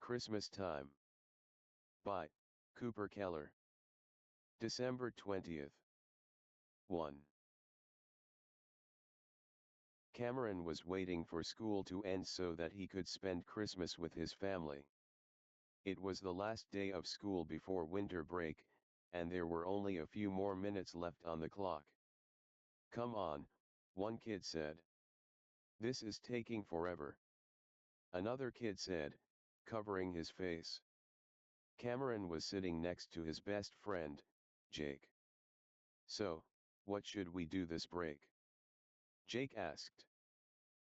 Christmastime. By Cooper Keller. December 20th. 1. Cameron was waiting for school to end so that he could spend Christmas with his family. It was the last day of school before winter break, and there were only a few more minutes left on the clock. "Come on," one kid said. "This is taking forever." Another kid said, covering his face. Cameron was sitting next to his best friend, Jake. "So, what should we do this break?" Jake asked.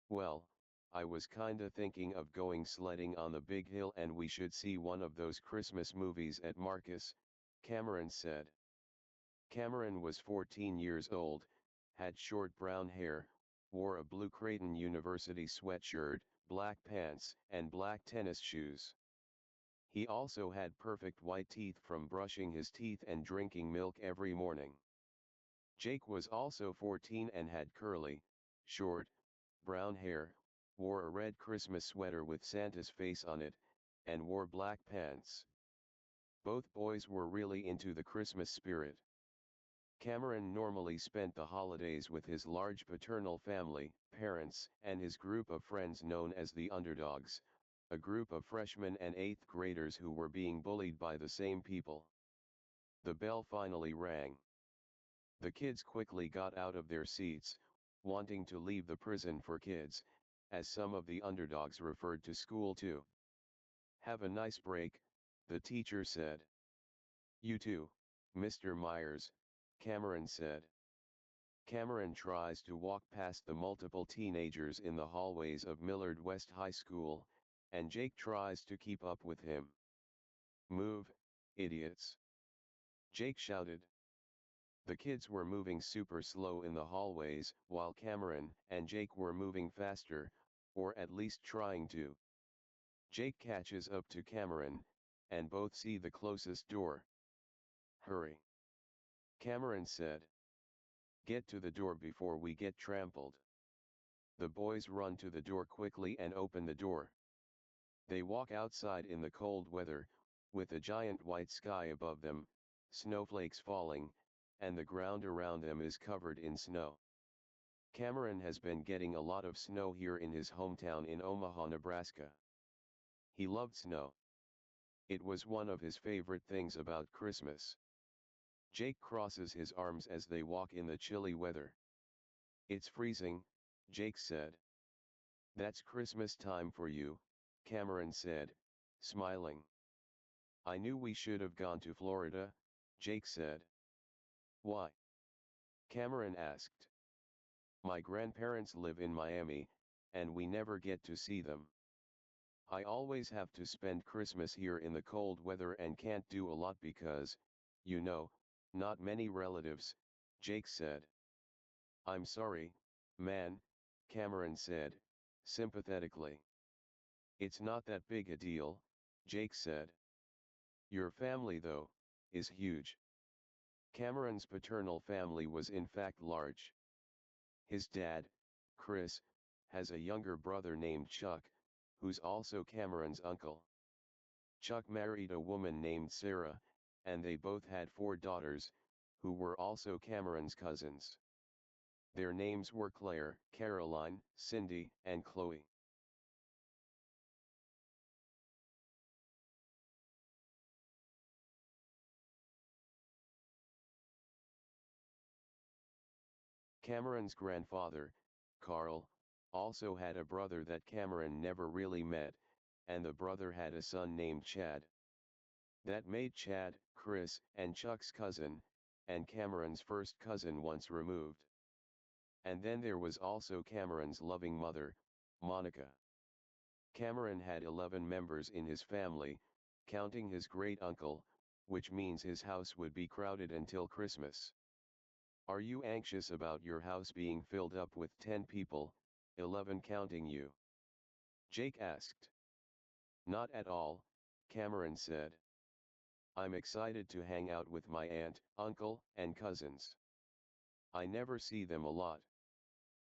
"Well, I was kinda thinking of going sledding on the big hill and we should see one of those Christmas movies at Marcus," Cameron said. Cameron was 14 years old, had short brown hair, wore a blue Creighton University sweatshirt, black pants, and black tennis shoes. He also had perfect white teeth from brushing his teeth and drinking milk every morning. Jake was also 14 and had curly, short, brown hair, wore a red Christmas sweater with Santa's face on it, and wore black pants. Both boys were really into the Christmas spirit. Cameron normally spent the holidays with his large paternal family, parents, and his group of friends known as the Underdogs, a group of freshmen and 8th graders who were being bullied by the same people. The bell finally rang. The kids quickly got out of their seats, wanting to leave the prison for kids, as some of the underdogs referred to school too. "Have a nice break," the teacher said. "You too, Mr. Myers," Cameron said. Cameron tries to walk past the multiple teenagers in the hallways of Millard West High School, and Jake tries to keep up with him. "Move, idiots!" Jake shouted. The kids were moving super slow in the hallways, while Cameron and Jake were moving faster, or at least trying to. Jake catches up to Cameron, and both see the closest door. "Hurry," Cameron said. "Get to the door before we get trampled." The boys run to the door quickly and open the door. They walk outside in the cold weather, with a giant white sky above them, snowflakes falling, and the ground around them is covered in snow. Cameron has been getting a lot of snow here in his hometown in Omaha, Nebraska. He loved snow. It was one of his favorite things about Christmas. Jake crosses his arms as they walk in the chilly weather. "It's freezing," Jake said. "That's Christmas time for you," Cameron said, smiling. "I knew we should have gone to Florida," Jake said. "Why?" Cameron asked. "My grandparents live in Miami, and we never get to see them. I always have to spend Christmas here in the cold weather and can't do a lot because, you know, not many relatives," Jake said. "I'm sorry, man," Cameron said, sympathetically. "It's not that big a deal," Jake said. "Your family though, is huge." Cameron's paternal family was in fact large. His dad, Chris, has a younger brother named Chuck, who's also Cameron's uncle. Chuck married a woman named Sarah, and they both had 4 daughters, who were also Cameron's cousins. Their names were Claire, Caroline, Cindy, and Chloe. Cameron's grandfather, Carl, also had a brother that Cameron never really met, and the brother had a son named Chad. That made Chad, Chris, and Chuck's cousin, and Cameron's first cousin once removed. And then there was also Cameron's loving mother, Monica. Cameron had 11 members in his family, counting his great uncle, which means his house would be crowded until Christmas. "Are you anxious about your house being filled up with 10 people, 11 counting you?" Jake asked. "Not at all," Cameron said. "I'm excited to hang out with my aunt, uncle, and cousins. I never see them a lot."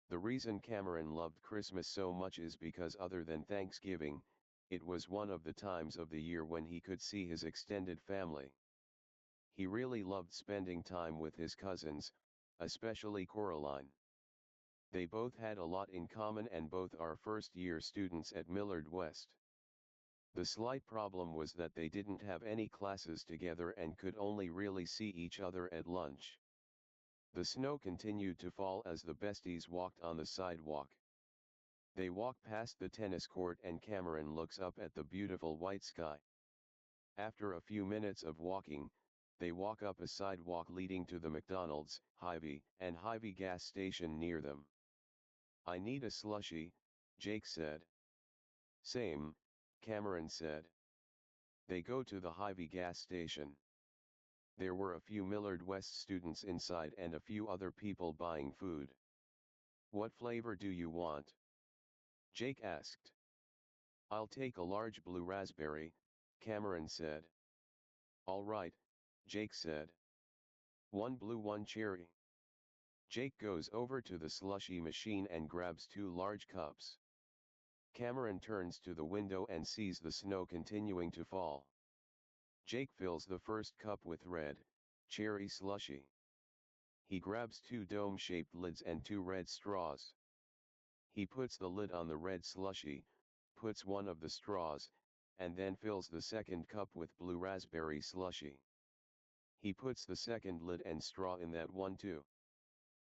The reason Cameron loved Christmas so much is because other than Thanksgiving, It was one of the times of the year when he could see his extended family. He really loved spending time with his cousins, especially Coraline. They both had a lot in common and both are first-year students at Millard West. The slight problem was that they didn't have any classes together and could only really see each other at lunch. The snow continued to fall as the besties walked on the sidewalk. They walk past the tennis court and Cameron looks up at the beautiful white sky. After a few minutes of walking, they walk up a sidewalk leading to the McDonald's, Hy-Vee, and Hy-Vee gas station near them. "I need a slushie," Jake said. "Same," Cameron said. They go to the Hy-Vee gas station. There were a few Millard West students inside and a few other people buying food. "What flavor do you want?" Jake asked. "I'll take a large blue raspberry," Cameron said. "All right," Jake said. "One blue, one cherry." Jake goes over to the slushie machine and grabs 2 large cups. Cameron turns to the window and sees the snow continuing to fall. Jake fills the first cup with red, cherry slushie. He grabs 2 dome-shaped lids and 2 red straws. He puts the lid on the red slushie, puts one of the straws, and then fills the second cup with blue raspberry slushie. He puts the second lid and straw in that one too.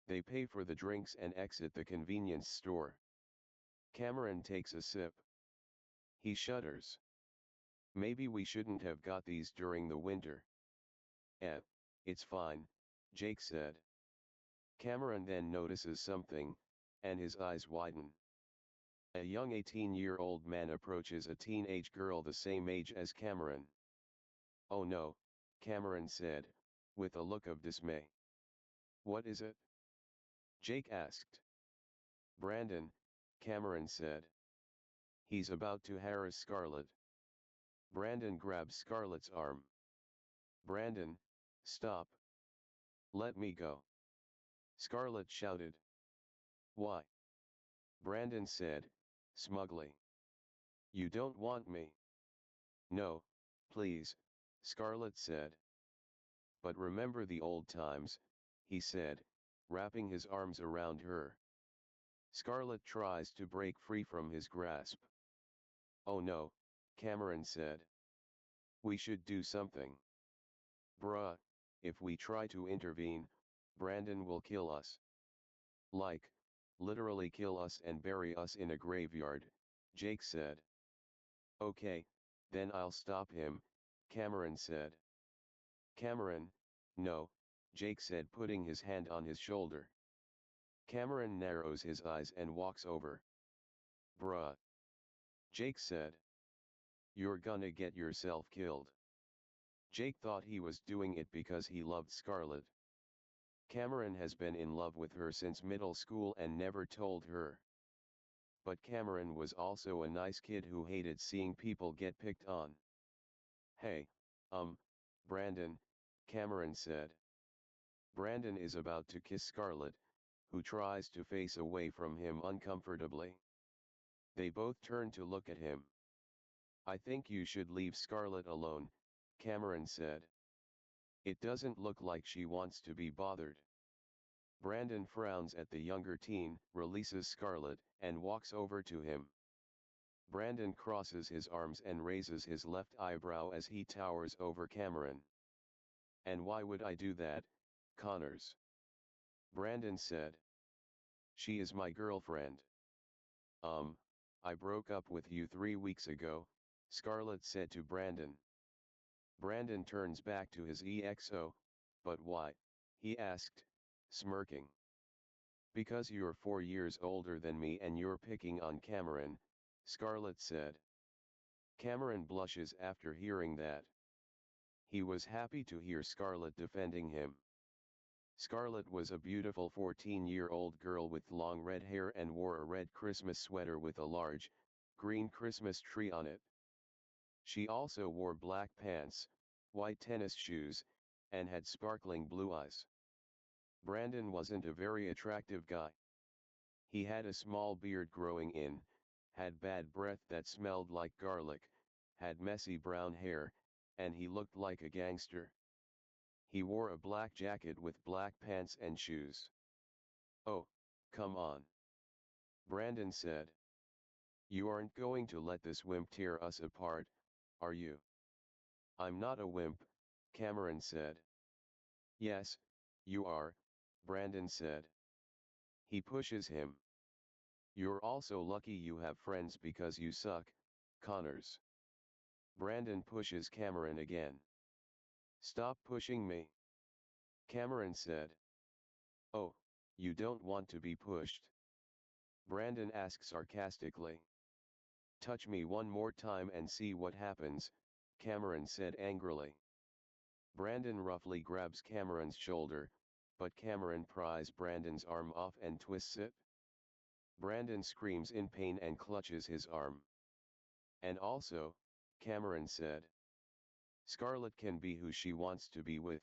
They pay for the drinks and exit the convenience store. Cameron takes a sip. He shudders. "Maybe we shouldn't have got these during the winter." It's fine," Jake said. Cameron then notices something, and his eyes widen. A young 18-year-old man approaches a teenage girl the same age as Cameron. "Oh no," Cameron said, with a look of dismay. "What is it?" Jake asked. "Brandon," Cameron said. "He's about to harass Scarlett." Brandon grabs Scarlett's arm. "Brandon, stop. Let me go." Scarlett shouted. "Why?" Brandon said, smugly. "You don't want me?" "No, please," Scarlett said. "But remember the old times," he said, wrapping his arms around her. Scarlett tries to break free from his grasp. "Oh no," Cameron said. "We should do something." "Bruh, if we try to intervene, Brandon will kill us." "Like, literally kill us and bury us in a graveyard," Jake said. "Okay, then I'll stop him," Cameron said. "Cameron, no," Jake said, putting his hand on his shoulder. Cameron narrows his eyes and walks over. "Bruh," Jake said. "You're gonna get yourself killed." Jake thought he was doing it because he loved Scarlett. Cameron has been in love with her since middle school and never told her. But Cameron was also a nice kid who hated seeing people get picked on. "Hey, Brandon," Cameron said. Brandon is about to kiss Scarlett, who tries to face away from him uncomfortably. They both turn to look at him. "I think you should leave Scarlett alone," Cameron said. "It doesn't look like she wants to be bothered." Brandon frowns at the younger teen, releases Scarlett, and walks over to him. Brandon crosses his arms and raises his left eyebrow as he towers over Cameron. "And why would I do that, Connors?" Brandon said. "She is my girlfriend." I broke up with you 3 weeks ago," Scarlett said to Brandon. Brandon turns back to his EXO, "But why?" he asked, smirking. "Because you're 4 years older than me and you're picking on Cameron," Scarlett said. Cameron blushes after hearing that. He was happy to hear Scarlett defending him. Scarlett was a beautiful 14-year-old girl with long red hair and wore a red Christmas sweater with a large, green Christmas tree on it. She also wore black pants, white tennis shoes, and had sparkling blue eyes. Brandon wasn't a very attractive guy. He had a small beard growing in, had bad breath that smelled like garlic, had messy brown hair, and he looked like a gangster. He wore a black jacket with black pants and shoes. "Oh, come on," Brandon said. "You aren't going to let this wimp tear us apart, are you?" "I'm not a wimp," Cameron said. "Yes, you are," Brandon said. He pushes him. "You're also lucky you have friends because you suck, Connors." Brandon pushes Cameron again. "Stop pushing me," Cameron said. "Oh, you don't want to be pushed?" Brandon asked sarcastically. "Touch me one more time and see what happens," Cameron said angrily. Brandon roughly grabs Cameron's shoulder, but Cameron pries Brandon's arm off and twists it. Brandon screams in pain and clutches his arm. "And also," Cameron said, "Scarlett can be who she wants to be with."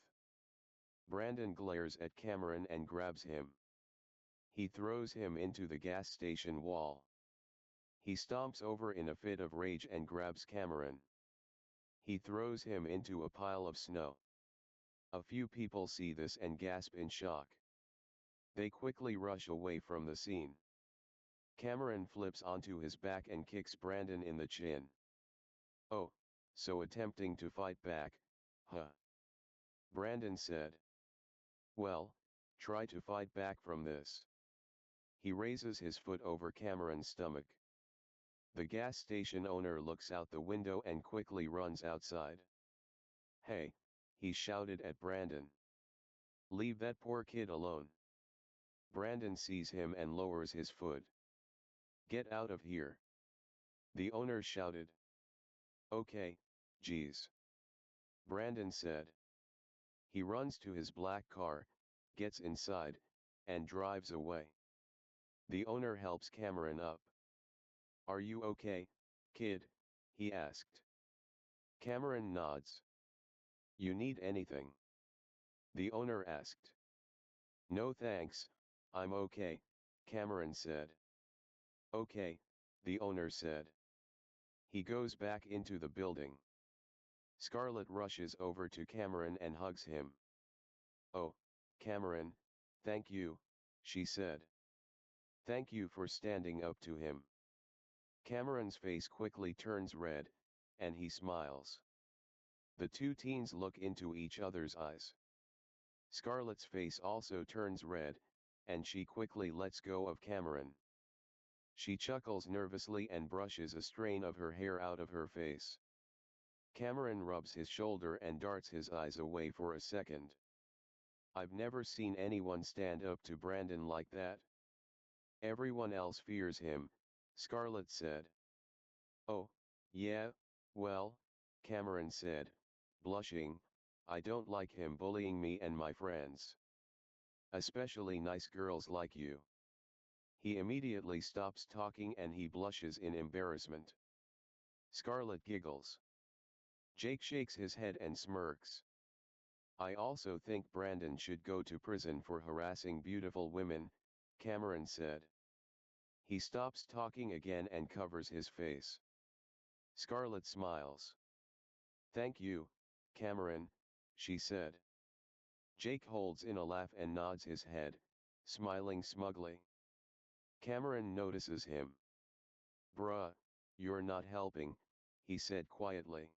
Brandon glares at Cameron and grabs him. He throws him into the gas station wall. He stomps over in a fit of rage and grabs Cameron. He throws him into a pile of snow. A few people see this and gasp in shock. They quickly rush away from the scene. Cameron flips onto his back and kicks Brandon in the chin. "Oh, so attempting to fight back, huh?" Brandon said. "Well, try to fight back from this." He raises his foot over Cameron's stomach. The gas station owner looks out the window and quickly runs outside. "Hey," he shouted at Brandon. "Leave that poor kid alone." Brandon sees him and lowers his foot. "Get out of here," the owner shouted. "Okay, geez," Brandon said. He runs to his black car, gets inside, and drives away. The owner helps Cameron up. "Are you okay, kid?" he asked. Cameron nods. "You need anything?" the owner asked. "No thanks, I'm okay," Cameron said. "Okay," the owner said. He goes back into the building. Scarlett rushes over to Cameron and hugs him. "Oh, Cameron, thank you," she said. "Thank you for standing up to him." Cameron's face quickly turns red, and he smiles. The two teens look into each other's eyes. Scarlett's face also turns red, and she quickly lets go of Cameron. She chuckles nervously and brushes a strain of her hair out of her face. Cameron rubs his shoulder and darts his eyes away for a second. "I've never seen anyone stand up to Brandon like that." "Everyone else fears him," Scarlett said. "Oh, yeah, well," Cameron said, blushing, "I don't like him bullying me and my friends. Especially nice girls like you." He immediately stops talking and he blushes in embarrassment. Scarlett giggles. Jake shakes his head and smirks. "I also think Brandon should go to prison for harassing beautiful women," Cameron said. He stops talking again and covers his face. Scarlett smiles. "Thank you, Cameron," she said. Jake holds in a laugh and nods his head, smiling smugly. Cameron notices him. "Bruh, you're not helping," he said quietly.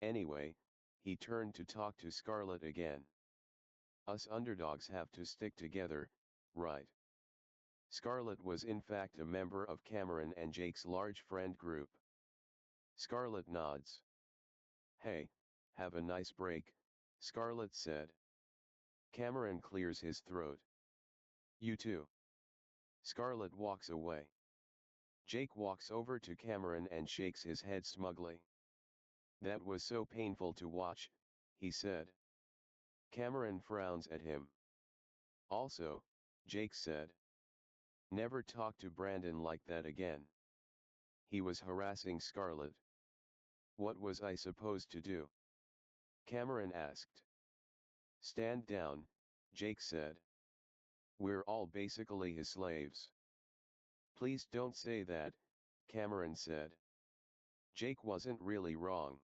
Anyway, he turned to talk to Scarlett again. "Us underdogs have to stick together, right?" Scarlett was in fact a member of Cameron and Jake's large friend group. Scarlett nods. "Hey, have a nice break," Scarlett said. Cameron clears his throat. "You too." Scarlett walks away. Jake walks over to Cameron and shakes his head smugly. "That was so painful to watch," he said. Cameron frowns at him. "Also," Jake said, "never talk to Brandon like that again. He was harassing Scarlett." "What was I supposed to do?" Cameron asked. "Stand down," Jake said. "We're all basically his slaves." "Please don't say that," Cameron said. Jake wasn't really wrong.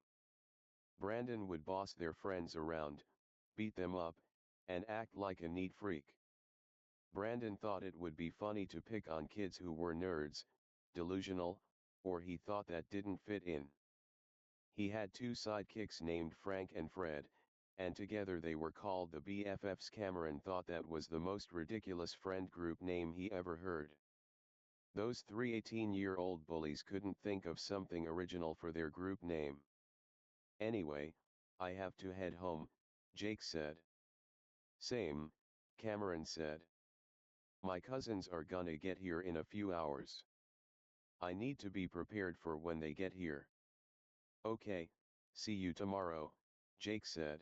Brandon would boss their friends around, beat them up, and act like a neat freak. Brandon thought it would be funny to pick on kids who were nerds, delusional, or he thought that didn't fit in. He had two sidekicks named Frank and Fred, and together they were called the BFFs. Cameron thought that was the most ridiculous friend group name he ever heard. Those three 18-year-old bullies couldn't think of something original for their group name. Anyway, I have to head home, Jake said. Same, Cameron said. My cousins are gonna get here in a few hours. I need to be prepared for when they get here. Okay, see you tomorrow, Jake said.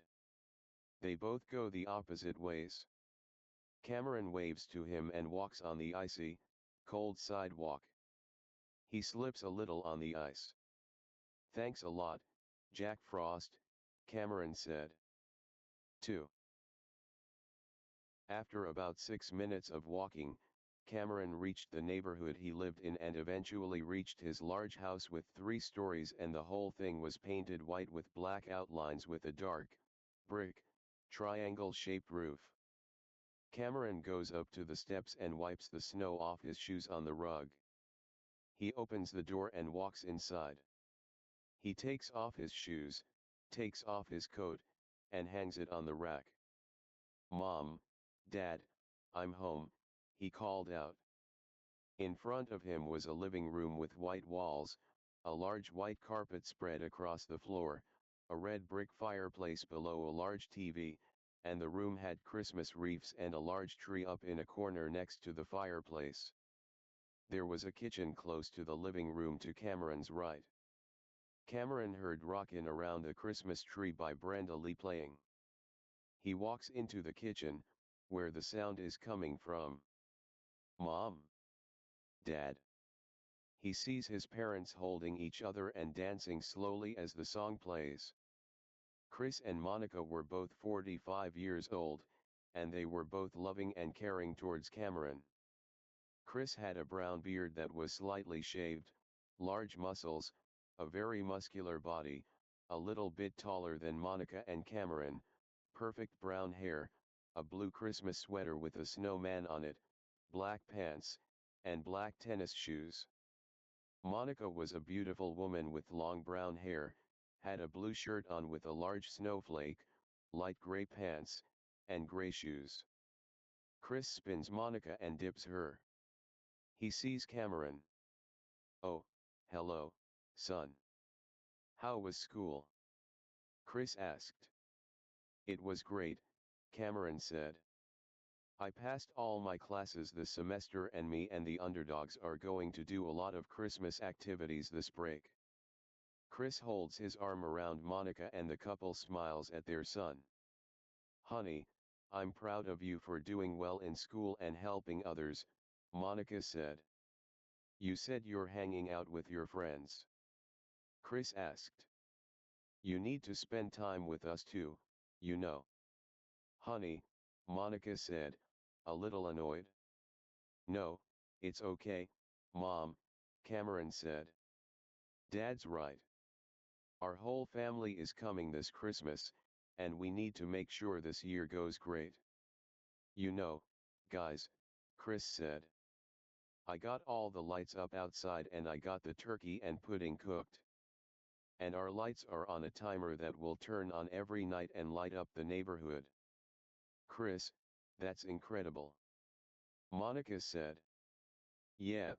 They both go the opposite ways. Cameron waves to him and walks on the icy, cold sidewalk. He slips a little on the ice. Thanks a lot, Jack Frost, Cameron said. 2. After about 6 minutes of walking, Cameron reached the neighborhood he lived in and eventually reached his large house with 3 stories, and the whole thing was painted white with black outlines with a dark, brick, triangle-shaped roof. Cameron goes up to the steps and wipes the snow off his shoes on the rug. He opens the door and walks inside. He takes off his shoes, takes off his coat, and hangs it on the rack. Mom, Dad, I'm home, he called out. In front of him was a living room with white walls, a large white carpet spread across the floor, a red brick fireplace below a large TV, and the room had Christmas wreaths and a large tree up in a corner next to the fireplace. There was a kitchen close to the living room to Cameron's right. Cameron heard "Rockin' Around the Christmas Tree" by Brenda Lee playing. He walks into the kitchen, where the sound is coming from. Mom? Dad? He sees his parents holding each other and dancing slowly as the song plays. Chris and Monica were both 45 years old, and they were both loving and caring towards Cameron. Chris had a brown beard that was slightly shaved, large muscles, a very muscular body, a little bit taller than Monica and Cameron, perfect brown hair, a blue Christmas sweater with a snowman on it, black pants, and black tennis shoes. Monica was a beautiful woman with long brown hair, had a blue shirt on with a large snowflake, light gray pants, and gray shoes. Chris spins Monica and dips her. He sees Cameron. Oh, hello, son. How was school? Chris asked. It was great, Cameron said. I passed all my classes this semester, and me and the underdogs are going to do a lot of Christmas activities this break. Chris holds his arm around Monica and the couple smiles at their son. Honey, I'm proud of you for doing well in school and helping others, Monica said. You said you're hanging out with your friends. Chris asked. You need to spend time with us too, you know. Honey, Monica said, a little annoyed. No, it's okay, Mom, Cameron said. Dad's right. Our whole family is coming this Christmas, and we need to make sure this year goes great. You know, guys, Chris said. I got all the lights up outside and I got the turkey and pudding cooked. And our lights are on a timer that will turn on every night and light up the neighborhood. Chris, that's incredible. Monica said. Yeah,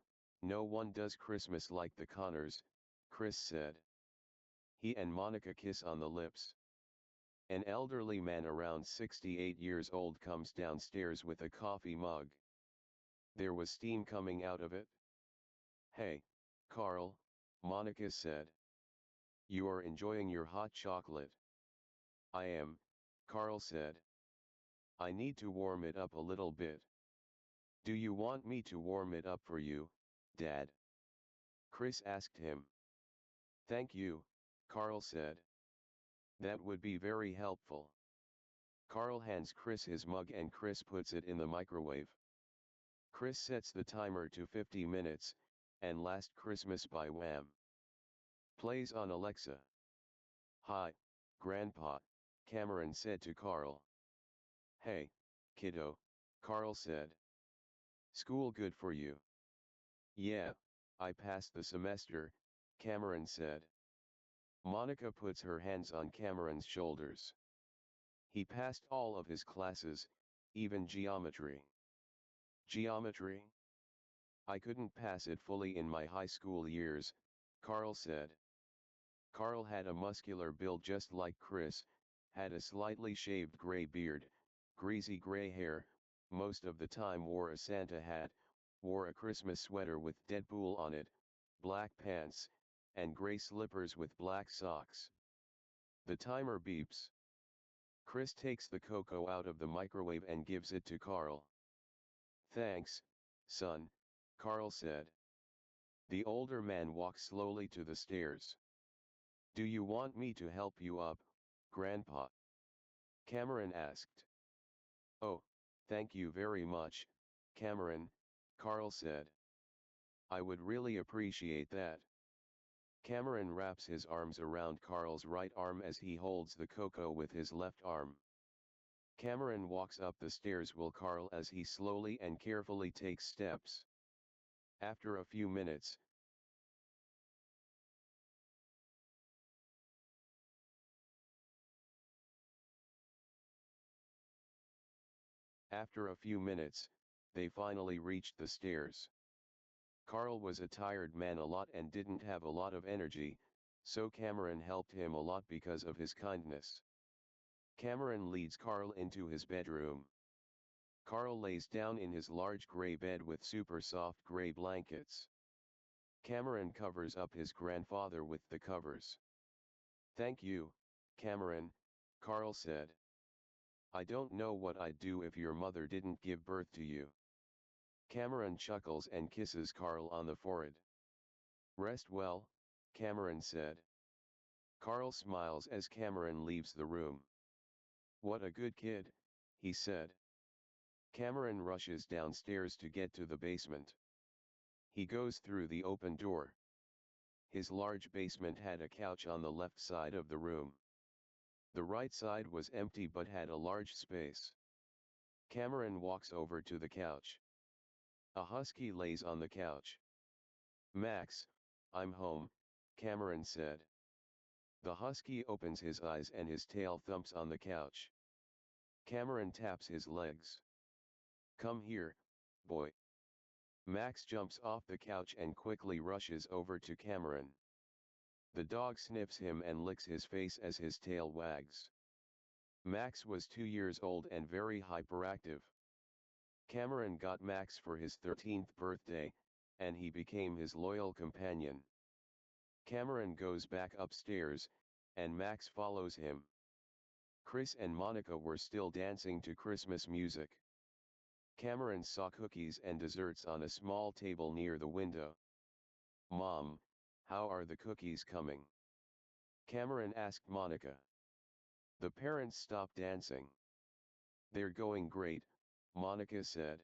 no one does Christmas like the Connors, Chris said. He and Monica kiss on the lips. An elderly man around 68 years old comes downstairs with a coffee mug. There was steam coming out of it. Hey, Carl, Monica said. You are enjoying your hot chocolate. I am, Carl said. I need to warm it up a little bit. Do you want me to warm it up for you, Dad? Chris asked him. Thank you, Carl said. That would be very helpful. Carl hands Chris his mug and Chris puts it in the microwave. Chris sets the timer to 50 minutes, and Last Christmas by Wham. Plays on Alexa. Hi, Grandpa, Cameron said to Carl. Hey, kiddo, Carl said. School good for you? Yeah, I passed the semester, Cameron said. Monica puts her hands on Cameron's shoulders. He passed all of his classes, even geometry. Geometry? I couldn't pass it fully in my high school years, Carl said. Carl had a muscular build just like Chris, had a slightly shaved gray beard, greasy gray hair, most of the time wore a Santa hat, wore a Christmas sweater with Deadpool on it, black pants, and gray slippers with black socks. The timer beeps. Chris takes the cocoa out of the microwave and gives it to Carl. Thanks, son, Carl said. The older man walks slowly to the stairs. Do you want me to help you up, Grandpa? Cameron asked. Oh, thank you very much, Cameron, Carl said. I would really appreciate that. Cameron wraps his arms around Carl's right arm as he holds the cocoa with his left arm. Cameron walks up the stairs while Carl as he slowly and carefully takes steps. After a few minutes, they finally reached the stairs. Carl was a tired man a lot and didn't have a lot of energy, so Cameron helped him a lot because of his kindness. Cameron leads Carl into his bedroom. Carl lays down in his large gray bed with super soft gray blankets. Cameron covers up his grandfather with the covers. Thank you, Cameron, Carl said. I don't know what I'd do if your mother didn't give birth to you. Cameron chuckles and kisses Carl on the forehead. Rest well, Cameron said. Carl smiles as Cameron leaves the room. What a good kid, he said. Cameron rushes downstairs to get to the basement. He goes through the open door. His large basement had a couch on the left side of the room. The right side was empty but had a large space. Cameron walks over to the couch. A husky lays on the couch. Max, I'm home, Cameron said. The husky opens his eyes and his tail thumps on the couch. Cameron taps his legs. Come here, boy. Max jumps off the couch and quickly rushes over to Cameron. The dog sniffs him and licks his face as his tail wags. Max was 2 years old and very hyperactive. Cameron got Max for his 13th birthday, and he became his loyal companion. Cameron goes back upstairs, and Max follows him. Chris and Monica were still dancing to Christmas music. Cameron saw cookies and desserts on a small table near the window. Mom, how are the cookies coming? Cameron asked Monica. The parents stopped dancing. They're going great, Monica said.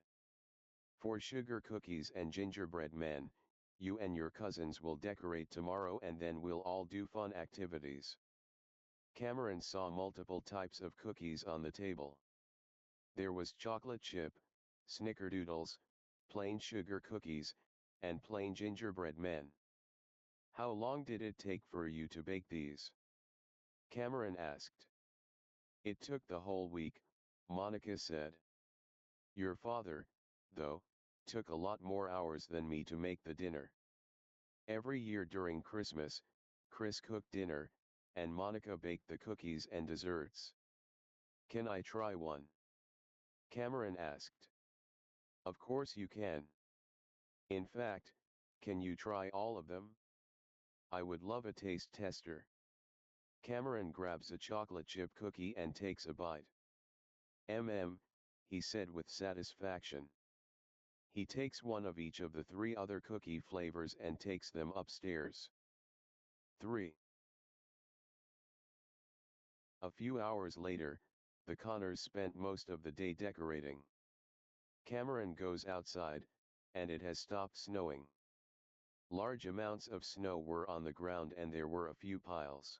For sugar cookies and gingerbread men, you and your cousins will decorate tomorrow and then we'll all do fun activities. Cameron saw multiple types of cookies on the table. There was chocolate chip, snickerdoodles, plain sugar cookies, and plain gingerbread men. How long did it take for you to bake these? Cameron asked. It took the whole week, Monica said. Your father, though, took a lot more hours than me to make the dinner. Every year during Christmas, Chris cooked dinner, and Monica baked the cookies and desserts. Can I try one? Cameron asked. Of course you can. In fact, can you try all of them? I would love a taste tester. Cameron grabs a chocolate chip cookie and takes a bite. He said with satisfaction. He takes one of each of the 3 other cookie flavors and takes them upstairs. 3. A few hours later, the Connors spent most of the day decorating. Cameron goes outside, and it has stopped snowing. Large amounts of snow were on the ground and there were a few piles.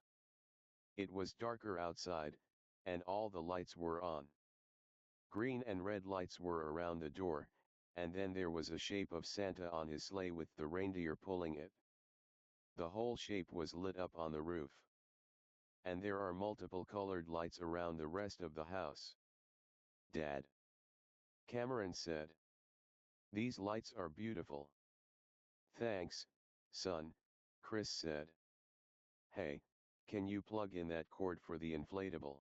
It was darker outside, and all the lights were on. Green and red lights were around the door, and then there was a shape of Santa on his sleigh with the reindeer pulling it. The whole shape was lit up on the roof. And there are multiple colored lights around the rest of the house. Dad, Cameron said. These lights are beautiful. Thanks, son, Chris said. Hey, can you plug in that cord for the inflatable?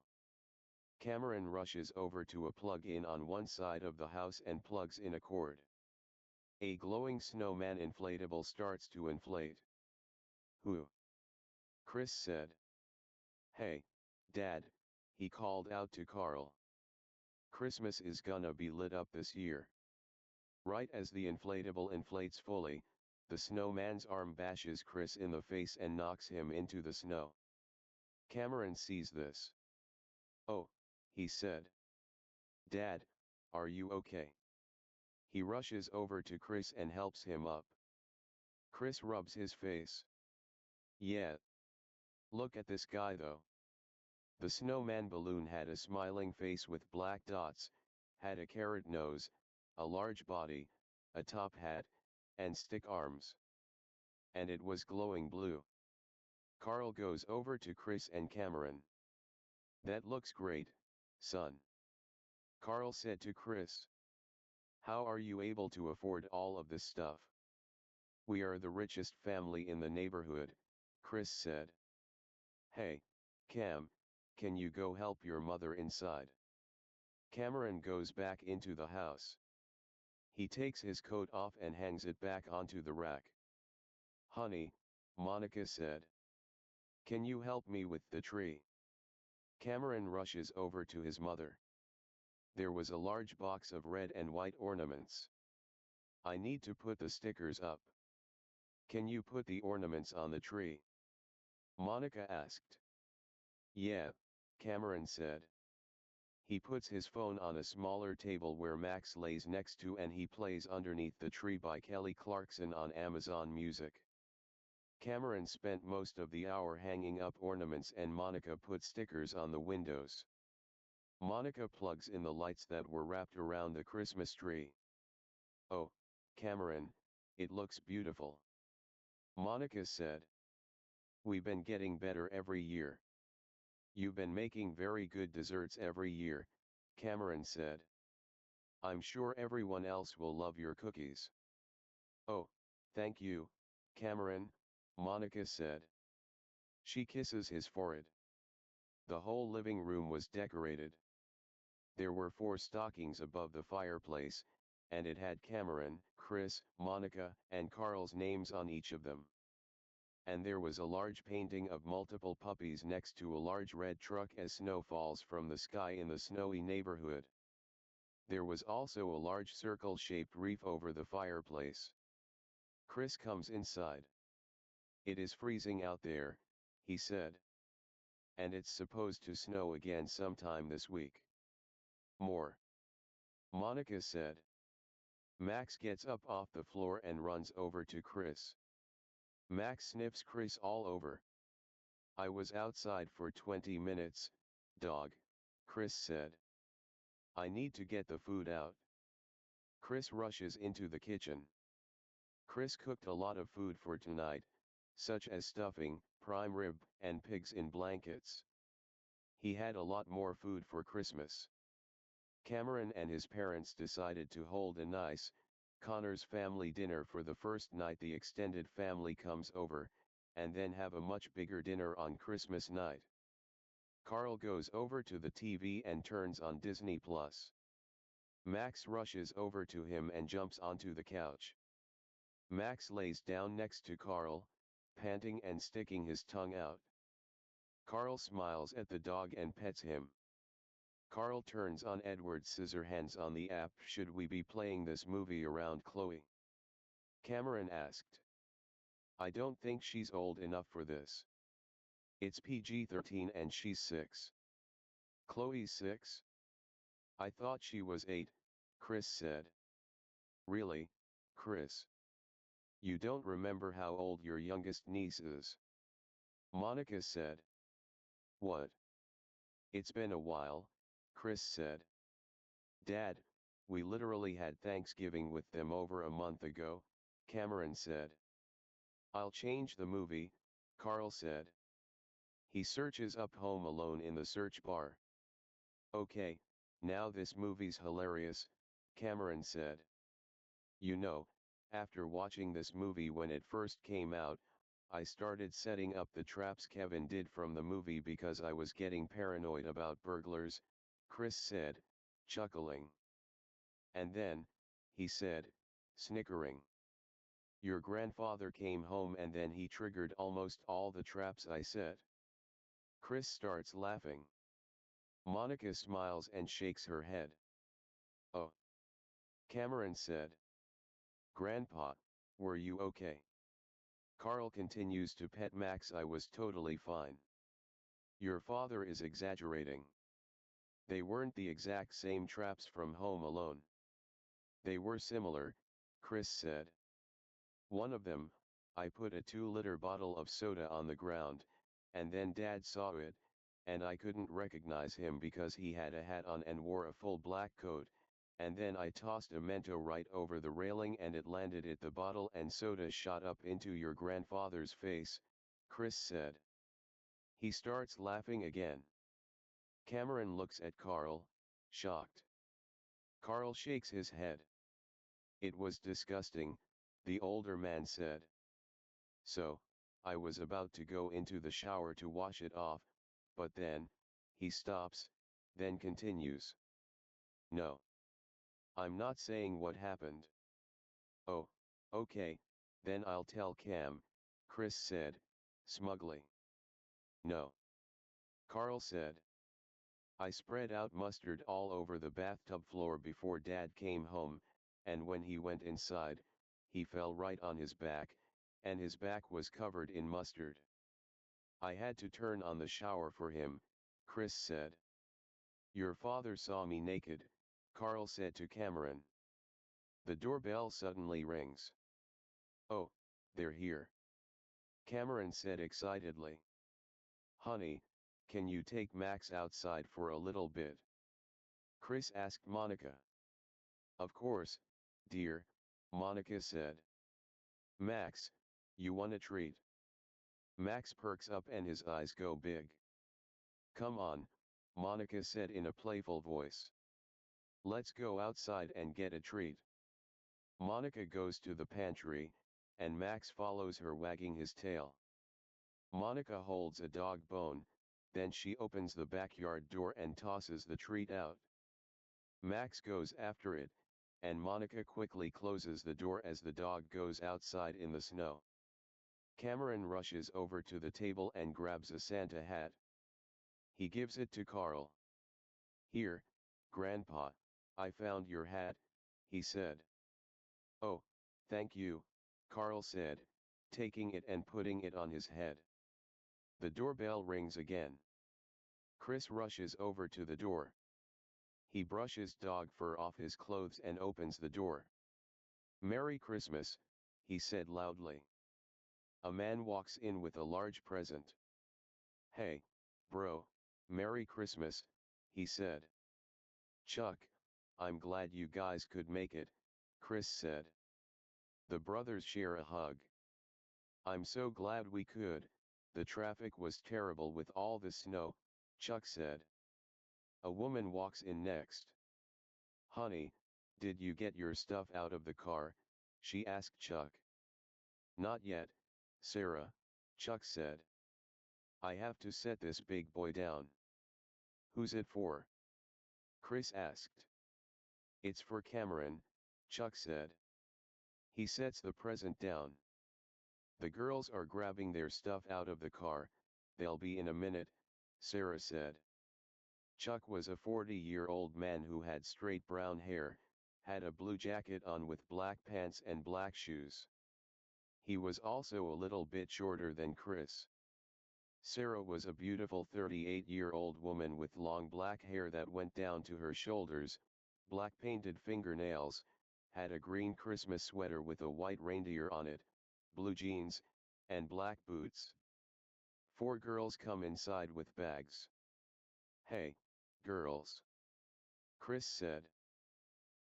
Cameron rushes over to a plug-in on one side of the house and plugs in a cord. A glowing snowman inflatable starts to inflate. Who? Chris said. Hey, Dad, he called out to Carl. Christmas is gonna be lit up this year. Right as the inflatable inflates fully, the snowman's arm bashes Chris in the face and knocks him into the snow. Cameron sees this. Oh, he said. Dad, are you okay? He rushes over to Chris and helps him up. Chris rubs his face. Yeah. Look at this guy though. The snowman balloon had a smiling face with black dots, had a carrot nose, a large body, a top hat, and stick arms. And it was glowing blue. Carl goes over to Chris and Cameron. That looks great, son. Carl said to Chris. How are you able to afford all of this stuff? We are the richest family in the neighborhood, Chris said. Hey, Cam, can you go help your mother inside? Cameron goes back into the house. He takes his coat off and hangs it back onto the rack. Honey, Monica said. Can you help me with the tree? Cameron rushes over to his mother. There was a large box of red and white ornaments. I need to put the stickers up. Can you put the ornaments on the tree? Monica asked. Yeah, Cameron said. He puts his phone on a smaller table where Max lays next to and he plays Underneath the Tree by Kelly Clarkson on Amazon Music. Cameron spent most of the hour hanging up ornaments and Monica put stickers on the windows. Monica plugs in the lights that were wrapped around the Christmas tree. Oh, Cameron, it looks beautiful. Monica said. We've been getting better every year. You've been making very good desserts every year, Cameron said. I'm sure everyone else will love your cookies. Oh, thank you, Cameron, Monica said. She kisses his forehead. The whole living room was decorated. There were 4 stockings above the fireplace, and it had Cameron, Chris, Monica, and Carl's names on each of them. And there was a large painting of multiple puppies next to a large red truck as snow falls from the sky in the snowy neighborhood. There was also a large circle-shaped wreath over the fireplace. Chris comes inside. It is freezing out there, he said. And it's supposed to snow again sometime this week. More. Monica said. Max gets up off the floor and runs over to Chris. Max sniffs Chris all over. I was outside for 20 minutes, dog, Chris said. I need to get the food out. Chris rushes into the kitchen. Chris cooked a lot of food for tonight, such as stuffing, prime rib, and pigs in blankets. He had a lot more food for Christmas. Cameron and his parents decided to hold a nice, Connor's family dinner for the first night the extended family comes over, and then have a much bigger dinner on Christmas night. Carl goes over to the TV and turns on Disney+. Max rushes over to him and jumps onto the couch. Max lays down next to Carl, panting and sticking his tongue out. Carl smiles at the dog and pets him. Carl turns on Edward Scissorhands on the app. Should we be playing this movie around Chloe? Cameron asked. I don't think she's old enough for this. It's PG-13 and she's 6. Chloe's 6? I thought she was 8, Chris said. Really, Chris? You don't remember how old your youngest niece is? Monica said. What? It's been a while, Chris said. Dad, we literally had Thanksgiving with them over a month ago, Cameron said. I'll change the movie, Carl said. He searches up Home Alone in the search bar. Okay, now this movie's hilarious, Cameron said. You know, after watching this movie when it first came out, I started setting up the traps Kevin did from the movie because I was getting paranoid about burglars, Chris said, chuckling. And then, he said, snickering. Your grandfather came home and then he triggered almost all the traps I set. Chris starts laughing. Monica smiles and shakes her head. Oh. Cameron said. Grandpa, were you okay? Carl continues to pet Max. I was totally fine. Your father is exaggerating. They weren't the exact same traps from Home Alone. They were similar, Chris said. One of them, I put a 2-liter bottle of soda on the ground, and then Dad saw it, and I couldn't recognize him because he had a hat on and wore a full black coat, and then I tossed a Mento right over the railing and it landed at the bottle and soda shot up into your grandfather's face, Chris said. He starts laughing again. Cameron looks at Carl, shocked. Carl shakes his head. It was disgusting, the older man said. So, I was about to go into the shower to wash it off, but then, he stops, then continues. No. I'm not saying what happened. Oh, okay, then I'll tell Cam, Chris said, smugly. No. Carl said. I spread out mustard all over the bathtub floor before Dad came home, and when he went inside, he fell right on his back, and his back was covered in mustard. I had to turn on the shower for him, Chris said. Your father saw me naked, Carl said to Cameron. The doorbell suddenly rings. Oh, they're here. Cameron said excitedly. Honey, can you take Max outside for a little bit? Chris asked Monica. Of course, dear, Monica said. Max, you want a treat? Max perks up and his eyes go big. Come on, Monica said in a playful voice. Let's go outside and get a treat. Monica goes to the pantry, and Max follows her wagging his tail. Monica holds a dog bone, then she opens the backyard door and tosses the treat out. Max goes after it, and Monica quickly closes the door as the dog goes outside in the snow. Cameron rushes over to the table and grabs a Santa hat. He gives it to Carl. Here, Grandpa, I found your hat, he said. Oh, thank you, Carl said, taking it and putting it on his head. The doorbell rings again. Chris rushes over to the door. He brushes dog fur off his clothes and opens the door. Merry Christmas, he said loudly. A man walks in with a large present. Hey, bro, Merry Christmas, he said. Chuck, I'm glad you guys could make it, Chris said. The brothers share a hug. I'm so glad we could, the traffic was terrible with all the snow, Chuck said. A woman walks in next. Honey, did you get your stuff out of the car? She asked Chuck. Not yet, Sarah, Chuck said. I have to set this big boy down. Who's it for? Chris asked. It's for Cameron, Chuck said. He sets the present down. The girls are grabbing their stuff out of the car, they'll be in a minute, Sarah said. Chuck was a 40-year-old man who had straight brown hair, had a blue jacket on with black pants and black shoes. He was also a little bit shorter than Chris. Sarah was a beautiful 38-year-old woman with long black hair that went down to her shoulders, black painted fingernails, had a green Christmas sweater with a white reindeer on it, blue jeans, and black boots. 4 girls come inside with bags. "Hey, girls," Chris said.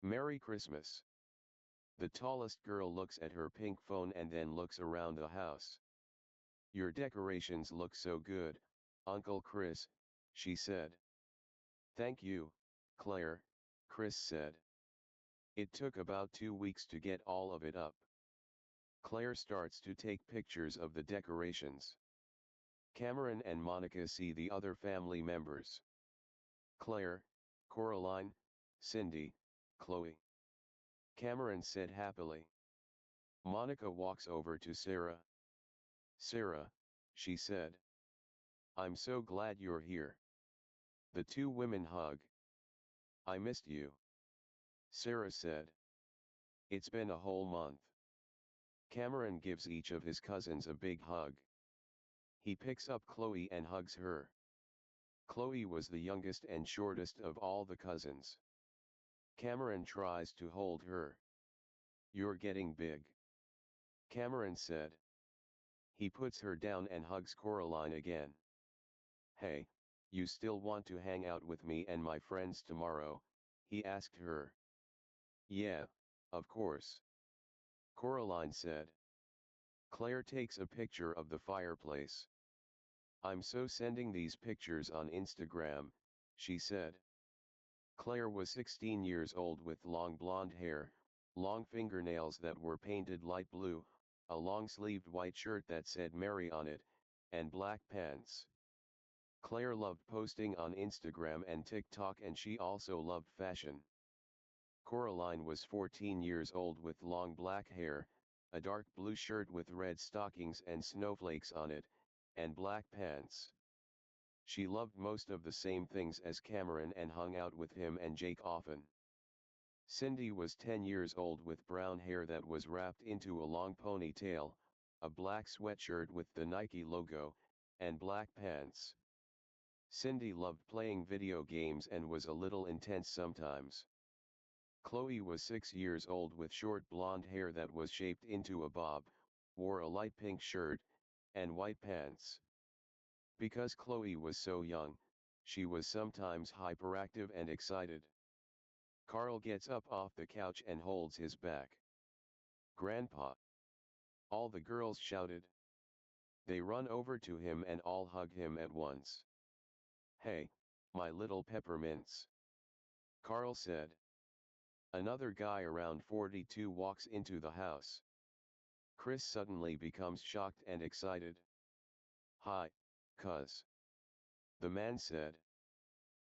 "Merry Christmas." The tallest girl looks at her pink phone and then looks around the house. "Your decorations look so good, Uncle Chris," she said. "Thank you, Claire," Chris said. "It took about 2 weeks to get all of it up." Claire starts to take pictures of the decorations. Cameron and Monica see the other family members. "Claire, Coraline, Cindy, Chloe," Cameron said happily. Monica walks over to Sarah. "Sarah," she said. "I'm so glad you're here." The two women hug. "I missed you," Sarah said. "It's been a whole month." Cameron gives each of his cousins a big hug. He picks up Chloe and hugs her. Chloe was the youngest and shortest of all the cousins. Cameron tries to hold her. "You're getting big," Cameron said. He puts her down and hugs Coraline again. "Hey, you still want to hang out with me and my friends tomorrow?" he asked her. "Yeah, of course," Coraline said. Claire takes a picture of the fireplace. "I'm so sending these pictures on Instagram," she said. Claire was 16 years old with long blonde hair, long fingernails that were painted light blue, a long-sleeved white shirt that said Mary on it, and black pants. Claire loved posting on Instagram and TikTok, and she also loved fashion. Coraline was 14 years old with long black hair, a dark blue shirt with red stockings and snowflakes on it, and black pants. She loved most of the same things as Cameron and hung out with him and Jake often. Cindy was 10 years old with brown hair that was wrapped into a long ponytail, a black sweatshirt with the Nike logo, and black pants. Cindy loved playing video games and was a little intense sometimes. Chloe was 6 years old with short blonde hair that was shaped into a bob, wore a light pink shirt, and white pants. Because Chloe was so young, she was sometimes hyperactive and excited. Carl gets up off the couch and holds his back. "Grandpa!" all the girls shouted. They run over to him and all hug him at once. "Hey, my little peppermints," Carl said. Another guy around 42 walks into the house. Chris suddenly becomes shocked and excited. "Hi, cuz," the man said.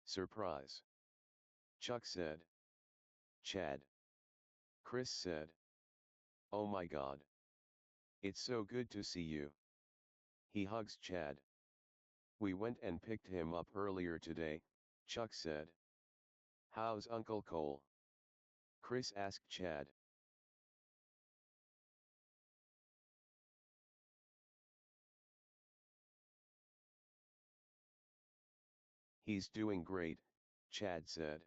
"Surprise," Chuck said. "Chad," Chris said. "Oh my God. It's so good to see you." He hugs Chad. "We went and picked him up earlier today," Chuck said. "How's Uncle Cole?" Chris asked Chad. "He's doing great," Chad said.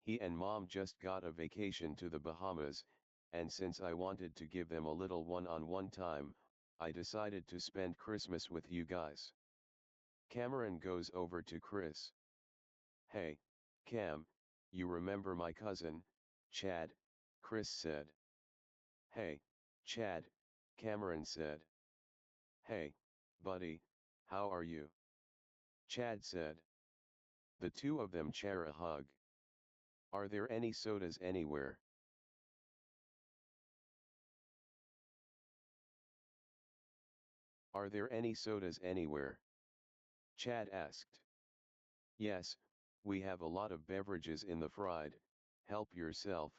"He and Mom just got a vacation to the Bahamas, and since I wanted to give them a little one-on-one time, I decided to spend Christmas with you guys." Cameron goes over to Chris. "Hey, Cam, you remember my cousin, Chad?" Chris said. "Hey, Chad," Cameron said. "Hey, buddy, how are you?" Chad said. The two of them share a hug. "Are there any sodas anywhere?" "Are there any sodas anywhere?" Chad asked. "Yes, we have a lot of beverages in the fried, help yourself."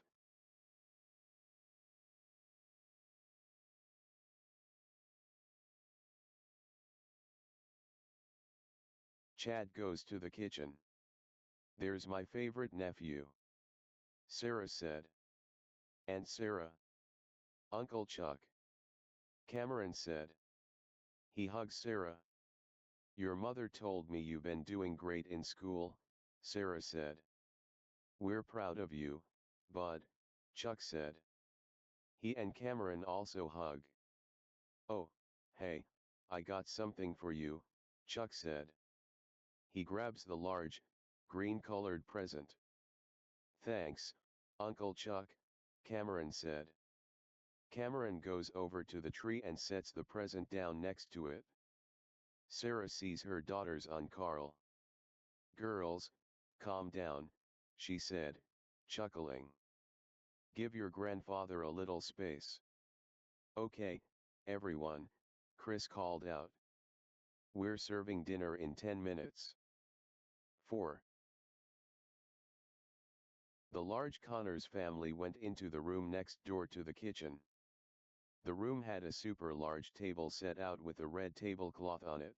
Chad goes to the kitchen. "There's my favorite nephew," Sarah said. "Aunt Sarah." "Uncle Chuck," Cameron said. He hugs Sarah. "Your mother told me you've been doing great in school," Sarah said. "We're proud of you, bud," Chuck said. He and Cameron also hug. Oh, hey, I got something for you, Chuck said. He grabs the large, green-colored present. Thanks, Uncle Chuck, Cameron said. Cameron goes over to the tree and sets the present down next to it. Sarah sees her daughters on Carl. Girls, calm down, she said, chuckling. Give your grandfather a little space. Okay, everyone, Chris called out. We're serving dinner in 10 minutes. 4. The large Connors family went into the room next door to the kitchen. The room had a super large table set out with a red tablecloth on it.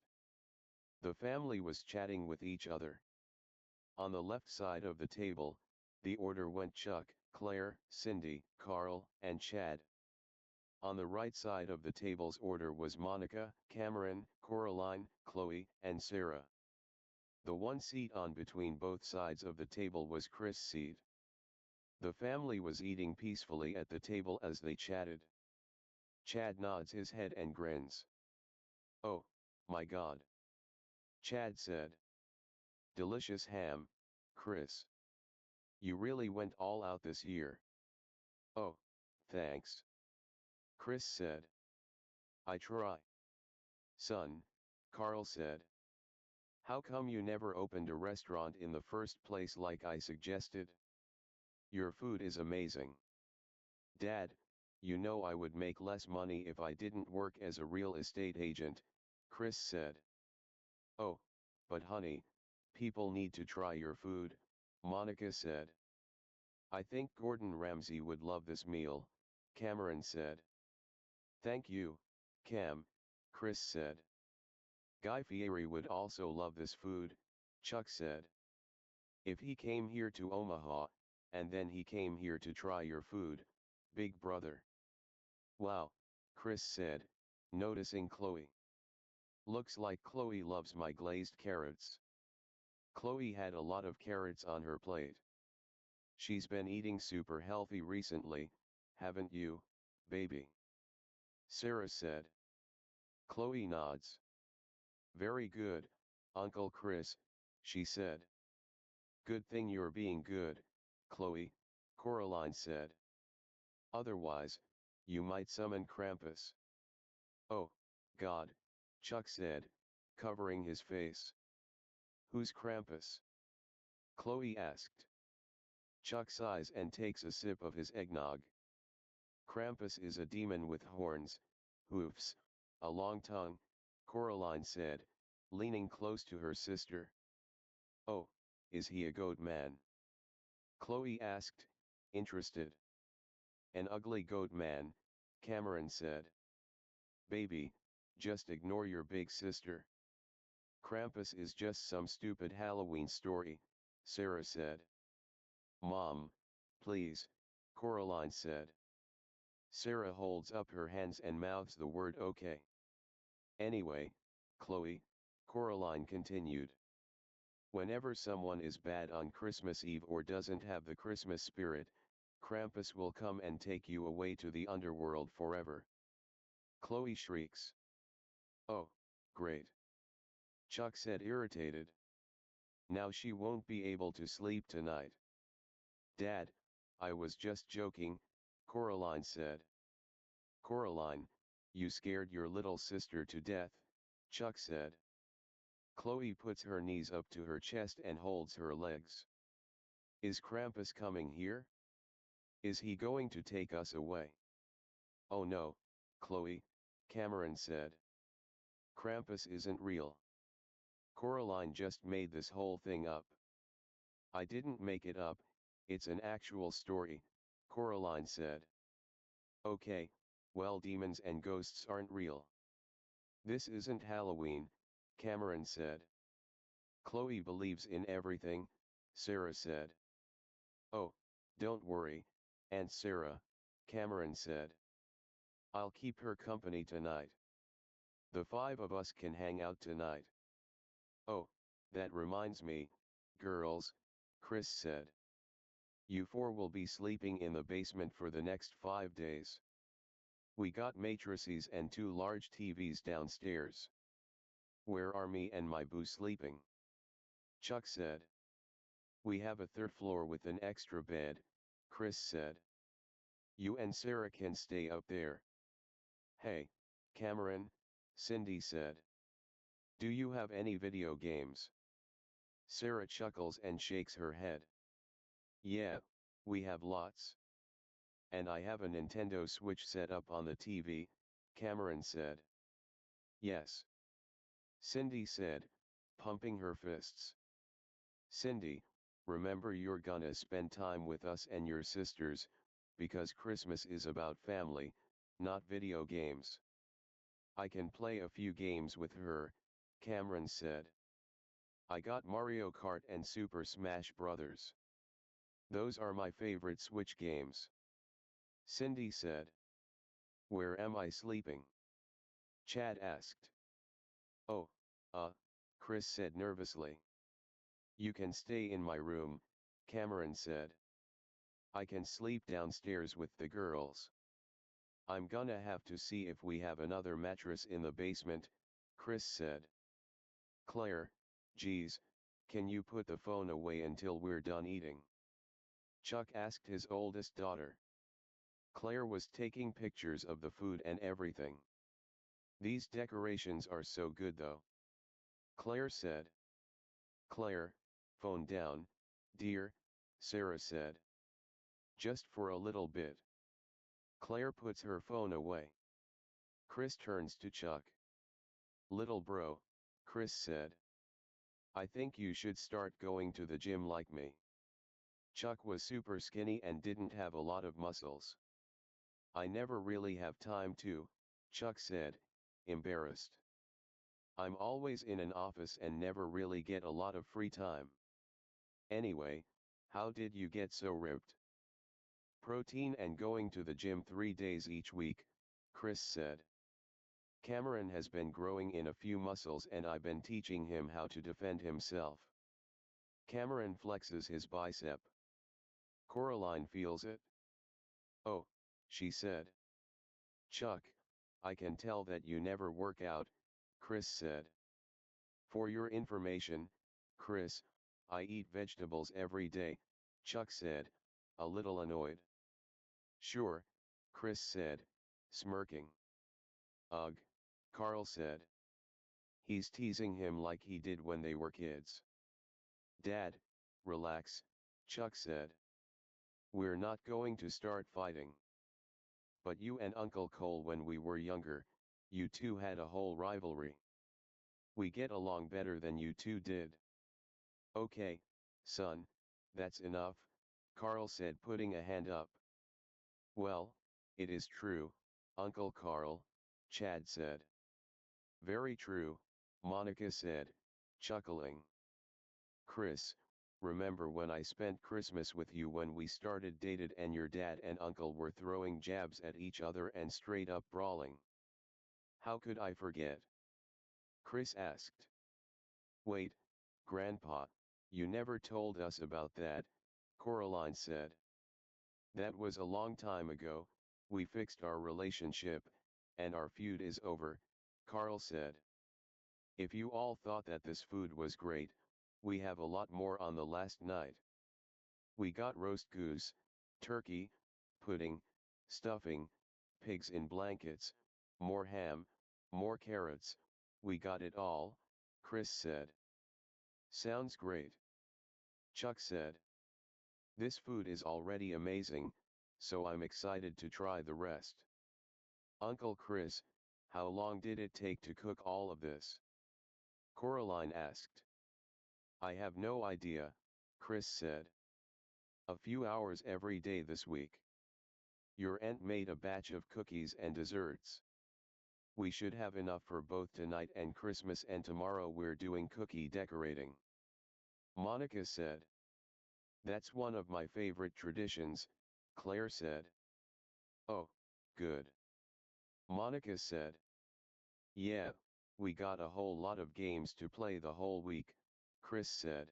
The family was chatting with each other. On the left side of the table, the order went Chuck, Claire, Cindy, Carl, and Chad. On the right side of the table's order was Monica, Cameron, Coraline, Chloe, and Sarah. The one seat on between both sides of the table was Chris' seat. The family was eating peacefully at the table as they chatted. Chad nods his head and grins. Oh, my God. Chad said. Delicious ham, Chris. You really went all out this year. Oh, thanks. Chris said. I try. Son, Carl said. How come you never opened a restaurant in the first place like I suggested? Your food is amazing. Dad, you know I would make less money if I didn't work as a real estate agent, Chris said. Oh, but honey, people need to try your food, Monica said. I think Gordon Ramsay would love this meal, Cameron said. Thank you, Cam, Chris said. Guy Fieri would also love this food, Chuck said. If he came here to Omaha, and then he came here to try your food, big brother. Wow, Chris said, noticing Chloe. Looks like Chloe loves my glazed carrots. Chloe had a lot of carrots on her plate. She's been eating super healthy recently, haven't you, baby? Sarah said. Chloe nods. Very good, Uncle Chris, she said. Good thing you're being good, Chloe, Coraline said. Otherwise, you might summon Krampus. Oh, God, Chuck said, covering his face. Who's Krampus? Chloe asked. Chuck sighs and takes a sip of his eggnog. Krampus is a demon with horns, hoofs, a long tongue, Coraline said, leaning close to her sister. Oh, is he a goat man? Chloe asked, interested. An ugly goat man, Cameron said. Baby, just ignore your big sister. Krampus is just some stupid Halloween story, Sarah said. Mom, please, Coraline said. Sarah holds up her hands and mouths the word okay. Anyway, Chloe, Coraline continued. Whenever someone is bad on Christmas Eve or doesn't have the Christmas spirit, Krampus will come and take you away to the underworld forever. Chloe shrieks. Oh, great. Chuck said irritated. Now she won't be able to sleep tonight. Dad, I was just joking, Coraline said. Coraline, you scared your little sister to death, Chuck said. Chloe puts her knees up to her chest and holds her legs. Is Krampus coming here? Is he going to take us away? Oh no, Chloe, Cameron said. Krampus isn't real. Coraline just made this whole thing up. I didn't make it up, it's an actual story, Coraline said. Okay, well demons and ghosts aren't real. This isn't Halloween, Cameron said. Chloe believes in everything, Sarah said. Oh, don't worry, Aunt Sarah, Cameron said. I'll keep her company tonight. The 5 of us can hang out tonight. Oh, that reminds me, girls, Chris said. You 4 will be sleeping in the basement for the next 5 days. We got matrices and 2 large TVs downstairs. Where are me and my boo sleeping? Chuck said. We have a 3rd floor with an extra bed, Chris said. You and Sarah can stay up there. Hey, Cameron, Cindy said. Do you have any video games? Sarah chuckles and shakes her head. Yeah, we have lots. And I have a Nintendo Switch set up on the TV, Cameron said. Yes. Cindy said, pumping her fists. Cindy, remember you're gonna spend time with us and your sisters, because Christmas is about family, not video games. I can play a few games with her, Cameron said. I got Mario Kart and Super Smash Bros. Those are my favorite Switch games. Cindy said. Where am I sleeping? Chad asked. Oh, Chris said nervously. You can stay in my room, Cameron said. I can sleep downstairs with the girls. I'm gonna have to see if we have another mattress in the basement, Chris said. Claire, geez, can you put the phone away until we're done eating? Chuck asked his oldest daughter. Claire was taking pictures of the food and everything. These decorations are so good though. Claire said. Claire, phone down, dear, Sarah said. Just for a little bit. Claire puts her phone away. Chris turns to Chuck. Little bro, Chris said. I think you should start going to the gym like me. Chuck was super skinny and didn't have a lot of muscles. I never really have time to, Chuck said, embarrassed. I'm always in an office and never really get a lot of free time. Anyway, how did you get so ripped? Protein and going to the gym 3 days each week, Chris said. Cameron has been growing in a few muscles and I've been teaching him how to defend himself. Cameron flexes his bicep. Coraline feels it. Oh, she said. Chuck, I can tell that you never work out, Chris said. For your information, Chris, I eat vegetables every day, Chuck said, a little annoyed. Sure, Chris said, smirking. Ugh, Carl said. He's teasing him like he did when they were kids. Dad, relax, Chuck said. We're not going to start fighting. But you and Uncle Cole when we were younger, you two had a whole rivalry. We get along better than you two did. Okay, son, that's enough, Carl said putting a hand up. Well, it is true, Uncle Carl, Chad said. Very true, Monica said, chuckling. Chris, remember when I spent Christmas with you when we started dated and your dad and uncle were throwing jabs at each other and straight up brawling? How could I forget? Chris asked. Wait, Grandpa, you never told us about that, Coraline said. That was a long time ago, we fixed our relationship, and our feud is over, Carl said. If you all thought that this food was great, we have a lot more on the last night. We got roast goose, turkey, pudding, stuffing, pigs in blankets, more ham, more carrots, we got it all, Chris said. Sounds great. Chuck said. This food is already amazing, so I'm excited to try the rest. Uncle Chris, how long did it take to cook all of this? Coraline asked. I have no idea, Chris said. A few hours every day this week. Your aunt made a batch of cookies and desserts. We should have enough for both tonight and Christmas, and tomorrow we're doing cookie decorating. Monica said. That's one of my favorite traditions, Claire said. Oh, good. Monica said. Yeah, we got a whole lot of games to play the whole week, Chris said.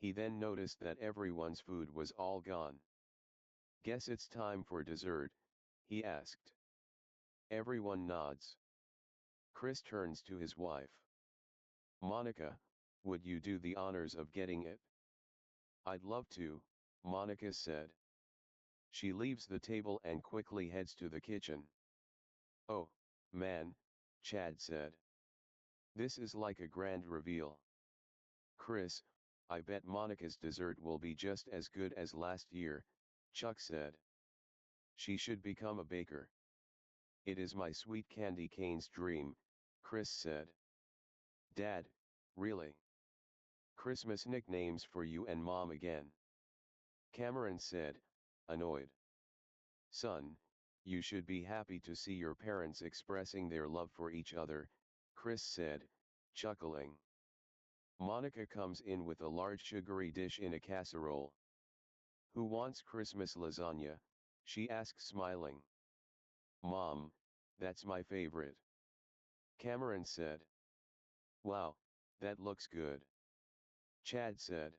He then noticed that everyone's food was all gone. Guess it's time for dessert, he asked. Everyone nods. Chris turns to his wife. Monica, would you do the honors of getting it? I'd love to, Monica said. She leaves the table and quickly heads to the kitchen. Oh, man, Chad said. This is like a grand reveal. Chris, I bet Monica's dessert will be just as good as last year, Chuck said. She should become a baker. It is my sweet candy cane's dream, Chris said. Dad, really? Christmas nicknames for you and Mom again. Cameron said, annoyed. Son, you should be happy to see your parents expressing their love for each other, Chris said, chuckling. Monica comes in with a large sugary dish in a casserole. Who wants Christmas lasagna? She asks smiling. Mom, that's my favorite. Cameron said. Wow, that looks good. Chad said.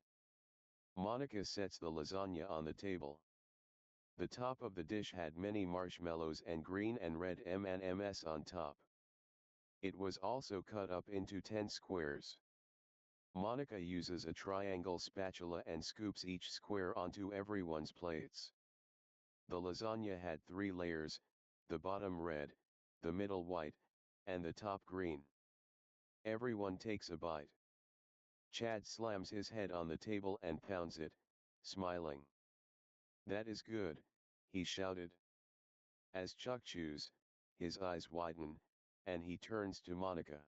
Monica sets the lasagna on the table. The top of the dish had many marshmallows and green and red M&Ms on top. It was also cut up into 10 squares. Monica uses a triangle spatula and scoops each square onto everyone's plates. The lasagna had 3 layers, the bottom red, the middle white, and the top green. Everyone takes a bite. Chad slams his head on the table and pounds it, smiling. That is good, he shouted. As Chuck chews, his eyes widen, and he turns to Monica.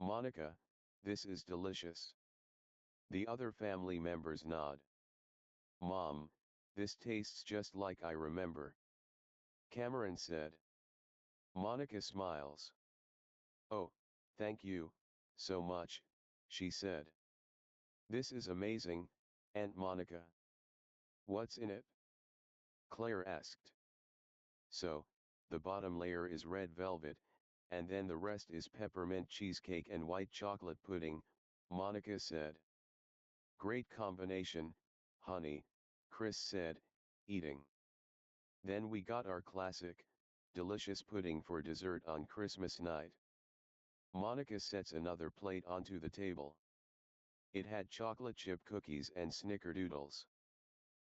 Monica, this is delicious. The other family members nod. Mom, this tastes just like I remember. Cameron said. Monica smiles. Oh, thank you, so much, she said. This is amazing, Aunt Monica. What's in it? Claire asked. So, the bottom layer is red velvet, and then the rest is peppermint cheesecake and white chocolate pudding, Monica said. Great combination, honey, Chris said, eating. Then we got our classic, delicious pudding for dessert on Christmas night. Monica sets another plate onto the table. It had chocolate chip cookies and snickerdoodles.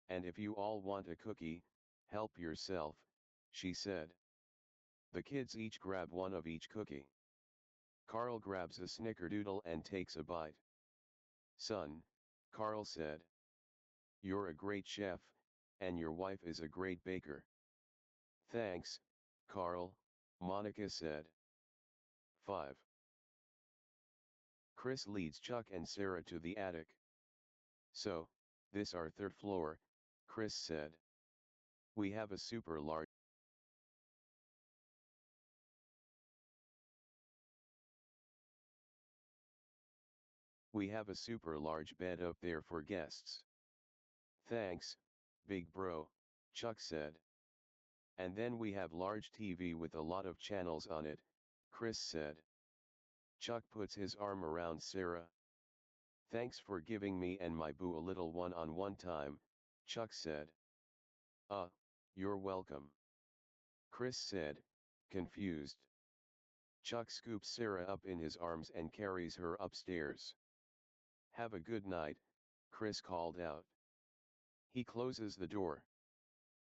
And if you all want a cookie, help yourself, she said. The kids each grab one of each cookie. Carl grabs a snickerdoodle and takes a bite. Son, Carl said. You're a great chef, and your wife is a great baker. Thanks, Carl, Monica said. 5. Chris leads Chuck and Sarah to the attic. So, this our 3rd floor, Chris said. We have a super large bed up there for guests. Thanks, big bro, Chuck said. And then we have large TV with a lot of channels on it, Chris said. Chuck puts his arm around Sarah. Thanks for giving me and my boo a little one-on-one time, Chuck said. You're welcome. Chris said, confused. Chuck scoops Sarah up in his arms and carries her upstairs. Have a good night, Chris called out. He closes the door.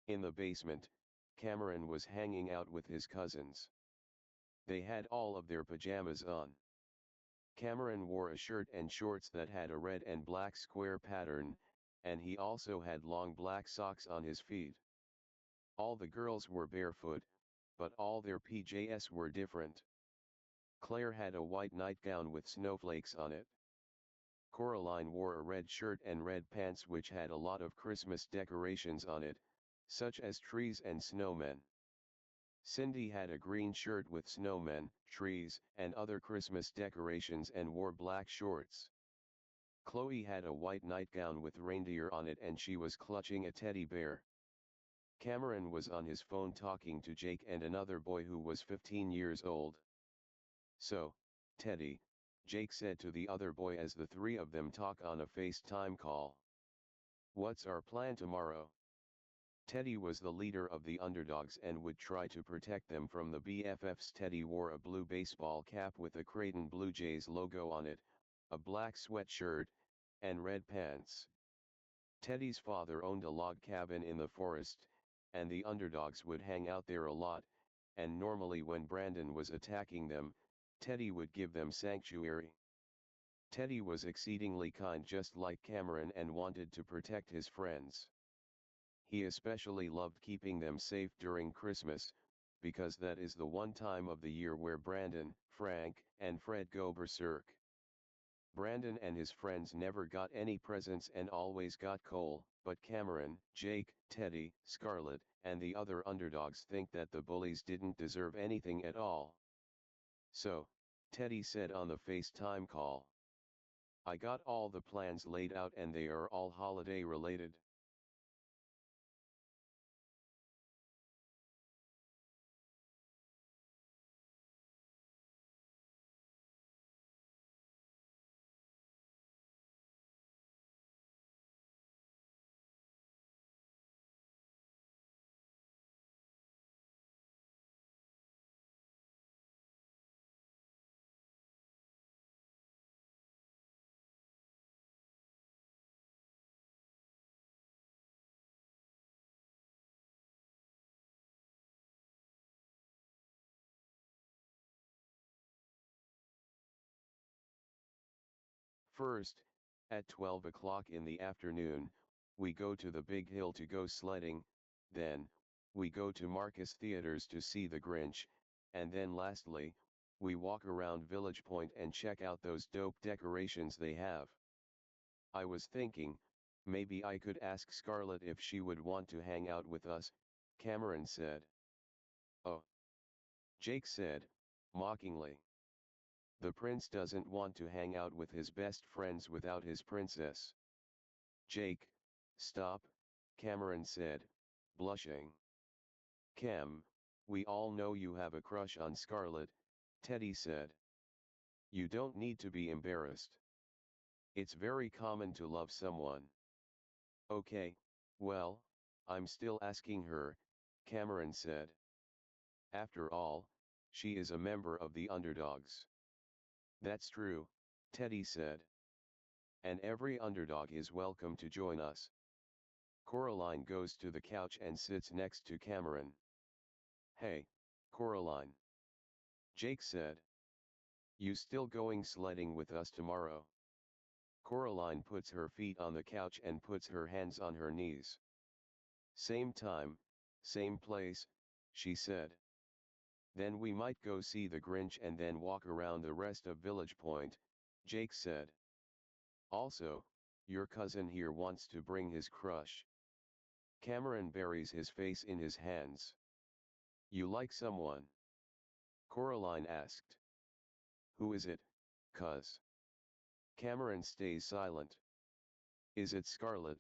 In the basement, Cameron was hanging out with his cousins. They had all of their pajamas on. Cameron wore a shirt and shorts that had a red and black square pattern, and he also had long black socks on his feet. All the girls were barefoot, but all their PJs were different. Claire had a white nightgown with snowflakes on it. Coraline wore a red shirt and red pants which had a lot of Christmas decorations on it, such as trees and snowmen. Cindy had a green shirt with snowmen, trees, and other Christmas decorations and wore black shorts. Chloe had a white nightgown with reindeer on it and she was clutching a teddy bear. Cameron was on his phone talking to Jake and another boy who was 15 years old. So, Teddy, Jake said to the other boy as the 3 of them talk on a FaceTime call. What's our plan tomorrow? Teddy was the leader of the underdogs and would try to protect them from the BFFs. Teddy wore a blue baseball cap with a Creighton Blue Jays logo on it, a black sweatshirt, and red pants. Teddy's father owned a log cabin in the forest, and the underdogs would hang out there a lot, and normally when Brandon was attacking them, Teddy would give them sanctuary. Teddy was exceedingly kind, just like Cameron, and wanted to protect his friends. He especially loved keeping them safe during Christmas, because that is the one time of the year where Brandon, Frank, and Fred go berserk. Brandon and his friends never got any presents and always got coal, but Cameron, Jake, Teddy, Scarlett, and the other underdogs think that the bullies didn't deserve anything at all. So, Teddy said on the FaceTime call, "I got all the plans laid out and they are all holiday related." First, at 12 o'clock in the afternoon, we go to the big hill to go sledding, then, we go to Marcus Theaters to see The Grinch, and then lastly, we walk around Village Point and check out those dope decorations they have. I was thinking, maybe I could ask Scarlett if she would want to hang out with us, Cameron said. Oh, Jake said, mockingly. The prince doesn't want to hang out with his best friends without his princess. Jake, stop, Cameron said, blushing. Cam, we all know you have a crush on Scarlett, Teddy said. You don't need to be embarrassed. It's very common to love someone. Okay, well, I'm still asking her, Cameron said. After all, she is a member of the underdogs. That's true, Teddy said. And every underdog is welcome to join us. Coraline goes to the couch and sits next to Cameron. Hey, Coraline. Jake said. You still going sledding with us tomorrow? Coraline puts her feet on the couch and puts her hands on her knees. Same time, same place, she said. Then we might go see the Grinch and then walk around the rest of Village Point, Jake said. Also, your cousin here wants to bring his crush. Cameron buries his face in his hands. You like someone? Coraline asked. Who is it, cuz? Cameron stays silent. Is it Scarlett?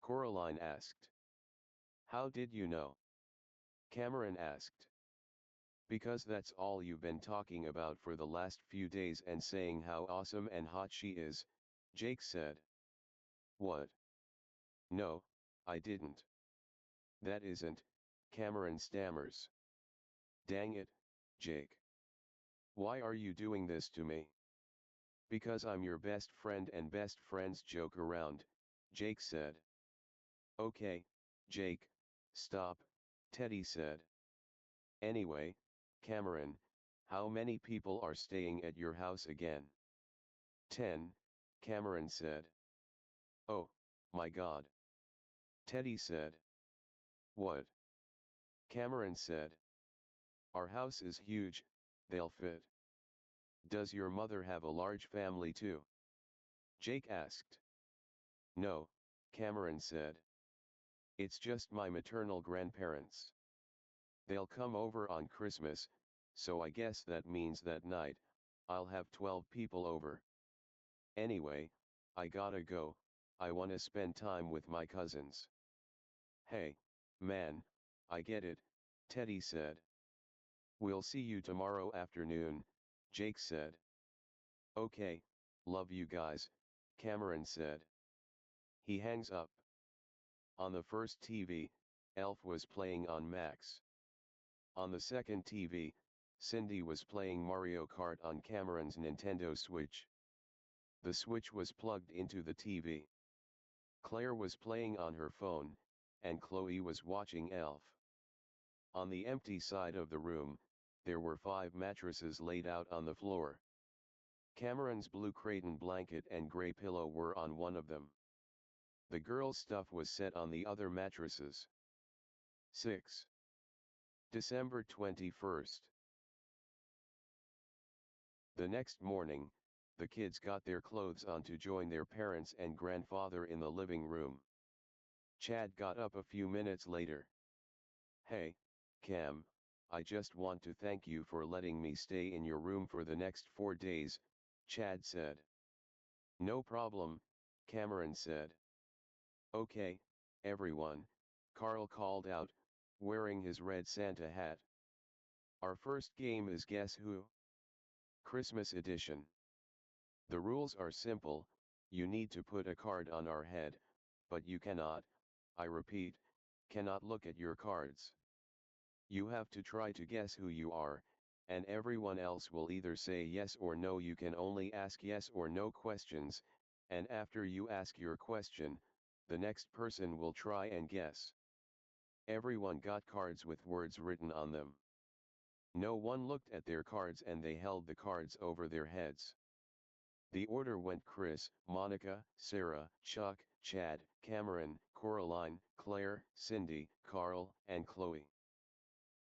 Coraline asked. How did you know? Cameron asked. Because that's all you've been talking about for the last few days and saying how awesome and hot she is, Jake said. What? No, I didn't. That isn't, Cameron stammers. Dang it, Jake. Why are you doing this to me? Because I'm your best friend and best friends joke around, Jake said. Okay, Jake, stop, Teddy said. Anyway, Cameron, how many people are staying at your house again? 10, Cameron said. Oh, my God. Teddy said. What? Cameron said. Our house is huge, they'll fit. Does your mother have a large family too? Jake asked. No, Cameron said. It's just my maternal grandparents. They'll come over on Christmas, so I guess that means that night, I'll have 12 people over. Anyway, I gotta go, I wanna spend time with my cousins. Hey, man, I get it, Teddy said. We'll see you tomorrow afternoon, Jake said. Okay, love you guys, Cameron said. He hangs up. On the first TV, Elf was playing on Max. On the second TV, Cindy was playing Mario Kart on Cameron's Nintendo Switch. The Switch was plugged into the TV. Claire was playing on her phone, and Chloe was watching Elf. On the empty side of the room, there were 5 mattresses laid out on the floor. Cameron's blue Creighton blanket and gray pillow were on one of them. The girls' stuff was set on the other mattresses. 6. December 21st. The next morning, the kids got their clothes on to join their parents and grandfather in the living room. Chad got up a few minutes later. "Hey, Cam, I just want to thank you for letting me stay in your room for the next 4 days, Chad said. "No problem," Cameron said. "Okay, everyone," Carl called out, wearing his red Santa hat. "Our first game is Guess Who? Christmas edition. The rules are simple. You need to put a card on our head, but you cannot, I repeat, cannot look at your cards. You have to try to guess who you are, and everyone else will either say yes or no. You can only ask yes or no questions, and after you ask your question, the next person will try and guess." Everyone got cards with words written on them. No one looked at their cards and they held the cards over their heads. The order went Chris, Monica, Sarah, Chuck, Chad, Cameron, Coraline, Claire, Cindy, Carl, and Chloe.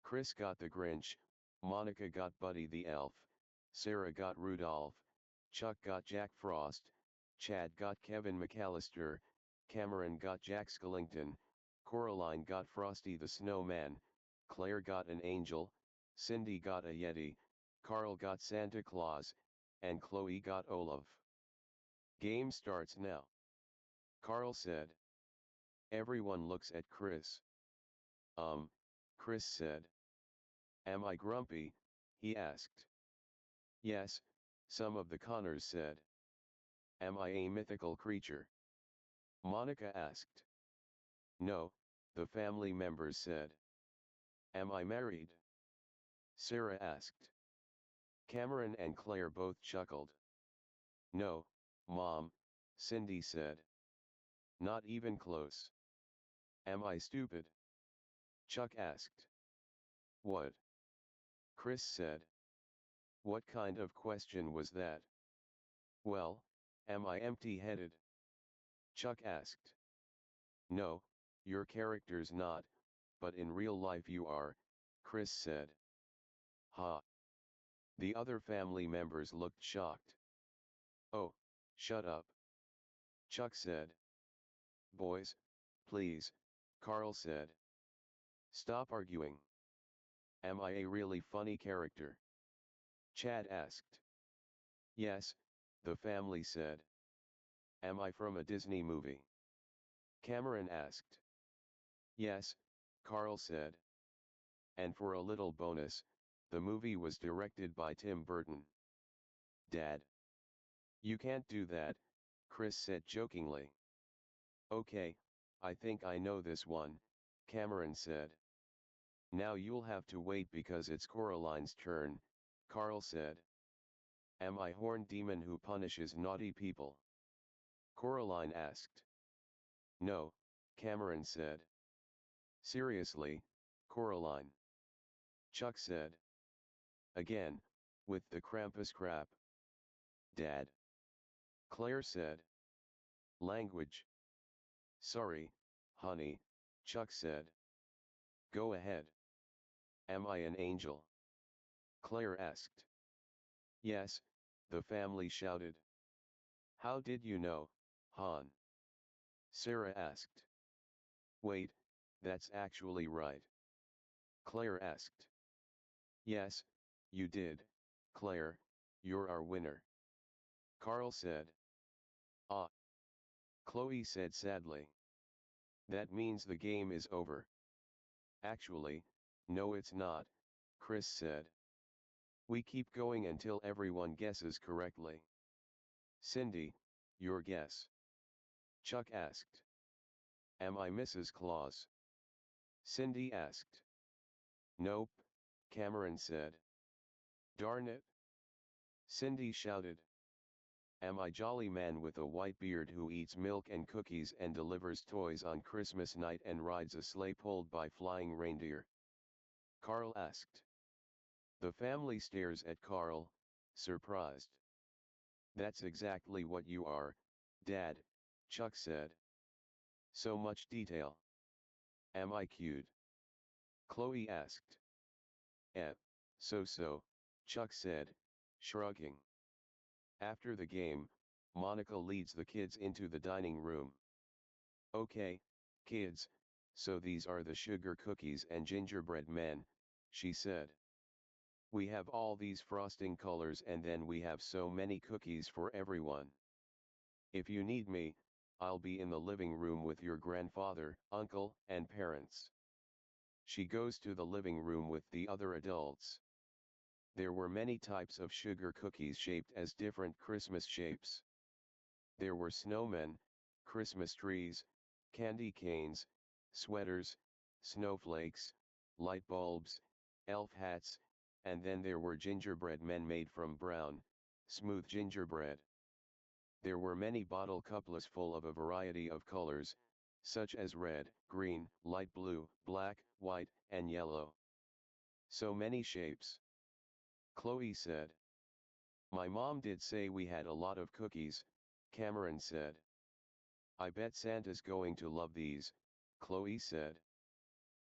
Chris got the Grinch, Monica got Buddy the Elf, Sarah got Rudolph, Chuck got Jack Frost, Chad got Kevin McAllister, Cameron got Jack Skellington, Coraline got Frosty the Snowman, Claire got an angel, Cindy got a Yeti, Carl got Santa Claus, and Chloe got Olaf. "Game starts now," Carl said. Everyone looks at Chris. Chris said. "Am I grumpy?" he asked. "Yes," some of the Connors said. "Am I a mythical creature?" Monica asked. "No," the family members said. "Am I married?" Sarah asked. Cameron and Claire both chuckled. "No, Mom," Cindy said. "Not even close." "Am I stupid?" Chuck asked. "What?" Chris said. "What kind of question was that?" "Well, am I empty-headed?" Chuck asked. "No, your character's not, but in real life you are," Chris said. "Ha." The other family members looked shocked. "Oh, shut up," Chuck said. "Boys, please," Carl said. "Stop arguing." "Am I a really funny character?" Chad asked. "Yes," the family said. "Am I from a Disney movie?" Cameron asked. "Yes," Carl said. And for a little bonus, the movie was directed by Tim Burton. "Dad. You can't do that," Chris said jokingly. "Okay, I think I know this one," Cameron said. "Now you'll have to wait because it's Coraline's turn," Carl said. "Am I Horned Demon who punishes naughty people?" Coraline asked. "No," Cameron said. "Seriously, Coraline?" Chuck said. "Again, with the Krampus crap." "Dad." Claire said. "Language." "Sorry, honey," Chuck said. "Go ahead." "Am I an angel?" Claire asked. "Yes," the family shouted. "How did you know, Han?" Sarah asked. "Wait, that's actually right." Claire asked. "Yes, you did, Claire, you're our winner." Carl said. "Ah." Chloe said sadly. "That means the game is over." "Actually, no it's not," Chris said. "We keep going until everyone guesses correctly." "Cindy, your guess?" Chuck asked. Am I Mrs. Claus? Cindy asked. Nope, Cameron said. Darn it. Cindy shouted. Am I Jolly Man with a white beard who eats milk and cookies and delivers toys on Christmas night and rides a sleigh pulled by flying reindeer? Carl asked. The family stares at Carl, surprised. That's exactly what you are, Dad, Chuck said. So much detail. Am I cute? Chloe asked. Eh, so, Chuck said, shrugging. After the game, Monica leads the kids into the dining room. Okay, kids, so these are the sugar cookies and gingerbread men, she said. We have all these frosting colors and then we have so many cookies for everyone. If you need me, I'll be in the living room with your grandfather, uncle, and parents. She goes to the living room with the other adults. There were many types of sugar cookies shaped as different Christmas shapes. There were snowmen, Christmas trees, candy canes, sweaters, snowflakes, light bulbs, elf hats, and then there were gingerbread men made from brown, smooth gingerbread. There were many bottle couplers full of a variety of colors, such as red, green, light blue, black, white, and yellow. So many shapes. Chloe said. My mom did say we had a lot of cookies, Cameron said. I bet Santa's going to love these, Chloe said.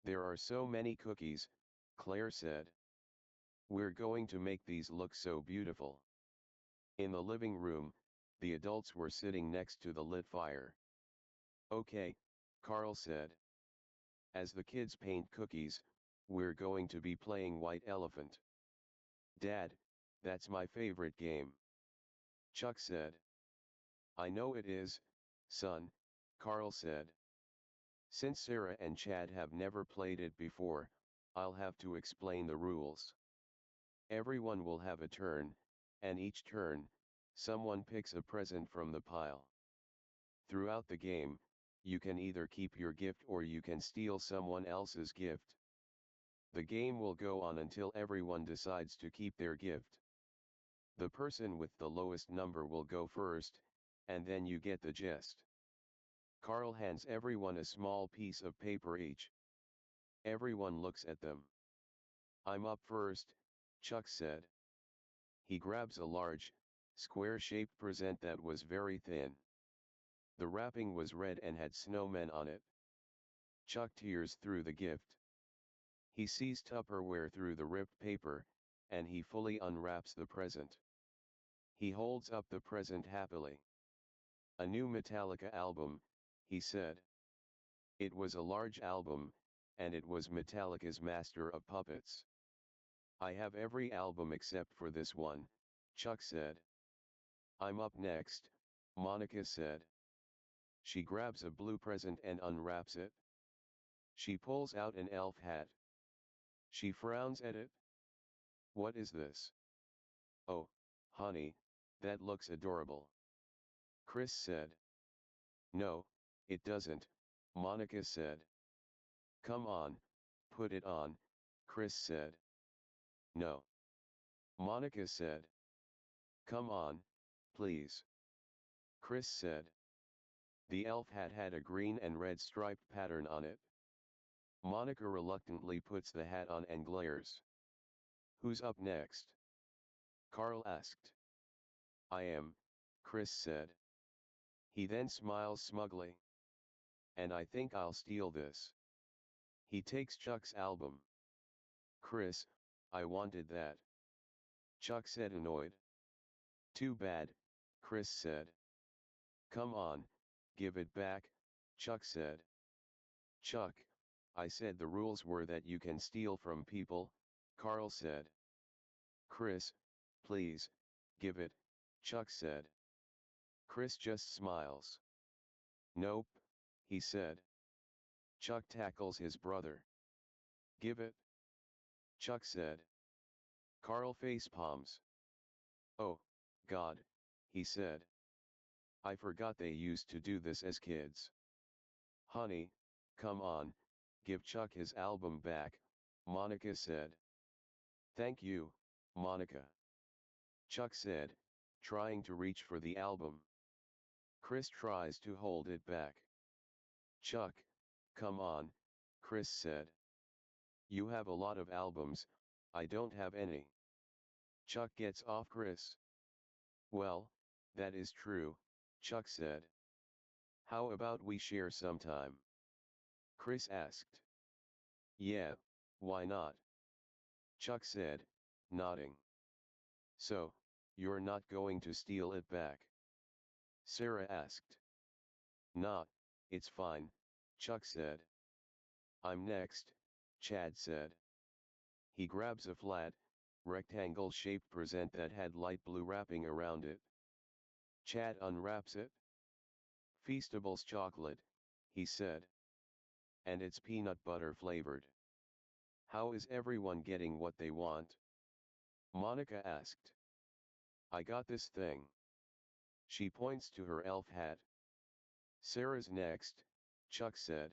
There are so many cookies, Claire said. We're going to make these look so beautiful. In the living room, the adults were sitting next to the lit fire. Okay, Carl said. As the kids paint cookies, we're going to be playing White Elephant. Dad, that's my favorite game. Chuck said. I know it is, son, Carl said. Since Sarah and Chad have never played it before, I'll have to explain the rules. Everyone will have a turn, and each turn, someone picks a present from the pile. Throughout the game, you can either keep your gift or you can steal someone else's gift. The game will go on until everyone decides to keep their gift. The person with the lowest number will go first, and then you get the gist. Carl hands everyone a small piece of paper each. Everyone looks at them. I'm up first, Chuck said. He grabs a large, square-shaped present that was very thin. The wrapping was red and had snowmen on it. Chuck tears through the gift. He sees Tupperware through the ripped paper, and he fully unwraps the present. He holds up the present happily. A new Metallica album, he said. It was a large album, and it was Metallica's Master of Puppets. I have every album except for this one, Chuck said. I'm up next, Monica said. She grabs a blue present and unwraps it. She pulls out an elf hat. She frowns at it. What is this? Oh, honey, that looks adorable. Chris said. No, it doesn't, Monica said. Come on, put it on, Chris said. No. Monica said. Come on, please. Chris said. The elf hat had a green and red striped pattern on it. Monica reluctantly puts the hat on and glares. Who's up next? Carl asked. I am, Chris said. He then smiles smugly. And I think I'll steal this. He takes Chuck's album. Chris, I wanted that. Chuck said annoyed. Too bad, Chris said. Come on, give it back, Chuck said. Chuck, I said the rules were that you can steal from people, Carl said. Chris, please, give it, Chuck said. Chris just smiles. Nope, he said. Chuck tackles his brother. Give it. Chuck said. Carl face palms. Oh, God, he said. I forgot they used to do this as kids. Honey, come on, give Chuck his album back, Monica said. Thank you, Monica. Chuck said, trying to reach for the album. Chris tries to hold it back. Chuck, come on, Chris said. You have a lot of albums, I don't have any. Chuck gets off Chris. Well, that is true, Chuck said. How about we share sometime? Chris asked. Yeah, why not? Chuck said, nodding. So, you're not going to steal it back? Sarah asked. Nah, it's fine, Chuck said. I'm next, Chad said. He grabs a flat, rectangle-shaped present that had light blue wrapping around it. Chad unwraps it. Feastables chocolate, he said. And it's peanut butter flavored. How is everyone getting what they want? Monica asked. I got this thing. She points to her elf hat. Sarah's next, Chuck said.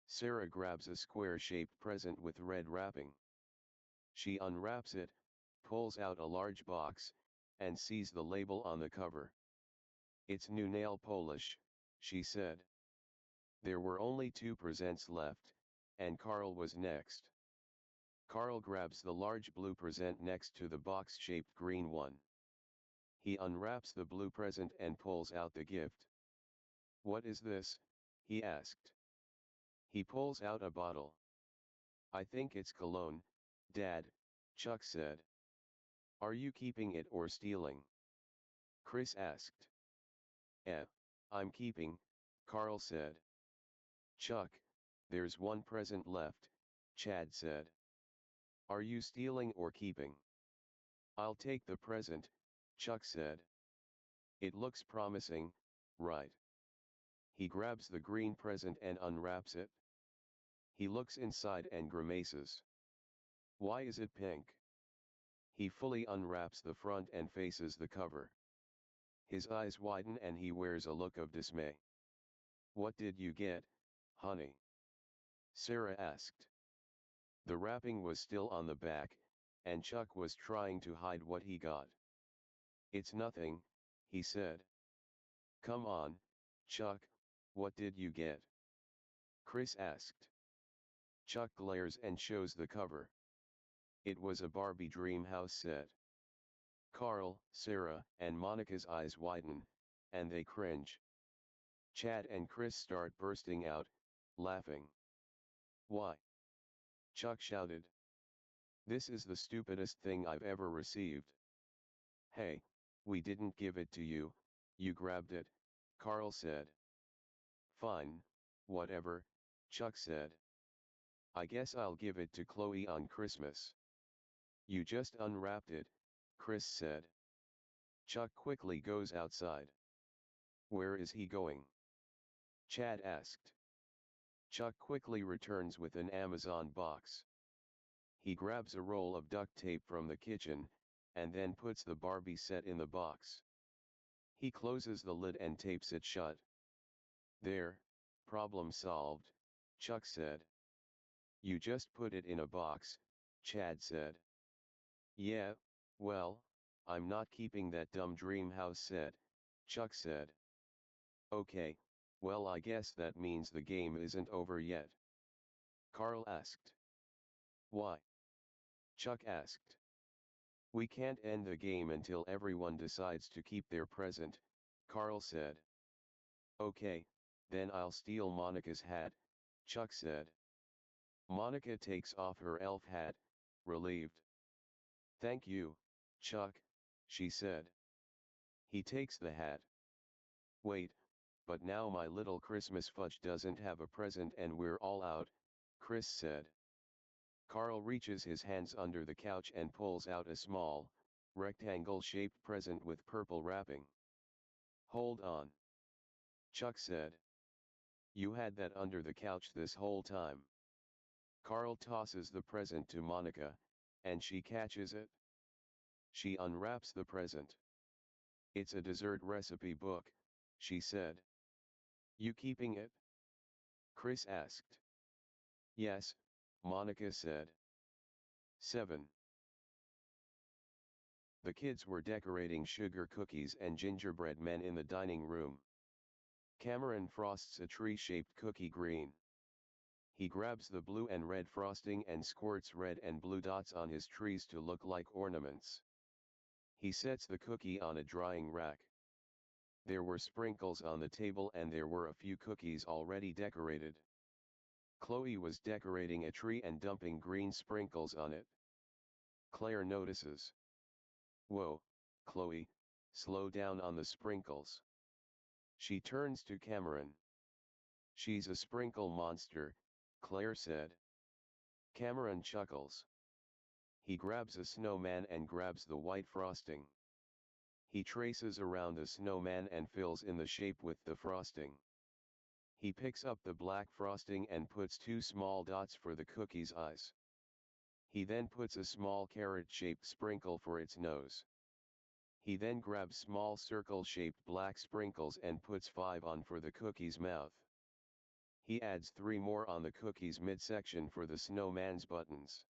Sarah grabs a square-shaped present with red wrapping. She unwraps it, pulls out a large box, and sees the label on the cover. It's new nail polish, she said. There were only 2 presents left, and Carl was next. Carl grabs the large blue present next to the box-shaped green one. He unwraps the blue present and pulls out the gift. What is this? He asked. He pulls out a bottle. I think it's cologne, Dad, Chuck said. Are you keeping it or stealing? Chris asked. I'm keeping, Carl said. Chuck, there's one present left, Chad said. Are you stealing or keeping? I'll take the present, Chuck said. It looks promising, right? He grabs the green present and unwraps it. He looks inside and grimaces. Why is it pink? He fully unwraps the front and faces the cover. His eyes widen and he wears a look of dismay. What did you get, honey? Sarah asked. The wrapping was still on the back, and Chuck was trying to hide what he got. It's nothing, he said. Come on, Chuck, what did you get? Chris asked. Chuck glares and shows the cover. It was a Barbie dream house set. Carl, Sarah, and Monica's eyes widen, and they cringe. Chad and Chris start bursting out, laughing. Why? Chuck shouted. This is the stupidest thing I've ever received. Hey, we didn't give it to you, you grabbed it, Carl said. Fine, whatever, Chuck said. I guess I'll give it to Chloe on Christmas. You just unwrapped it, Chris said. Chuck quickly goes outside. Where is he going? Chad asked. Chuck quickly returns with an Amazon box. He grabs a roll of duct tape from the kitchen, and then puts the Barbie set in the box. He closes the lid and tapes it shut. There, problem solved, Chuck said. You just put it in a box, Chad said. Yeah, well, I'm not keeping that dumb dream house set, Chuck said. Okay, well I guess that means the game isn't over yet. Carl asked. Why? Chuck asked. We can't end the game until everyone decides to keep their present, Carl said. Okay, then I'll steal Monica's hat, Chuck said. Monica takes off her elf hat, relieved. Thank you, Chuck, she said. He takes the hat. Wait, but now my little Christmas fudge doesn't have a present and we're all out, Chris said. Carl reaches his hands under the couch and pulls out a small, rectangle-shaped present with purple wrapping. Hold on. Chuck said. You had that under the couch this whole time. Carl tosses the present to Monica, and she catches it. She unwraps the present. It's a dessert recipe book, she said. You keeping it? Chris asked. Yes, Monica said. 7. The kids were decorating sugar cookies and gingerbread men in the dining room. Cameron frosts a tree-shaped cookie green. He grabs the blue and red frosting and squirts red and blue dots on his trees to look like ornaments. He sets the cookie on a drying rack. There were sprinkles on the table and there were a few cookies already decorated. Chloe was decorating a tree and dumping green sprinkles on it. Claire notices. Whoa, Chloe, slow down on the sprinkles. She turns to Cameron. She's a sprinkle monster, Claire said. Cameron chuckles. He grabs a snowman and grabs the white frosting. He traces around the snowman and fills in the shape with the frosting. He picks up the black frosting and puts 2 small dots for the cookie's eyes. He then puts a small carrot-shaped sprinkle for its nose. He then grabs small circle-shaped black sprinkles and puts 5 on for the cookie's mouth. He adds 3 more on the cookie's midsection for the snowman's buttons.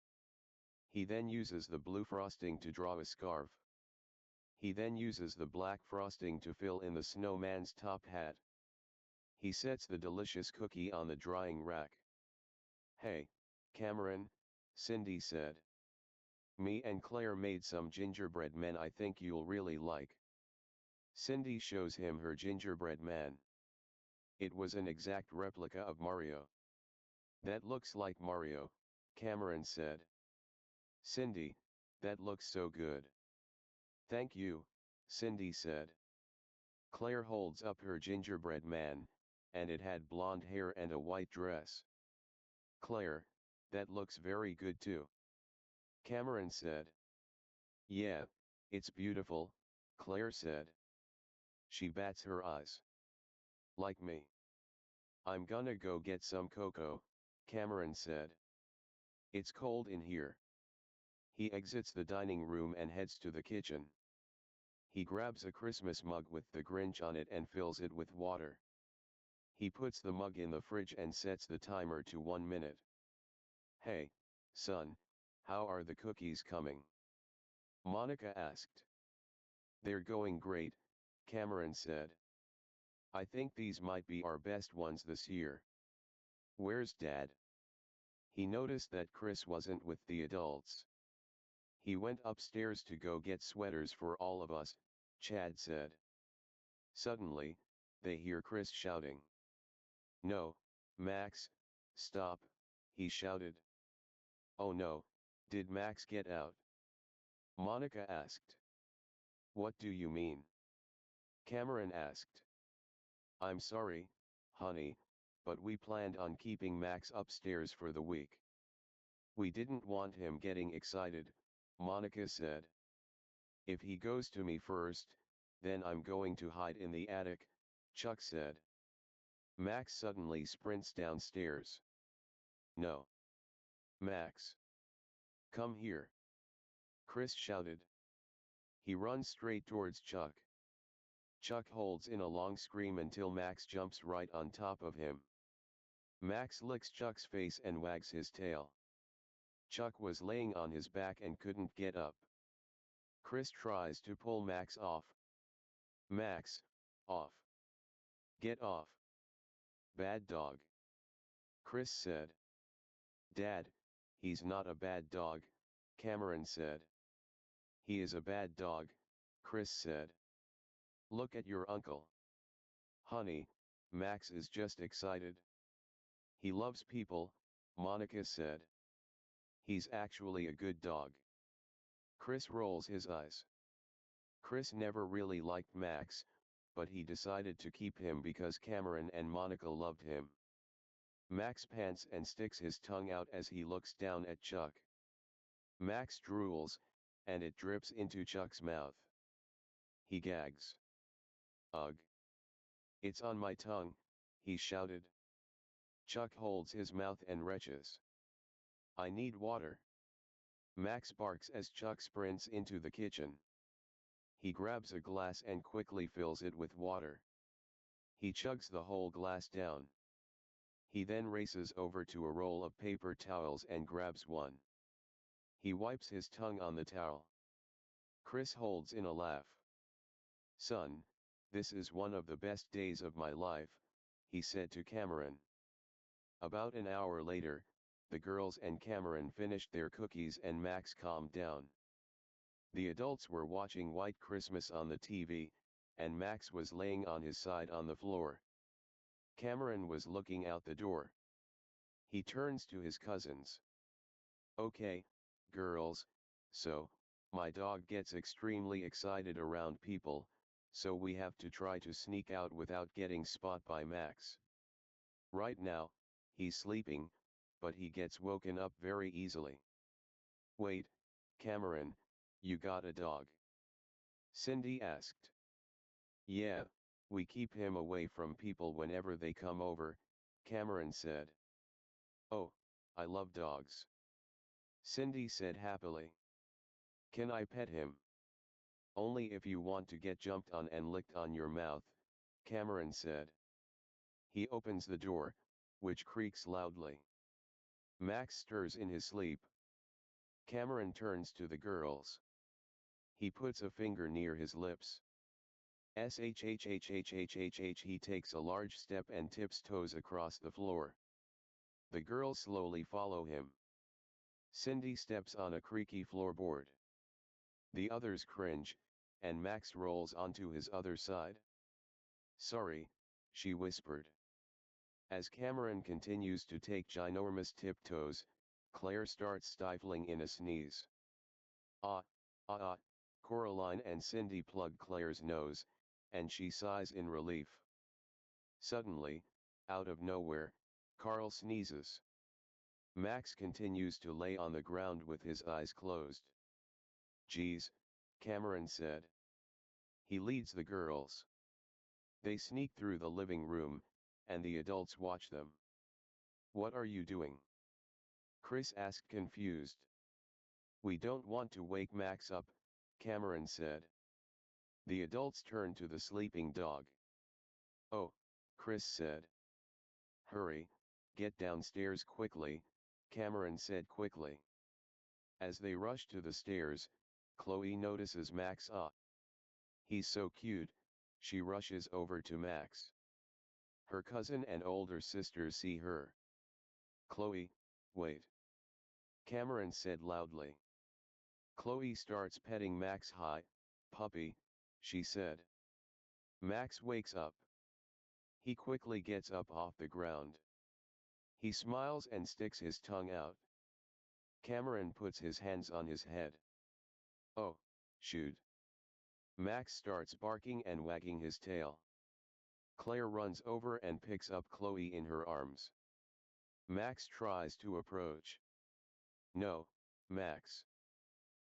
He then uses the blue frosting to draw a scarf. He then uses the black frosting to fill in the snowman's top hat. He sets the delicious cookie on the drying rack. Hey, Cameron, Cindy said. Me and Claire made some gingerbread men I think you'll really like. Cindy shows him her gingerbread man. It was an exact replica of Mario. That looks like Mario, Cameron said. Cindy, that looks so good. Thank you, Cindy said. Claire holds up her gingerbread man, and it had blonde hair and a white dress. Claire, that looks very good too. Cameron said. Yeah, it's beautiful, Claire said. She bats her eyes. Like me. I'm gonna go get some cocoa, Cameron said. It's cold in here. He exits the dining room and heads to the kitchen. He grabs a Christmas mug with the Grinch on it and fills it with water. He puts the mug in the fridge and sets the timer to 1 minute. Hey, son, how are the cookies coming? Monica asked. They're going great, Cameron said. I think these might be our best ones this year. Where's Dad? He noticed that Chris wasn't with the adults. He went upstairs to go get sweaters for all of us, Chad said. Suddenly, they hear Chris shouting. No, Max, stop, he shouted. Oh no, did Max get out? Monica asked. What do you mean? Cameron asked. I'm sorry, honey, but we planned on keeping Max upstairs for the week. We didn't want him getting excited, Monica said. If he goes to me first, then I'm going to hide in the attic, Chuck said. Max suddenly sprints downstairs. No. Max. Come here. Chris shouted. He runs straight towards Chuck. Chuck holds in a long scream until Max jumps right on top of him. Max licks Chuck's face and wags his tail. Chuck was laying on his back and couldn't get up. Chris tries to pull Max off. Max, off. Get off. Bad dog. Chris said. Dad, he's not a bad dog, Cameron said. He is a bad dog, Chris said. Look at your uncle. Honey, Max is just excited. He loves people, Monica said. He's actually a good dog. Chris rolls his eyes. Chris never really liked Max, but he decided to keep him because Cameron and Monica loved him. Max pants and sticks his tongue out as he looks down at Chuck. Max drools, and it drips into Chuck's mouth. He gags. Ugh. It's on my tongue, he shouted. Chuck holds his mouth and retches. I need water. Max barks as Chuck sprints into the kitchen. He grabs a glass and quickly fills it with water. He chugs the whole glass down. He then races over to a roll of paper towels and grabs one. He wipes his tongue on the towel. Chris holds in a laugh. "Son, this is one of the best days of my life," he said to Cameron. About an hour later, the girls and Cameron finished their cookies and Max calmed down. The adults were watching White Christmas on the TV, and Max was laying on his side on the floor. Cameron was looking out the door. He turns to his cousins. "Okay, girls, so, my dog gets extremely excited around people, so we have to try to sneak out without getting spot by Max. Right now, he's sleeping, but he gets woken up very easily." "Wait, Cameron, you got a dog?" Cindy asked. "Yeah, we keep him away from people whenever they come over," Cameron said. "Oh, I love dogs," Cindy said happily. "Can I pet him?" "Only if you want to get jumped on and licked on your mouth," Cameron said. He opens the door, which creaks loudly. Max stirs in his sleep. Cameron turns to the girls. He puts a finger near his lips. Shhhhhhhh. He takes a large step and tips toes across the floor. The girls slowly follow him. Cindy steps on a creaky floorboard. The others cringe, and Max rolls onto his other side. "Sorry," she whispered. As Cameron continues to take ginormous tiptoes, Claire starts stifling in a sneeze. "Ah, ah ah," Coraline and Cindy plug Claire's nose, and she sighs in relief. Suddenly, out of nowhere, Carl sneezes. Max continues to lay on the ground with his eyes closed. "Geez," Cameron said. He leads the girls. They sneak through the living room, and the adults watch them. "What are you doing?" Chris asked, confused. "We don't want to wake Max up," Cameron said. The adults turned to the sleeping dog. "Oh," Chris said. "Hurry, get downstairs quickly," Cameron said quickly. As they rush to the stairs, Chloe notices Max. "Ah, he's so cute," she rushes over to Max. Her cousin and older sister see her. "Chloe, wait," Cameron said loudly. Chloe starts petting Max. "Hi, puppy," she said. Max wakes up. He quickly gets up off the ground. He smiles and sticks his tongue out. Cameron puts his hands on his head. "Oh, shoot." Max starts barking and wagging his tail. Claire runs over and picks up Chloe in her arms. Max tries to approach. "No, Max,"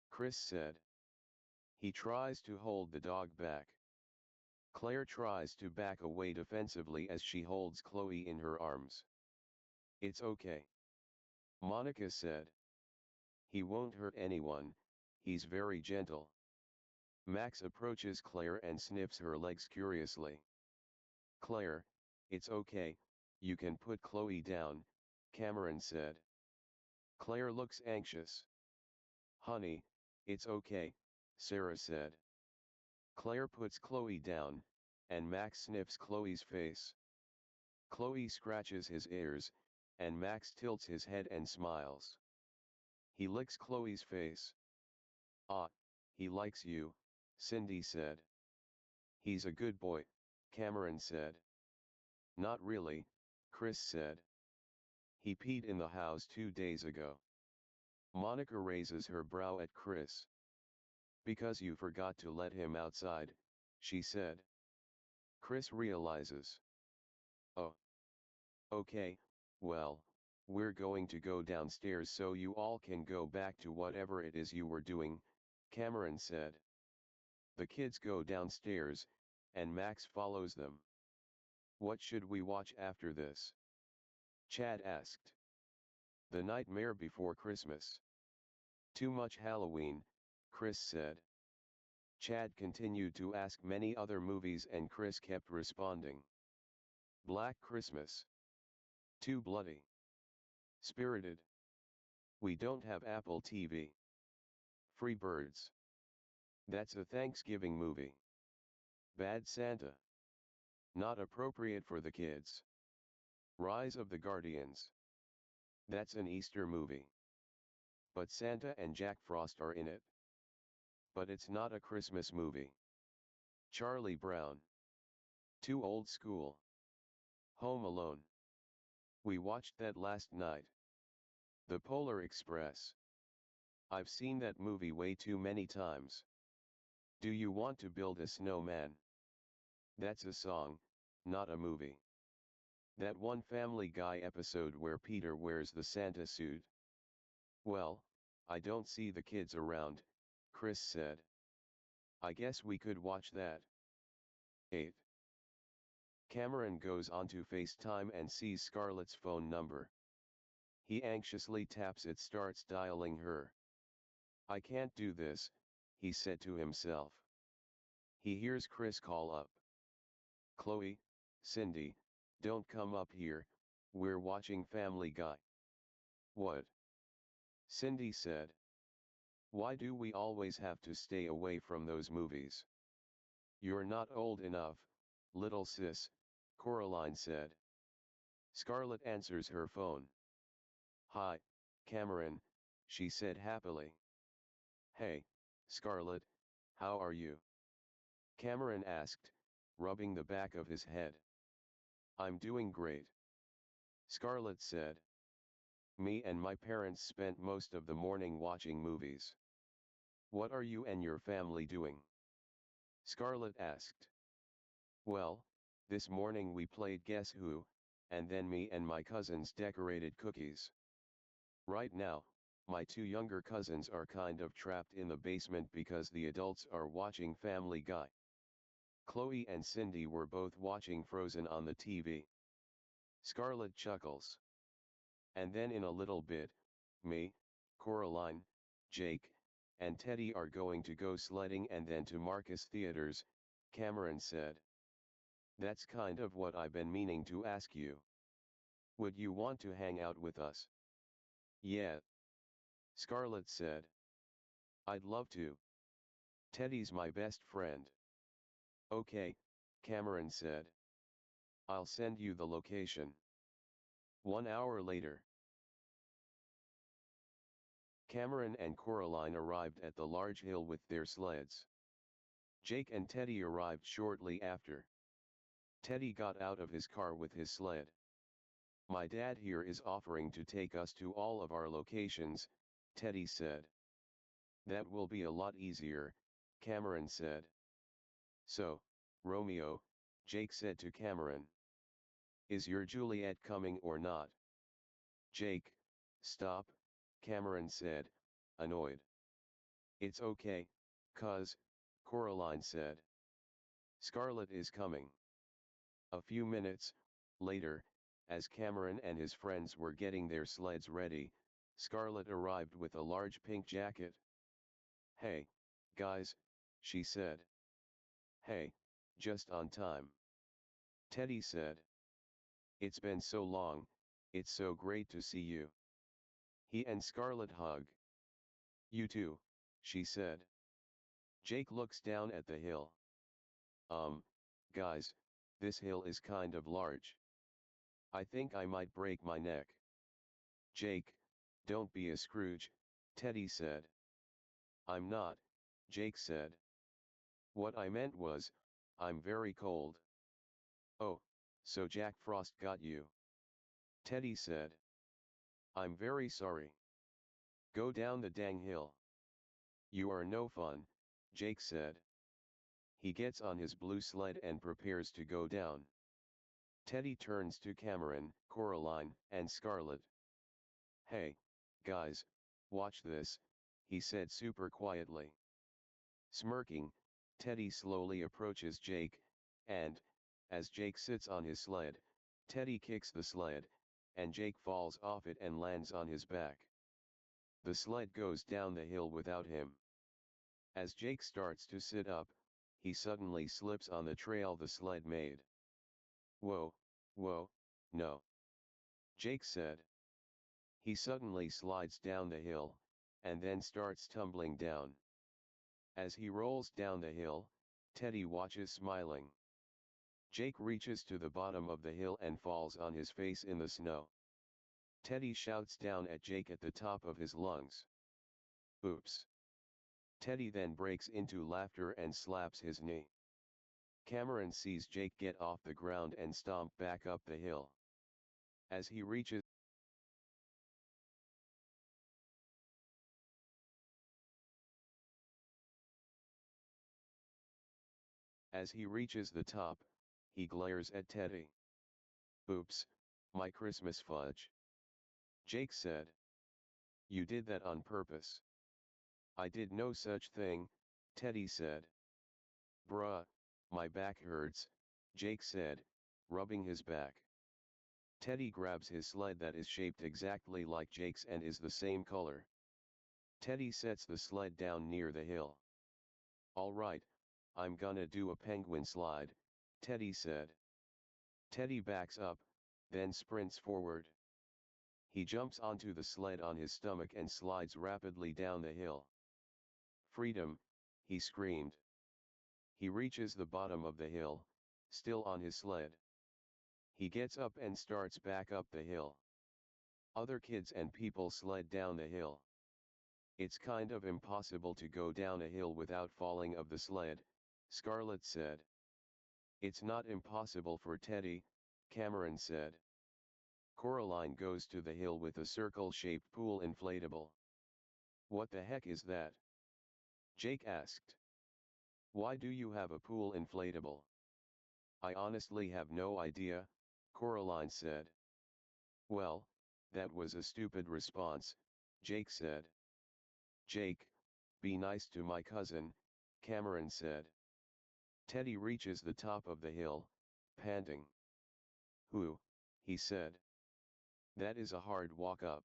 Chris said. He tries to hold the dog back. Claire tries to back away defensively as she holds Chloe in her arms. "It's okay," Monica said. "He won't hurt anyone, he's very gentle." Max approaches Claire and sniffs her legs curiously. "Claire, it's okay, you can put Chloe down," Cameron said. Claire looks anxious. "Honey, it's okay," Sarah said. Claire puts Chloe down, and Max sniffs Chloe's face. Chloe scratches his ears, and Max tilts his head and smiles. He licks Chloe's face. "Ah, he likes you," Cindy said. "He's a good boy," Cameron said. "Not really," Chris said. "He peed in the house 2 days ago." Monica raises her brow at Chris. "Because you forgot to let him outside," she said. Chris realizes. "Oh. Okay, well, we're going to go downstairs so you all can go back to whatever it is you were doing," Cameron said. The kids go downstairs, and Max follows them. "What should we watch after this?" Chad asked. "The Nightmare Before Christmas." "Too much Halloween," Chris said. Chad continued to ask many other movies and Chris kept responding. "Black Christmas." Too bloody. Spirited. We don't have Apple TV. Free Birds. That's a Thanksgiving movie. Bad Santa. Not appropriate for the kids. Rise of the Guardians. That's an Easter movie. But Santa and Jack Frost are in it. But it's not a Christmas movie. Charlie Brown. Too old school. Home Alone. We watched that last night. The Polar Express. I've seen that movie way too many times. Do you want to build a snowman? That's a song, not a movie. That one Family Guy episode where Peter wears the Santa suit. Well, I don't see the kids around, Chris said. I guess we could watch that. 8. Cameron goes onto FaceTime and sees Scarlett's phone number. He anxiously taps it, starts dialing her. I can't do this, he said to himself. He hears Chris call up. Chloe, Cindy, don't come up here, we're watching Family Guy. What? Cindy said. Why do we always have to stay away from those movies? You're not old enough, little sis, Coraline said. Scarlett answers her phone. Hi, Cameron, she said happily. Hey, Scarlett, how are you? Cameron asked, rubbing the back of his head. I'm doing great. Scarlett said. Me and my parents spent most of the morning watching movies. What are you and your family doing? Scarlett asked. Well, this morning we played Guess Who, and then me and my cousins decorated cookies. Right now, my two younger cousins are kind of trapped in the basement because the adults are watching Family Guy. Chloe and Cindy were both watching Frozen on the TV. Scarlett chuckles. And then in a little bit, me, Coraline, Jake, and Teddy are going to go sledding and then to Marcus Theaters, Cameron said. That's kind of what I've been meaning to ask you. Would you want to hang out with us? Yeah. Scarlett said. I'd love to. Teddy's my best friend. Okay, Cameron said. I'll send you the location. 1 hour later. Cameron and Coraline arrived at the large hill with their sleds. Jake and Teddy arrived shortly after. Teddy got out of his car with his sled. My dad here is offering to take us to all of our locations, Teddy said. That will be a lot easier, Cameron said. So, Romeo, Jake said to Cameron. Is your Juliet coming or not? Jake, stop, Cameron said, annoyed. It's okay, cuz, Coraline said. Scarlett is coming. A few minutes later, as Cameron and his friends were getting their sleds ready, Scarlett arrived with a large pink jacket. Hey, guys, she said. Hey, just on time. Teddy said. It's been so long, it's so great to see you. He and Scarlett hug. You too, she said. Jake looks down at the hill. Guys, this hill is kind of large. I think I might break my neck. Jake, don't be a Scrooge, Teddy said. I'm not, Jake said. What I meant was, I'm very cold. Oh, so Jack Frost got you. Teddy said. I'm very sorry. Go down the dang hill. You are no fun, Jake said. He gets on his blue sled and prepares to go down. Teddy turns to Cameron, Coraline, and Scarlett. Hey, guys, watch this, he said super quietly. Smirking, Teddy slowly approaches Jake, and, as Jake sits on his sled, Teddy kicks the sled, and Jake falls off it and lands on his back. The sled goes down the hill without him. As Jake starts to sit up, he suddenly slips on the trail the sled made. Whoa, whoa, no. Jake said. He suddenly slides down the hill, and then starts tumbling down. As he rolls down the hill, Teddy watches smiling. Jake reaches to the bottom of the hill and falls on his face in the snow. Teddy shouts down at Jake at the top of his lungs. Oops. Teddy then breaks into laughter and slaps his knee. Cameron sees Jake get off the ground and stomp back up the hill. As he reaches the top, he glares at Teddy. Oops, my Christmas fudge. Jake said. You did that on purpose. I did no such thing, Teddy said. Bruh, my back hurts, Jake said, rubbing his back. Teddy grabs his sled that is shaped exactly like Jake's and is the same color. Teddy sets the sled down near the hill. Alright, I'm gonna do a penguin slide, Teddy said. Teddy backs up, then sprints forward. He jumps onto the sled on his stomach and slides rapidly down the hill. Freedom, he screamed. He reaches the bottom of the hill, still on his sled. He gets up and starts back up the hill. Other kids and people sled down the hill. It's kind of impossible to go down a hill without falling off the sled, Scarlett said. It's not impossible for Teddy, Cameron said. Coraline goes to the hill with a circle-shaped pool inflatable. What the heck is that? Jake asked. Why do you have a pool inflatable? I honestly have no idea, Coraline said. Well, that was a stupid response, Jake said. Jake, be nice to my cousin, Cameron said. Teddy reaches the top of the hill, panting. Whew, he said. That is a hard walk up.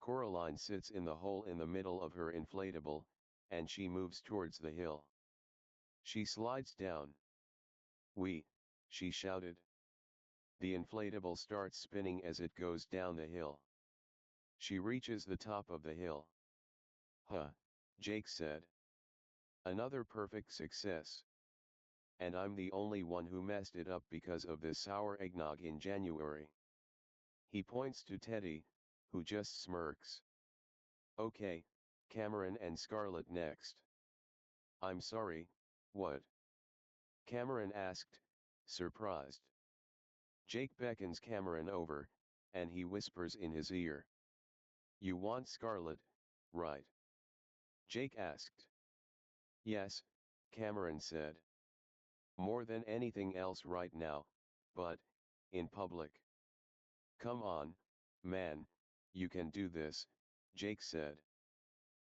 Coraline sits in the hole in the middle of her inflatable, and she moves towards the hill. She slides down. Wee, she shouted. The inflatable starts spinning as it goes down the hill. She reaches the top of the hill. Huh, Jake said. Another perfect success. And I'm the only one who messed it up because of this sour eggnog in January. He points to Teddy, who just smirks. Okay, Cameron and Scarlett next. I'm sorry, what? Cameron asked, surprised. Jake beckons Cameron over, and he whispers in his ear. You want Scarlett, right? Jake asked. Yes, Cameron said. More than anything else right now, but, in public. Come on, man, you can do this, Jake said.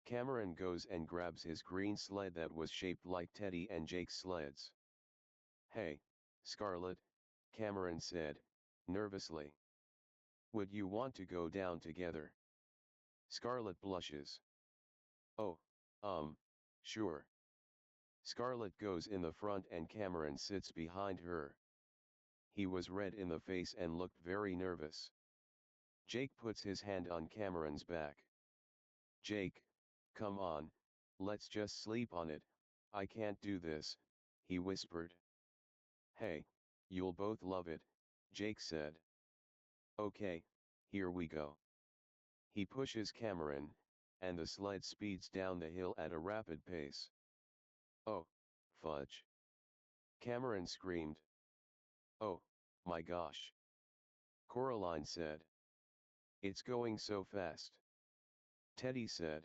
Cameron goes and grabs his green sled that was shaped like Teddy and Jake's sleds. Hey, Scarlett, Cameron said, nervously. Would you want to go down together? Scarlett blushes. Oh, sure. Scarlett goes in the front and Cameron sits behind her. He was red in the face and looked very nervous. Jake puts his hand on Cameron's back. Jake, come on, let's just sleep on it, I can't do this, he whispered. Hey, you'll both love it, Jake said. Okay, here we go. He pushes Cameron, and the sled speeds down the hill at a rapid pace. Oh, fudge. Cameron screamed. Oh, my gosh. Coraline said. It's going so fast. Teddy said.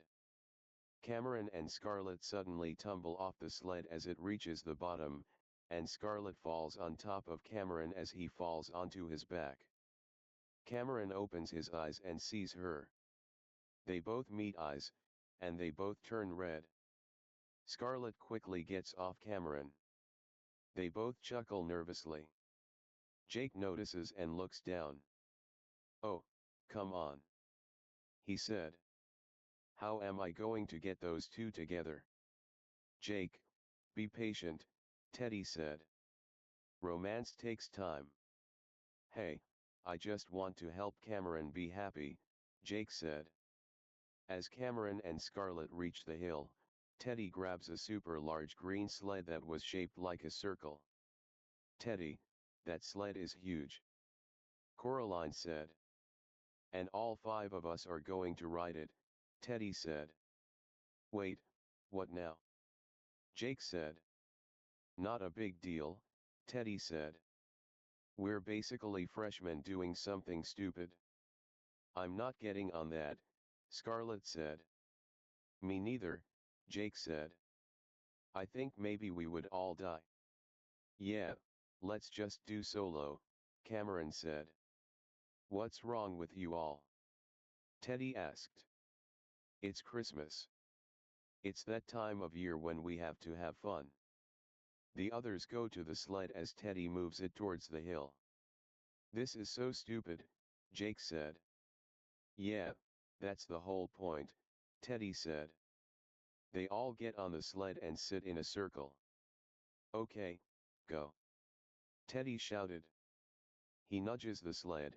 Cameron and Scarlett suddenly tumble off the sled as it reaches the bottom, and Scarlett falls on top of Cameron as he falls onto his back. Cameron opens his eyes and sees her. They both meet eyes, and they both turn red. Scarlett quickly gets off Cameron. They both chuckle nervously. Jake notices and looks down. Oh, come on. He said. How am I going to get those two together? Jake, be patient, Teddy said. Romance takes time. Hey, I just want to help Cameron be happy, Jake said. As Cameron and Scarlett reach the hill, Teddy grabs a super large green sled that was shaped like a circle. Teddy, that sled is huge, Coraline said. And all 5 of us are going to ride it, Teddy said. Wait, what now? Jake said. Not a big deal, Teddy said. We're basically freshmen doing something stupid. I'm not getting on that, Scarlett said. Me neither, Jake said. I think maybe we would all die. Yeah, let's just do solo, Cameron said. What's wrong with you all? Teddy asked. It's Christmas. It's that time of year when we have to have fun. The others go to the sled as Teddy moves it towards the hill. This is so stupid, Jake said. Yeah, that's the whole point, Teddy said. They all get on the sled and sit in a circle. Okay, go. Teddy shouted. He nudges the sled,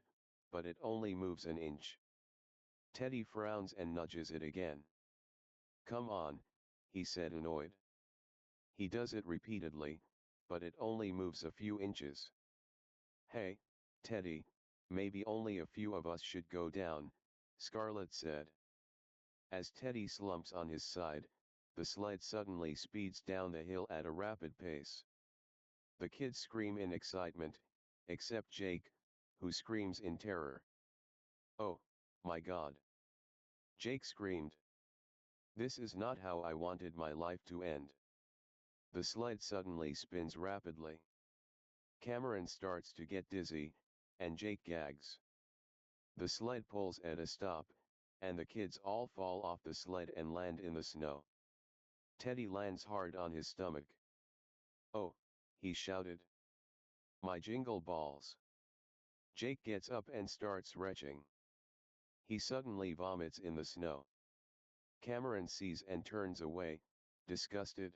but it only moves an inch. Teddy frowns and nudges it again. Come on, he said, annoyed. He does it repeatedly, but it only moves a few inches. Hey, Teddy, maybe only a few of us should go down, Scarlett said. As Teddy slumps on his side, the sled suddenly speeds down the hill at a rapid pace. The kids scream in excitement, except Jake, who screams in terror. Oh, my God! Jake screamed. This is not how I wanted my life to end. The sled suddenly spins rapidly. Cameron starts to get dizzy, and Jake gags. The sled pulls at a stop, and the kids all fall off the sled and land in the snow. Teddy lands hard on his stomach. Oh, he shouted. My jingle balls. Jake gets up and starts retching. He suddenly vomits in the snow. Cameron sees and turns away, disgusted.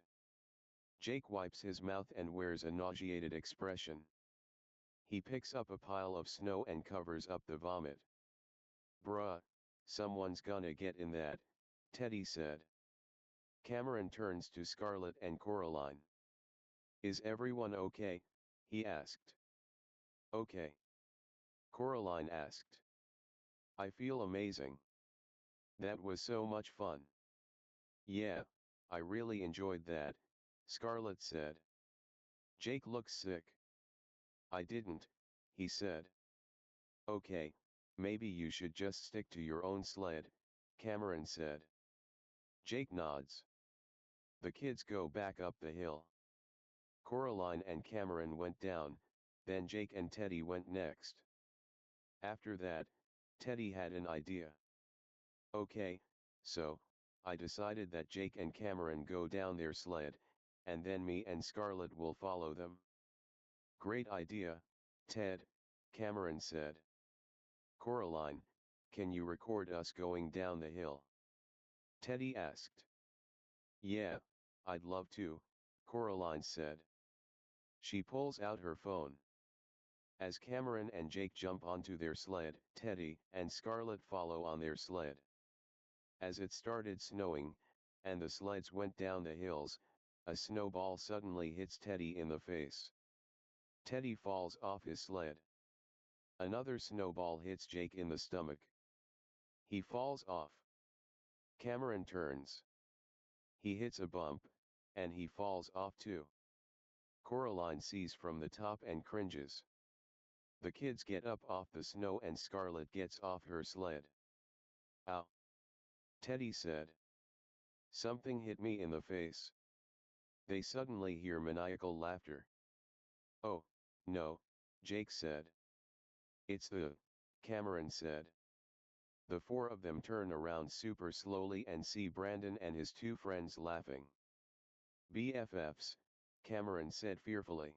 Jake wipes his mouth and wears a nauseated expression. He picks up a pile of snow and covers up the vomit. Bruh, someone's gonna get in that, Teddy said. Cameron turns to Scarlett and Coraline. Is everyone okay? He asked. Okay. Coraline asked. I feel amazing. That was so much fun. Yeah, I really enjoyed that, Scarlett said. Jake looks sick. I didn't, he said. Okay, maybe you should just stick to your own sled, Cameron said. Jake nods. The kids go back up the hill. Coraline and Cameron went down, then Jake and Teddy went next. After that, Teddy had an idea. Okay, so, I decided that Jake and Cameron go down their sled, and then me and Scarlett will follow them. Great idea, Ted, Cameron said. Coraline, can you record us going down the hill? Teddy asked. Yeah, I'd love to, Coraline said. She pulls out her phone. As Cameron and Jake jump onto their sled, Teddy and Scarlett follow on their sled. As it started snowing, and the sleds went down the hills, a snowball suddenly hits Teddy in the face. Teddy falls off his sled. Another snowball hits Jake in the stomach. He falls off. Cameron turns. He hits a bump, and he falls off too. Coraline sees from the top and cringes. The kids get up off the snow and Scarlett gets off her sled. Ow! Teddy said. Something hit me in the face. They suddenly hear maniacal laughter. Oh, no, Jake said. It's Cameron said. The 4 of them turn around super slowly and see Brandon and his 2 friends laughing. BFFs, Cameron said fearfully.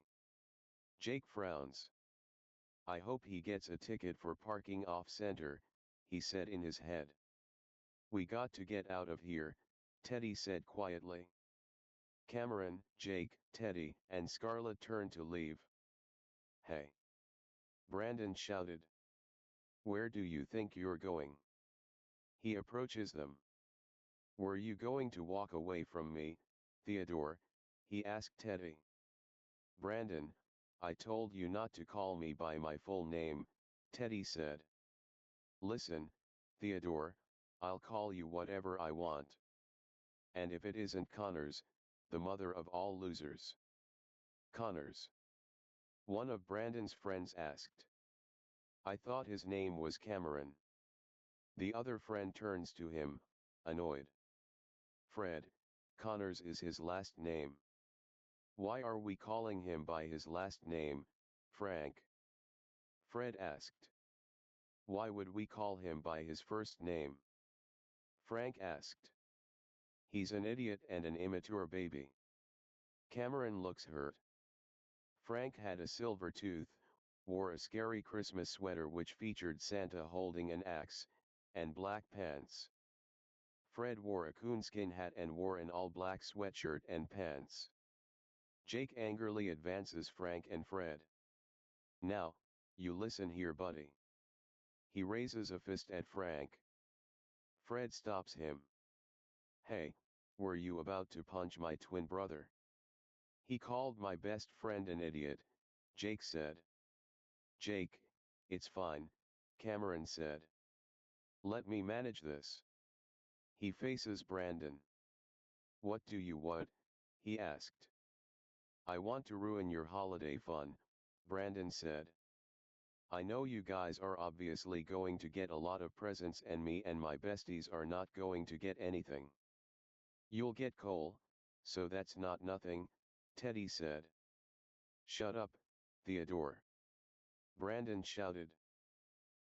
Jake frowns. I hope he gets a ticket for parking off center, he said in his head. We got to get out of here, Teddy said quietly. Cameron, Jake, Teddy, and Scarlett turned to leave. Hey! Brandon shouted. Where do you think you're going? He approaches them. Were you going to walk away from me, Theodore? He asked Teddy. Brandon, I told you not to call me by my full name, Teddy said. Listen, Theodore, I'll call you whatever I want. And if it isn't Connors, the mother of all losers. Connors. One of Brandon's friends asked. I thought his name was Cameron. The other friend turns to him, annoyed. Fred, Connors is his last name. Why are we calling him by his last name, Frank? Fred asked. Why would we call him by his first name? Frank asked. He's an idiot and an immature baby. Cameron looks hurt. Frank had a silver tooth, wore a scary Christmas sweater which featured Santa holding an axe, and black pants. Fred wore a coonskin hat and wore an all-black sweatshirt and pants. Jake angrily advances Frank and Fred. Now, you listen here, buddy. He raises a fist at Frank. Fred stops him. Hey, were you about to punch my twin brother? He called my best friend an idiot, Jake said. Jake, it's fine, Cameron said. Let me manage this. He faces Brandon. What do you want? He asked. I want to ruin your holiday fun, Brandon said. I know you guys are obviously going to get a lot of presents and me and my besties are not going to get anything. You'll get coal, so that's not nothing, Teddy said. Shut up, Theodore. Brandon shouted.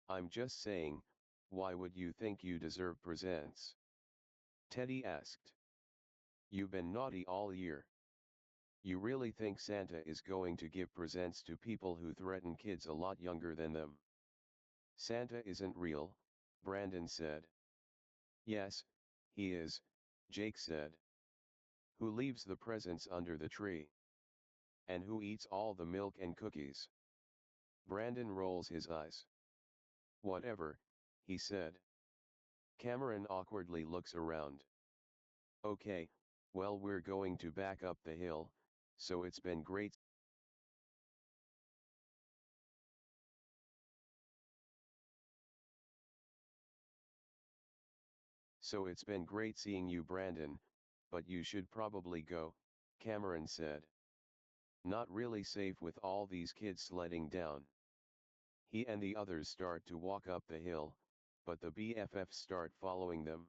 I'm just saying, why would you think you deserve presents? Teddy asked. You've been naughty all year. You really think Santa is going to give presents to people who threaten kids a lot younger than them? Santa isn't real, Brandon said. Yes, he is, Jake said. Who leaves the presents under the tree? And who eats all the milk and cookies? Brandon rolls his eyes. Whatever, he said. Cameron awkwardly looks around. Okay, well, we're going to back up the hill, so it's been great. So it's been great seeing you, Brandon, but you should probably go, Cameron said. Not really safe with all these kids sledding down. He and the others start to walk up the hill, but the BFFs start following them.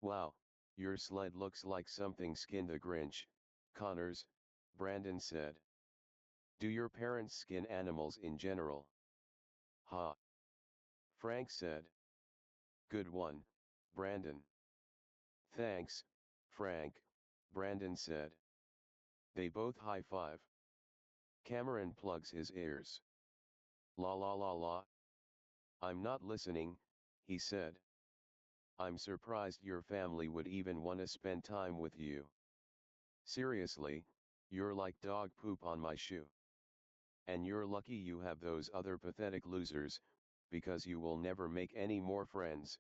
Wow, your sled looks like something skinned a Grinch, Connors, Brandon said. Do your parents skin animals in general? Ha! Frank said. Good one, Brandon. Thanks, Frank, Brandon said. They both high-five. Cameron plugs his ears. La la la la. I'm not listening, he said. I'm surprised your family would even want to spend time with you. Seriously, you're like dog poop on my shoe. And you're lucky you have those other pathetic losers, because you will never make any more friends,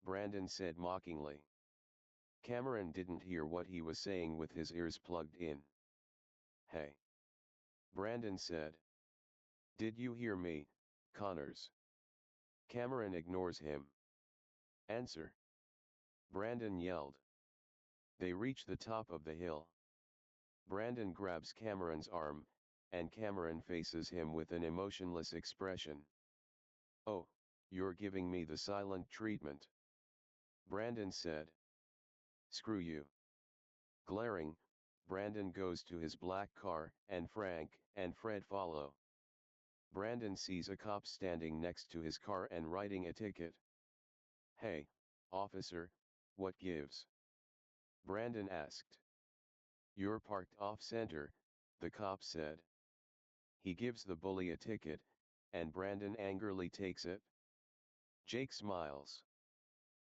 Brandon said mockingly. Cameron didn't hear what he was saying with his ears plugged in. Hey! Brandon said. Did you hear me, Connors? Cameron ignores him. Answer! Brandon yelled. They reach the top of the hill. Brandon grabs Cameron's arm, and Cameron faces him with an emotionless expression. Oh, you're giving me the silent treatment. Brandon said. Screw you. Glaring, Brandon goes to his black car, and Frank and Fred follow. Brandon sees a cop standing next to his car and writing a ticket. Hey, officer, what gives? Brandon asked. You're parked off-center, the cop said. He gives the bully a ticket, and Brandon angrily takes it. Jake smiles.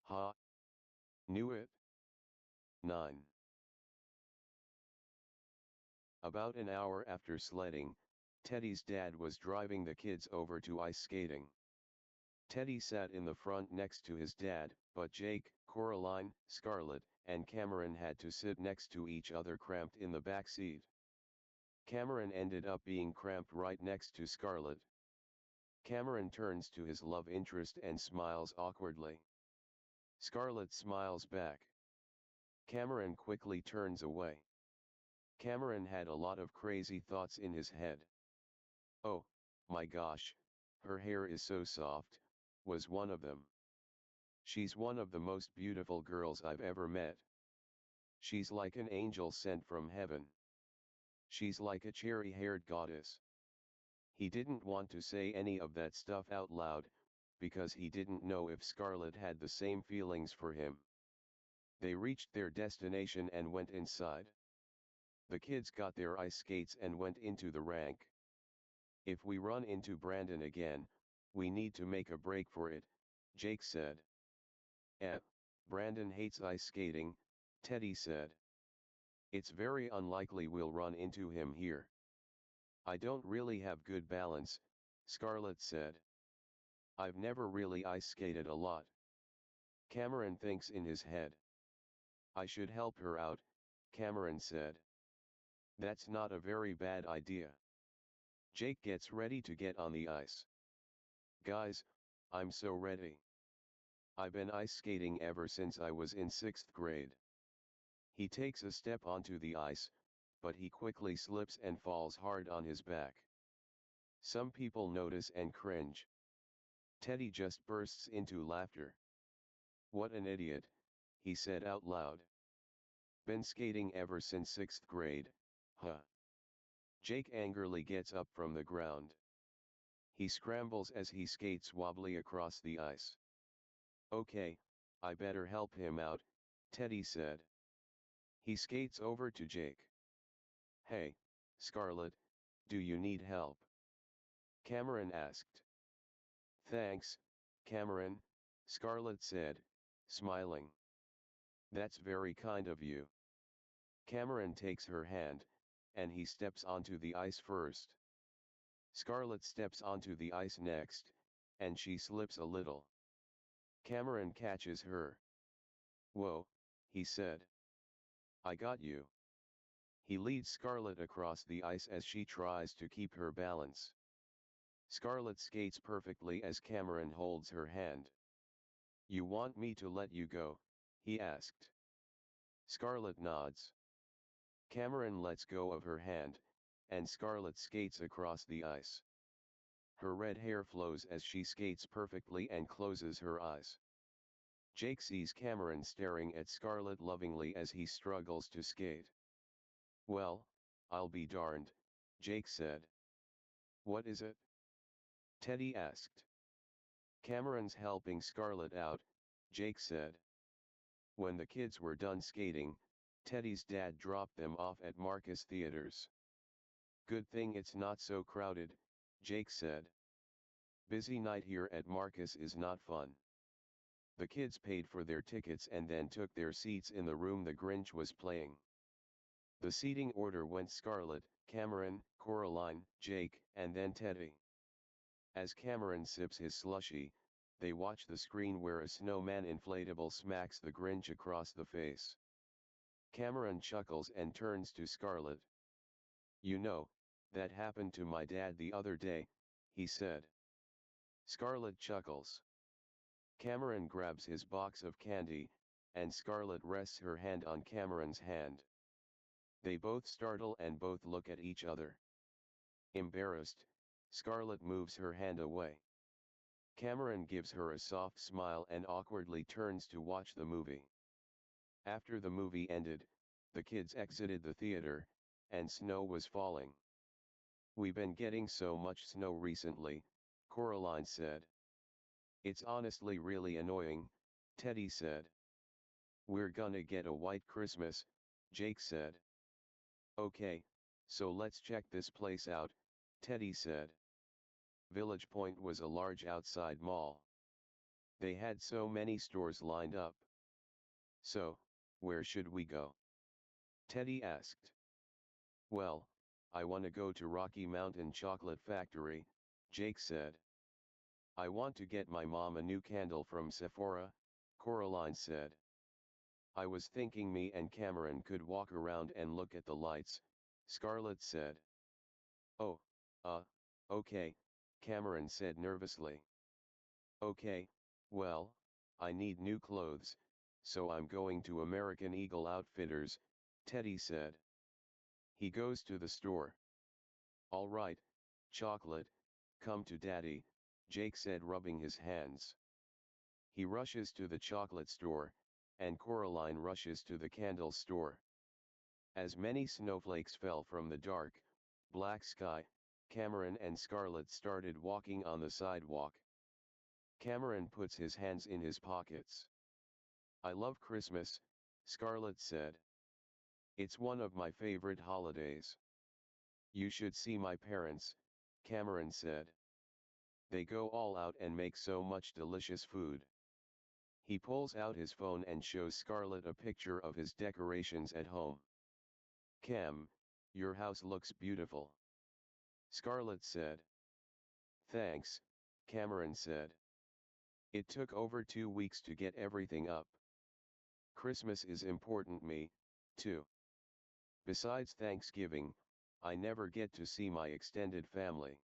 Ha! Knew it? 9. About an hour after sledding, Teddy's dad was driving the kids over to ice skating. Teddy sat in the front next to his dad, but Jake, Coraline, Scarlett, and Cameron had to sit next to each other cramped in the back seat. Cameron ended up being cramped right next to Scarlett. Cameron turns to his love interest and smiles awkwardly. Scarlett smiles back. Cameron quickly turns away. Cameron had a lot of crazy thoughts in his head. Oh, my gosh, her hair is so soft, was one of them. She's one of the most beautiful girls I've ever met. She's like an angel sent from heaven. She's like a cherry-haired goddess. He didn't want to say any of that stuff out loud, because he didn't know if Scarlett had the same feelings for him. They reached their destination and went inside. The kids got their ice skates and went into the rink. If we run into Brandon again, we need to make a break for it, Jake said. Brandon hates ice skating, Teddy said. It's very unlikely we'll run into him here. I don't really have good balance, Scarlett said. I've never really ice skated a lot. Cameron thinks in his head. I should help her out, Cameron said. That's not a very bad idea. Jake gets ready to get on the ice. Guys, I'm so ready. I've been ice skating ever since I was in 6th grade. He takes a step onto the ice, but he quickly slips and falls hard on his back. Some people notice and cringe. Teddy just bursts into laughter. What an idiot, he said out loud. Been skating ever since 6th grade, huh? Jake angrily gets up from the ground. He scrambles as he skates wobbly across the ice. Okay, I better help him out, Teddy said. He skates over to Jake. Hey, Scarlett, do you need help? Cameron asked. Thanks, Cameron, Scarlett said, smiling. That's very kind of you. Cameron takes her hand, and he steps onto the ice first. Scarlett steps onto the ice next, and she slips a little. Cameron catches her. Whoa, he said. I got you. He leads Scarlett across the ice as she tries to keep her balance. Scarlett skates perfectly as Cameron holds her hand. You want me to let you go? He asked. Scarlett nods. Cameron lets go of her hand, and Scarlett skates across the ice. Her red hair flows as she skates perfectly and closes her eyes. Jake sees Cameron staring at Scarlett lovingly as he struggles to skate. Well, I'll be darned, Jake said. What is it? Teddy asked. Cameron's helping Scarlett out, Jake said. When the kids were done skating, Teddy's dad dropped them off at Marcus Theaters. Good thing it's not so crowded, Jake said. Busy night here at Marcus is not fun. The kids paid for their tickets and then took their seats in the room the Grinch was playing. The seating order went Scarlett, Cameron, Coraline, Jake, and then Teddy. As Cameron sips his slushie, they watch the screen where a snowman inflatable smacks the Grinch across the face. Cameron chuckles and turns to Scarlett. You know, that happened to my dad the other day, he said. Scarlett chuckles. Cameron grabs his box of candy, and Scarlett rests her hand on Cameron's hand. They both startle and both look at each other. Embarrassed, Scarlett moves her hand away. Cameron gives her a soft smile and awkwardly turns to watch the movie. After the movie ended, the kids exited the theater, and snow was falling. We've been getting so much snow recently, Coraline said. It's honestly really annoying, Teddy said. We're gonna get a white Christmas, Jake said. Okay, so let's check this place out, Teddy said. Village Point was a large outside mall. They had so many stores lined up. So, where should we go? Teddy asked. Well, I want to go to Rocky Mountain Chocolate Factory, Jake said. I want to get my mom a new candle from Sephora, Coraline said. I was thinking me and Cameron could walk around and look at the lights, Scarlett said. Oh, uh, okay, Cameron said nervously. Okay, well, I need new clothes, so I'm going to American Eagle Outfitters, Teddy said. He goes to the store. All right, chocolate, come to daddy, Jake said rubbing his hands. He rushes to the chocolate store, and Coraline rushes to the candle store. As many snowflakes fell from the dark, black sky, Cameron and Scarlett started walking on the sidewalk. Cameron puts his hands in his pockets. I love Christmas, Scarlett said. It's one of my favorite holidays. You should see my parents, Cameron said. They go all out and make so much delicious food. He pulls out his phone and shows Scarlett a picture of his decorations at home. Cam, your house looks beautiful, Scarlett said. Thanks, Cameron said. It took over 2 weeks to get everything up. Christmas is important me, too. Besides Thanksgiving, I never get to see my extended family.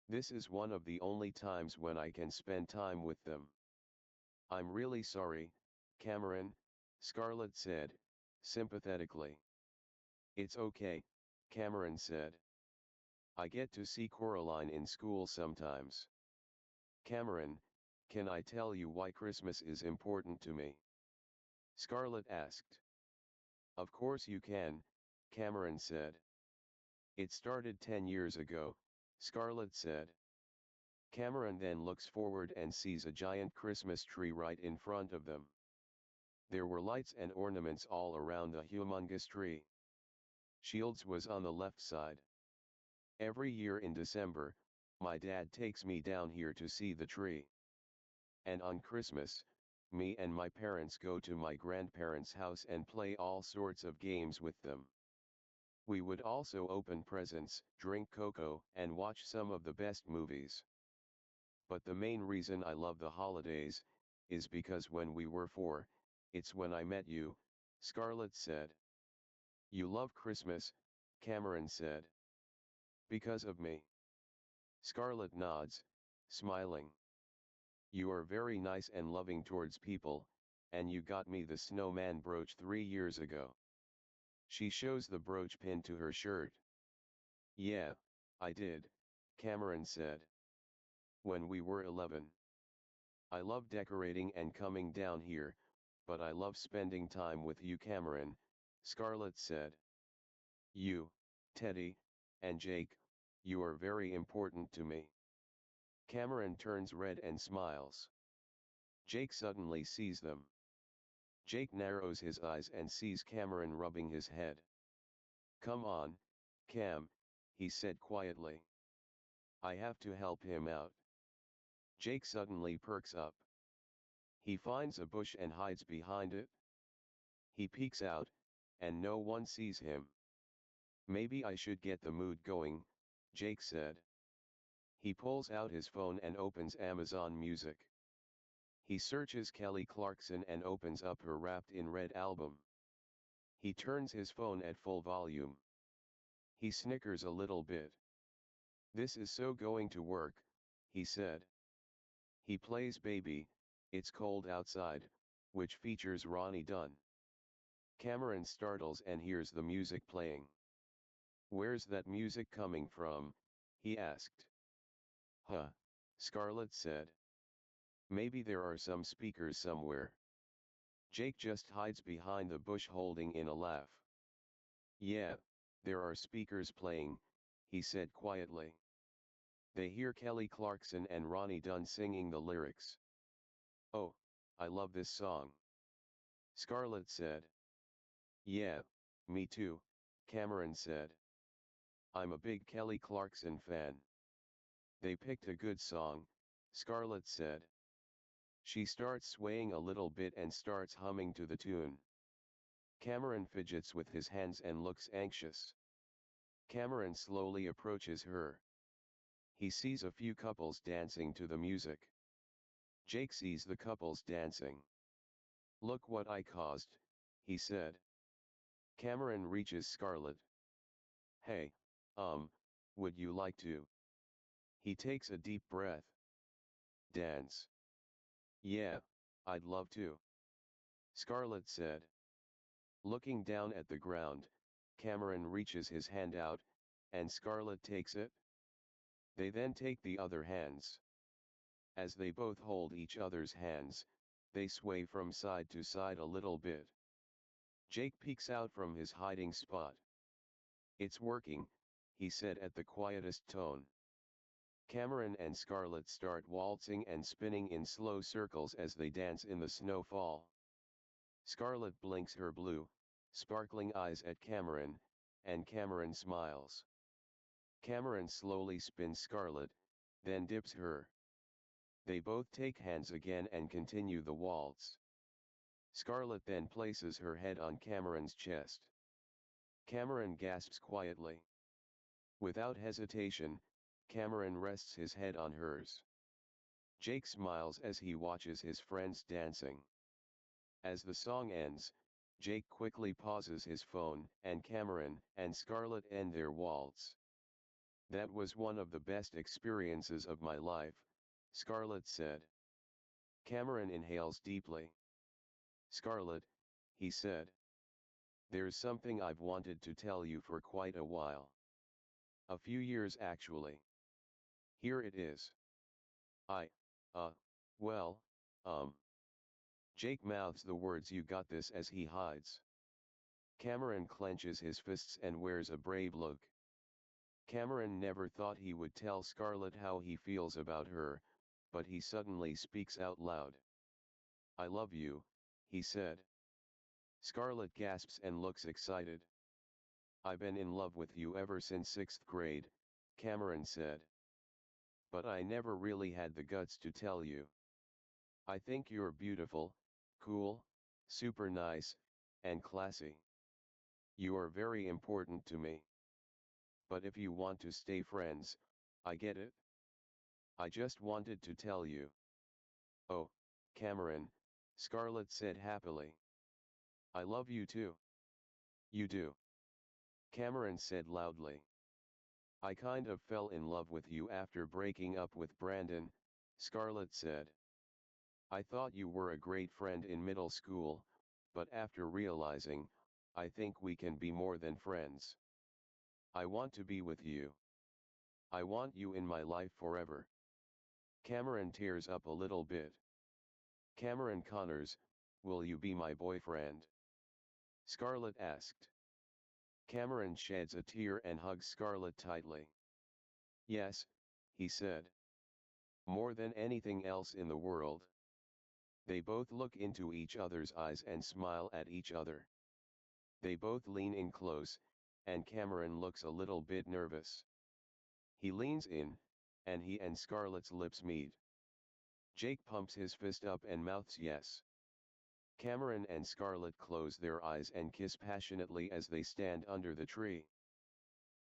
This is one of the only times when I can spend time with them. I'm really sorry, Cameron, Scarlett said, sympathetically. It's okay, Cameron said. I get to see Coraline in school sometimes. Cameron, can I tell you why Christmas is important to me? Scarlett asked. Of course you can, Cameron said. It started 10 years ago, Scarlett said. Cameron then looks forward and sees a giant Christmas tree right in front of them. There were lights and ornaments all around the humongous tree. Shields was on the left side. Every year in December, my dad takes me down here to see the tree. And on Christmas, me and my parents go to my grandparents' house and play all sorts of games with them. We would also open presents, drink cocoa, and watch some of the best movies. But the main reason I love the holidays, is because when we were 4, it's when I met you, Scarlett said. You love Christmas, Cameron said. Because of me. Scarlett nods, smiling. You are very nice and loving towards people, and you got me the snowman brooch 3 years ago. She shows the brooch pinned to her shirt. Yeah, I did, Cameron said. When we were 11. I love decorating and coming down here, but I love spending time with you, Cameron, Scarlett said. You, Teddy, and Jake, you are very important to me. Cameron turns red and smiles. Jake suddenly sees them. Jake narrows his eyes and sees Cameron rubbing his head. Come on, Cam, he said quietly. I have to help him out. Jake suddenly perks up. He finds a bush and hides behind it. He peeks out, and no one sees him. Maybe I should get the mood going, Jake said. He pulls out his phone and opens Amazon Music. He searches Kelly Clarkson and opens up her Wrapped in Red album. He turns his phone at full volume. He snickers a little bit. This is so going to work, he said. He plays Baby, It's Cold Outside, which features Ronnie Dunn. Cameron startles and hears the music playing. Where's that music coming from? He asked. Huh, Scarlett said. Maybe there are some speakers somewhere. Jake just hides behind the bush holding in a laugh. Yeah, there are speakers playing, he said quietly. They hear Kelly Clarkson and Ronnie Dunn singing the lyrics. Oh, I love this song, Scarlett said. Yeah, me too, Cameron said. I'm a big Kelly Clarkson fan. They picked a good song, Scarlett said. She starts swaying a little bit and starts humming to the tune. Cameron fidgets with his hands and looks anxious. Cameron slowly approaches her. He sees a few couples dancing to the music. Jake sees the couples dancing. "Look what I caused," he said. Cameron reaches Scarlett. "Hey, would you like to?" He takes a deep breath. "Dance?" "Yeah, I'd love to," Scarlett said. Looking down at the ground, Cameron reaches his hand out, and Scarlett takes it. They then take the other hands. As they both hold each other's hands, they sway from side to side a little bit. Jake peeks out from his hiding spot. "It's working," he said at the quietest tone. Cameron and Scarlett start waltzing and spinning in slow circles as they dance in the snowfall. Scarlett blinks her blue, sparkling eyes at Cameron, and Cameron smiles. Cameron slowly spins Scarlett, then dips her. They both take hands again and continue the waltz. Scarlett then places her head on Cameron's chest. Cameron gasps quietly. Without hesitation, Cameron rests his head on hers. Jake smiles as he watches his friends dancing. As the song ends, Jake quickly pauses his phone, and Cameron and Scarlett end their waltz. "That was one of the best experiences of my life," Scarlett said. Cameron inhales deeply. "Scarlett," he said, "there's something I've wanted to tell you for quite a while. A few years actually. Here it is. I, uh, well, um. Jake mouths the words "you got this" as he hides. Cameron clenches his fists and wears a brave look. Cameron never thought he would tell Scarlett how he feels about her, but he suddenly speaks out loud. "I love you," he said. Scarlett gasps and looks excited. "I've been in love with you ever since 6th grade, Cameron said. But I never really had the guts to tell you. I think you're beautiful, cool, super nice, and classy. You are very important to me. But if you want to stay friends, I get it. I just wanted to tell you." "Oh, Cameron," Scarlett said happily. "I love you too." "You do?" Cameron said loudly. "I kind of fell in love with you after breaking up with Brandon," Scarlett said. "I thought you were a great friend in middle school, but after realizing, I think we can be more than friends. I want to be with you. I want you in my life forever." Cameron tears up a little bit. "Cameron Connors, will you be my boyfriend?" Scarlett asked. Cameron sheds a tear and hugs Scarlett tightly. "Yes," he said. "More than anything else in the world." They both look into each other's eyes and smile at each other. They both lean in close, and Cameron looks a little bit nervous. He leans in, and he and Scarlett's lips meet. Jake pumps his fist up and mouths yes. Cameron and Scarlett close their eyes and kiss passionately as they stand under the tree.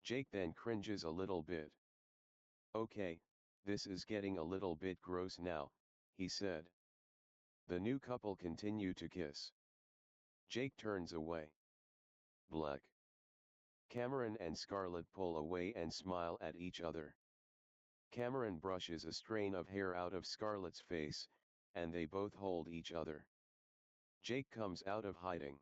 Jake then cringes a little bit. "Okay, this is getting a little bit gross now," he said. The new couple continue to kiss. Jake turns away. Black. Cameron and Scarlett pull away and smile at each other. Cameron brushes a strain of hair out of Scarlett's face, and they both hold each other. Jake comes out of hiding.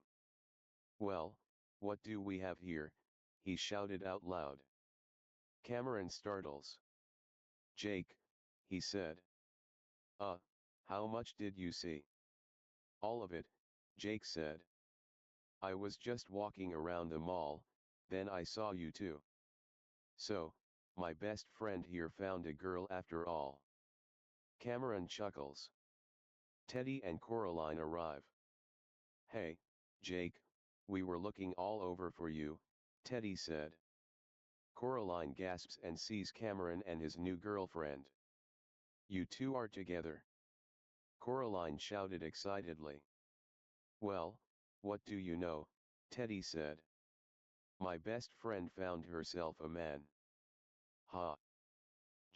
"Well, what do we have here?" he shouted out loud. Cameron startles. "Jake," he said. How much did you see?" "All of it," Jake said. "I was just walking around the mall, then I saw you too. So, my best friend here found a girl after all." Cameron chuckles. Teddy and Coraline arrive. "Hey, Jake, we were looking all over for you," Teddy said. Coraline gasps and sees Cameron and his new girlfriend. "You two are together?" Coraline shouted excitedly. "Well, what do you know?" Teddy said. "My best friend found herself a man." "Ha!"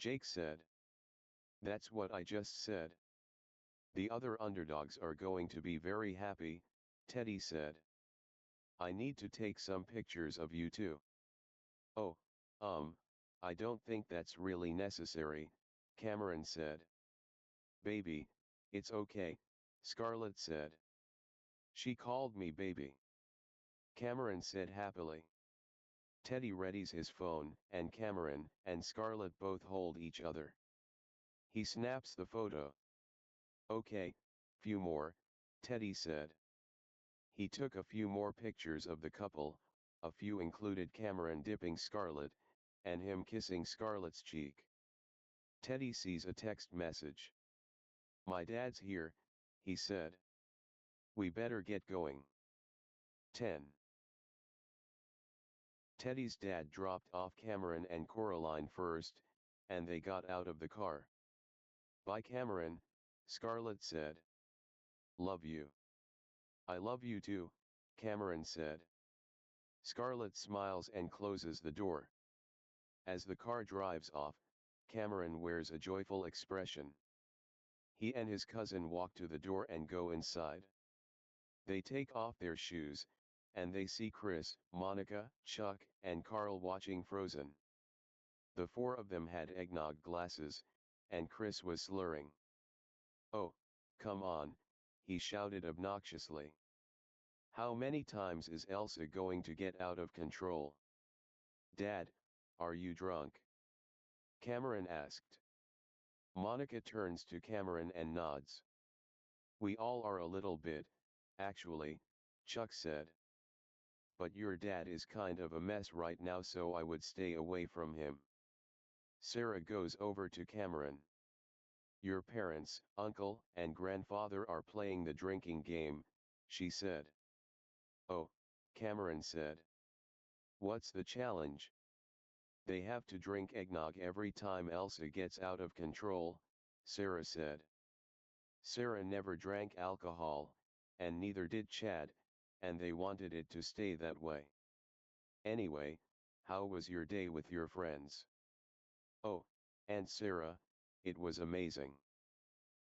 Jake said. That's what I just said. The other underdogs are going to be very happy, Teddy said. I need to take some pictures of you too. Oh, I don't think that's really necessary, Cameron said. Baby, it's okay, Scarlett said. She called me baby. Cameron said happily. Teddy readies his phone, and Cameron and Scarlett both hold each other. He snaps the photo. Okay, few more, Teddy said. He took a few more pictures of the couple, a few included Cameron dipping Scarlett, and him kissing Scarlett's cheek. Teddy sees a text message. My dad's here, he said. We better get going. 10. Teddy's dad dropped off Cameron and Coraline first, and they got out of the car. Bye Cameron, Scarlett said. Love you. I love you too, Cameron said. Scarlett smiles and closes the door. As the car drives off, Cameron wears a joyful expression. He and his cousin walk to the door and go inside. They take off their shoes, and they see Chris, Monica, Chuck, and Carl watching Frozen. The four of them had eggnog glasses, and Chris was slurring. Oh, come on, he shouted obnoxiously. How many times is Elsa going to get out of control? Dad, are you drunk? Cameron asked. Monica turns to Cameron and nods. We all are a little bit, actually, Chuck said. But your dad is kind of a mess right now, so I would stay away from him. Sarah goes over to Cameron. Your parents, uncle and grandfather are playing the drinking game, she said. Oh, Cameron said. What's the challenge? They have to drink eggnog every time Elsa gets out of control, Sarah said. Sarah never drank alcohol, and neither did Chad, and they wanted it to stay that way. Anyway, how was your day with your friends? Oh, Aunt Sarah, it was amazing.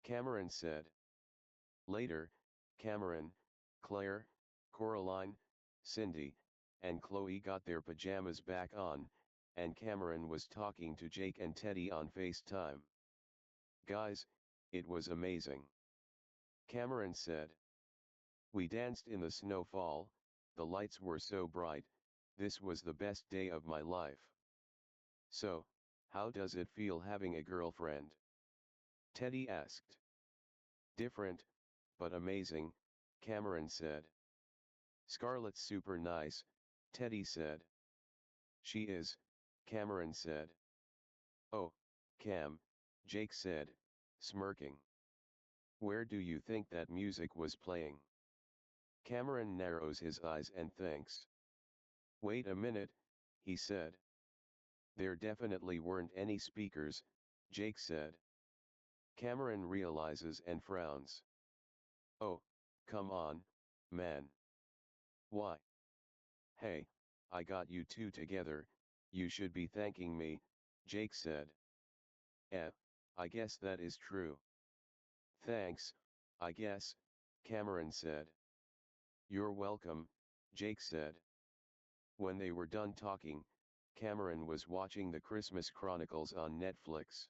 Cameron said. Later, Cameron, Claire, Coraline, Cindy, and Chloe got their pajamas back on, and Cameron was talking to Jake and Teddy on FaceTime. Guys, it was amazing. Cameron said. We danced in the snowfall, the lights were so bright, this was the best day of my life. So, how does it feel having a girlfriend? Teddy asked. Different, but amazing, Cameron said. Scarlett's super nice, Teddy said. She is, Cameron said. Oh, Cam, Jake said, smirking. Where do you think that music was playing? Cameron narrows his eyes and thinks. Wait a minute, he said. There definitely weren't any speakers, Jake said. Cameron realizes and frowns. Oh, come on, man. Why? Hey, I got you two together, you should be thanking me, Jake said. I guess that is true. Thanks, I guess, Cameron said. You're welcome, Jake said. When they were done talking, Cameron was watching the Christmas Chronicles on Netflix.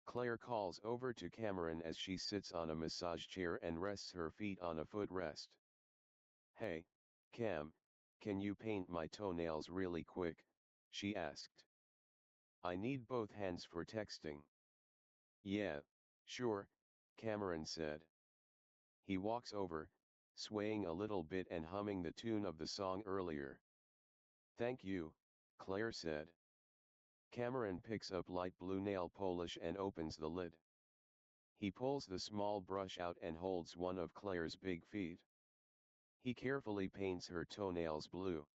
Claire calls over to Cameron as she sits on a massage chair and rests her feet on a footrest. Hey, Cam, can you paint my toenails really quick? She asked. I need both hands for texting. Yeah, sure, Cameron said. He walks over, swaying a little bit and humming the tune of the song earlier. Thank you, Claire said. Cameron picks up light blue nail polish and opens the lid. He pulls the small brush out and holds one of Claire's big feet. He carefully paints her toenails blue.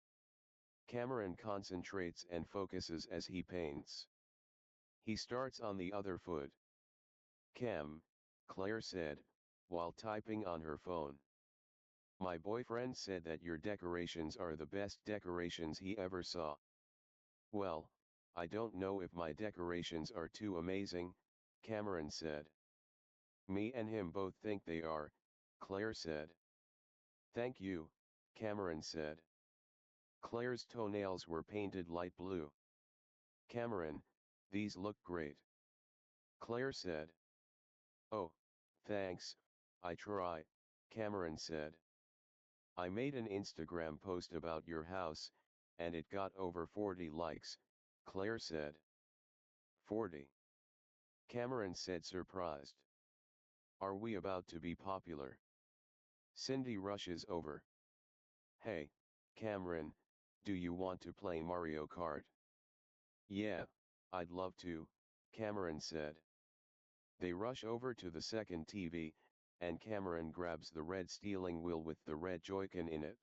Cameron concentrates and focuses as he paints. He starts on the other foot. Cam, Claire said, while typing on her phone. My boyfriend said that your decorations are the best decorations he ever saw. Well, I don't know if my decorations are too amazing, Cameron said. Me and him both think they are, Claire said. Thank you, Cameron said. Claire's toenails were painted light blue. Cameron, these look great. Claire said. Oh, thanks, I try, Cameron said. I made an Instagram post about your house, and it got over 40 likes, Claire said. 40. Cameron said, surprised. Are we about to be popular? Cindy rushes over. Hey, Cameron, do you want to play Mario Kart? Yeah, I'd love to, Cameron said. They rush over to the second TV, and Cameron grabs the red steering wheel with the red Joy-Con in it.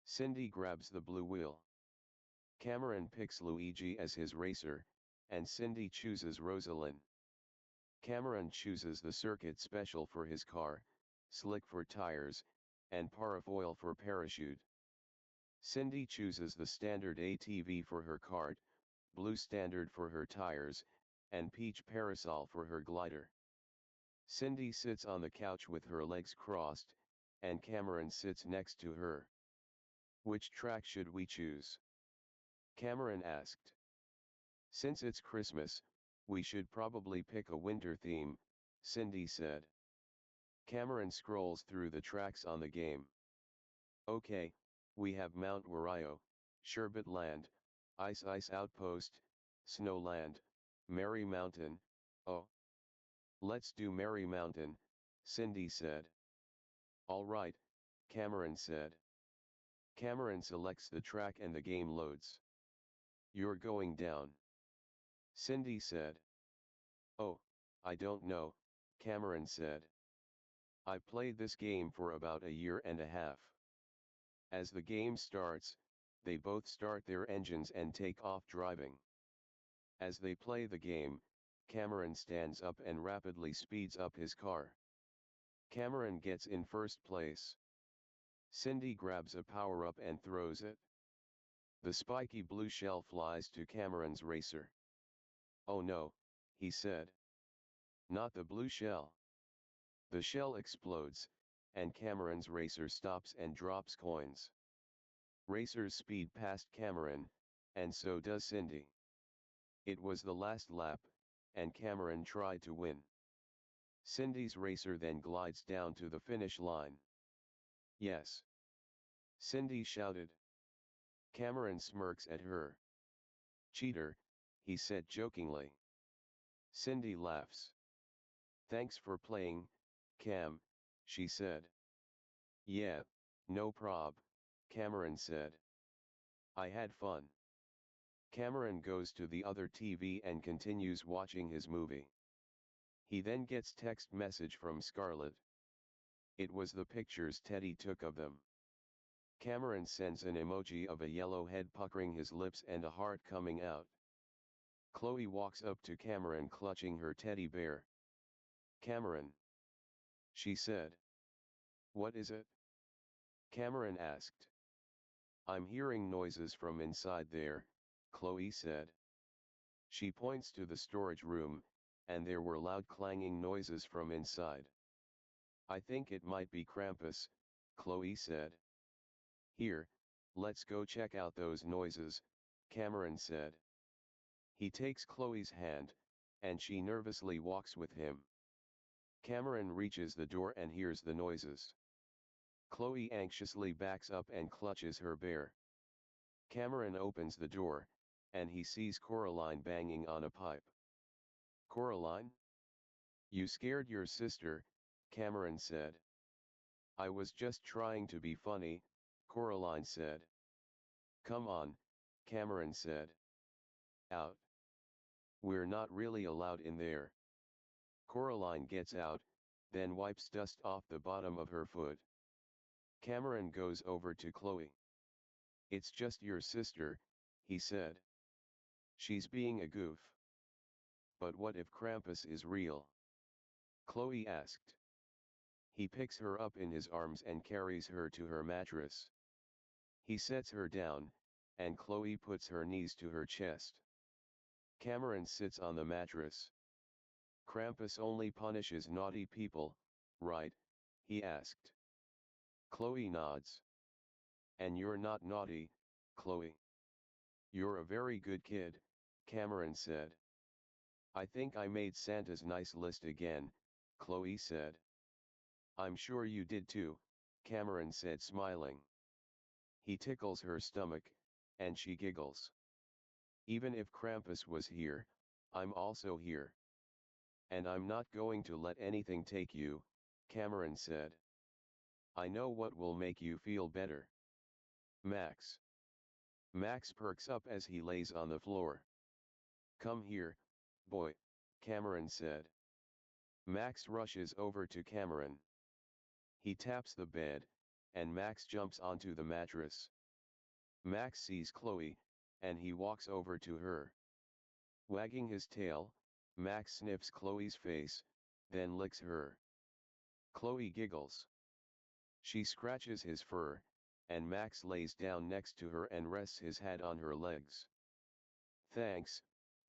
Cindy grabs the blue wheel. Cameron picks Luigi as his racer, and Cindy chooses Rosalind. Cameron chooses the circuit special for his car, slick for tires, and parafoil for parachute. Cindy chooses the standard ATV for her kart, blue standard for her tires, and peach parasol for her glider. Cindy sits on the couch with her legs crossed, and Cameron sits next to her. Which track should we choose? Cameron asked. Since it's Christmas, we should probably pick a winter theme, Cindy said. Cameron scrolls through the tracks on the game. Okay, we have Mount Wario, Sherbet Land, Ice Outpost, Snowland, Merry Mountain. Oh. Let's do Merry Mountain, Cindy said. All right, Cameron said. Cameron selects the track and the game loads. You're going down. Cindy said. Oh, I don't know, Cameron said. I played this game for about a year and a half. As the game starts, they both start their engines and take off driving. As they play the game, Cameron stands up and rapidly speeds up his car. Cameron gets in first place. Cindy grabs a power-up and throws it. The spiky blue shell flies to Cameron's racer. Oh no, he said. Not the blue shell. The shell explodes, and Cameron's racer stops and drops coins. Racers speed past Cameron, and so does Cindy. It was the last lap, and Cameron tried to win. Cindy's racer then glides down to the finish line. Yes. Cindy shouted. Cameron smirks at her. Cheater, he said jokingly. Cindy laughs. Thanks for playing, Cam, she said. Yeah, no prob, Cameron said. I had fun. Cameron goes to the other TV and continues watching his movie. He then gets text message from Scarlett. It was the pictures Teddy took of them. Cameron sends an emoji of a yellow head puckering his lips and a heart coming out. Chloe walks up to Cameron clutching her teddy bear. Cameron, she said. What is it? Cameron asked. I'm hearing noises from inside there, Chloe said. She points to the storage room, and there were loud clanging noises from inside. I think it might be Krampus, Chloe said. Here, let's go check out those noises, Cameron said. He takes Chloe's hand, and she nervously walks with him. Cameron reaches the door and hears the noises. Chloe anxiously backs up and clutches her bear. Cameron opens the door, and he sees Coraline banging on a pipe. Coraline? You scared your sister, Cameron said. I was just trying to be funny, Coraline said. Come on, Cameron said. Out. We're not really allowed in there. Coraline gets out, then wipes dust off the bottom of her foot. Cameron goes over to Chloe. It's just your sister, he said. She's being a goof. But what if Krampus is real? Chloe asked. He picks her up in his arms and carries her to her mattress. He sets her down, and Chloe puts her knees to her chest. Cameron sits on the mattress. Krampus only punishes naughty people, right? He asked. Chloe nods. And you're not naughty, Chloe. You're a very good kid, Cameron said. I think I made Santa's nice list again, Chloe said. I'm sure you did too, Cameron said smiling. He tickles her stomach, and she giggles. Even if Krampus was here, I'm also here. And I'm not going to let anything take you, Cameron said. I know what will make you feel better. Max. Max perks up as he lays on the floor. Come here, boy, Cameron said. Max rushes over to Cameron. He taps the bed, and Max jumps onto the mattress. Max sees Chloe, and he walks over to her. Wagging his tail, Max sniffs Chloe's face, then licks her. Chloe giggles. She scratches his fur, and Max lays down next to her and rests his head on her legs. Thanks,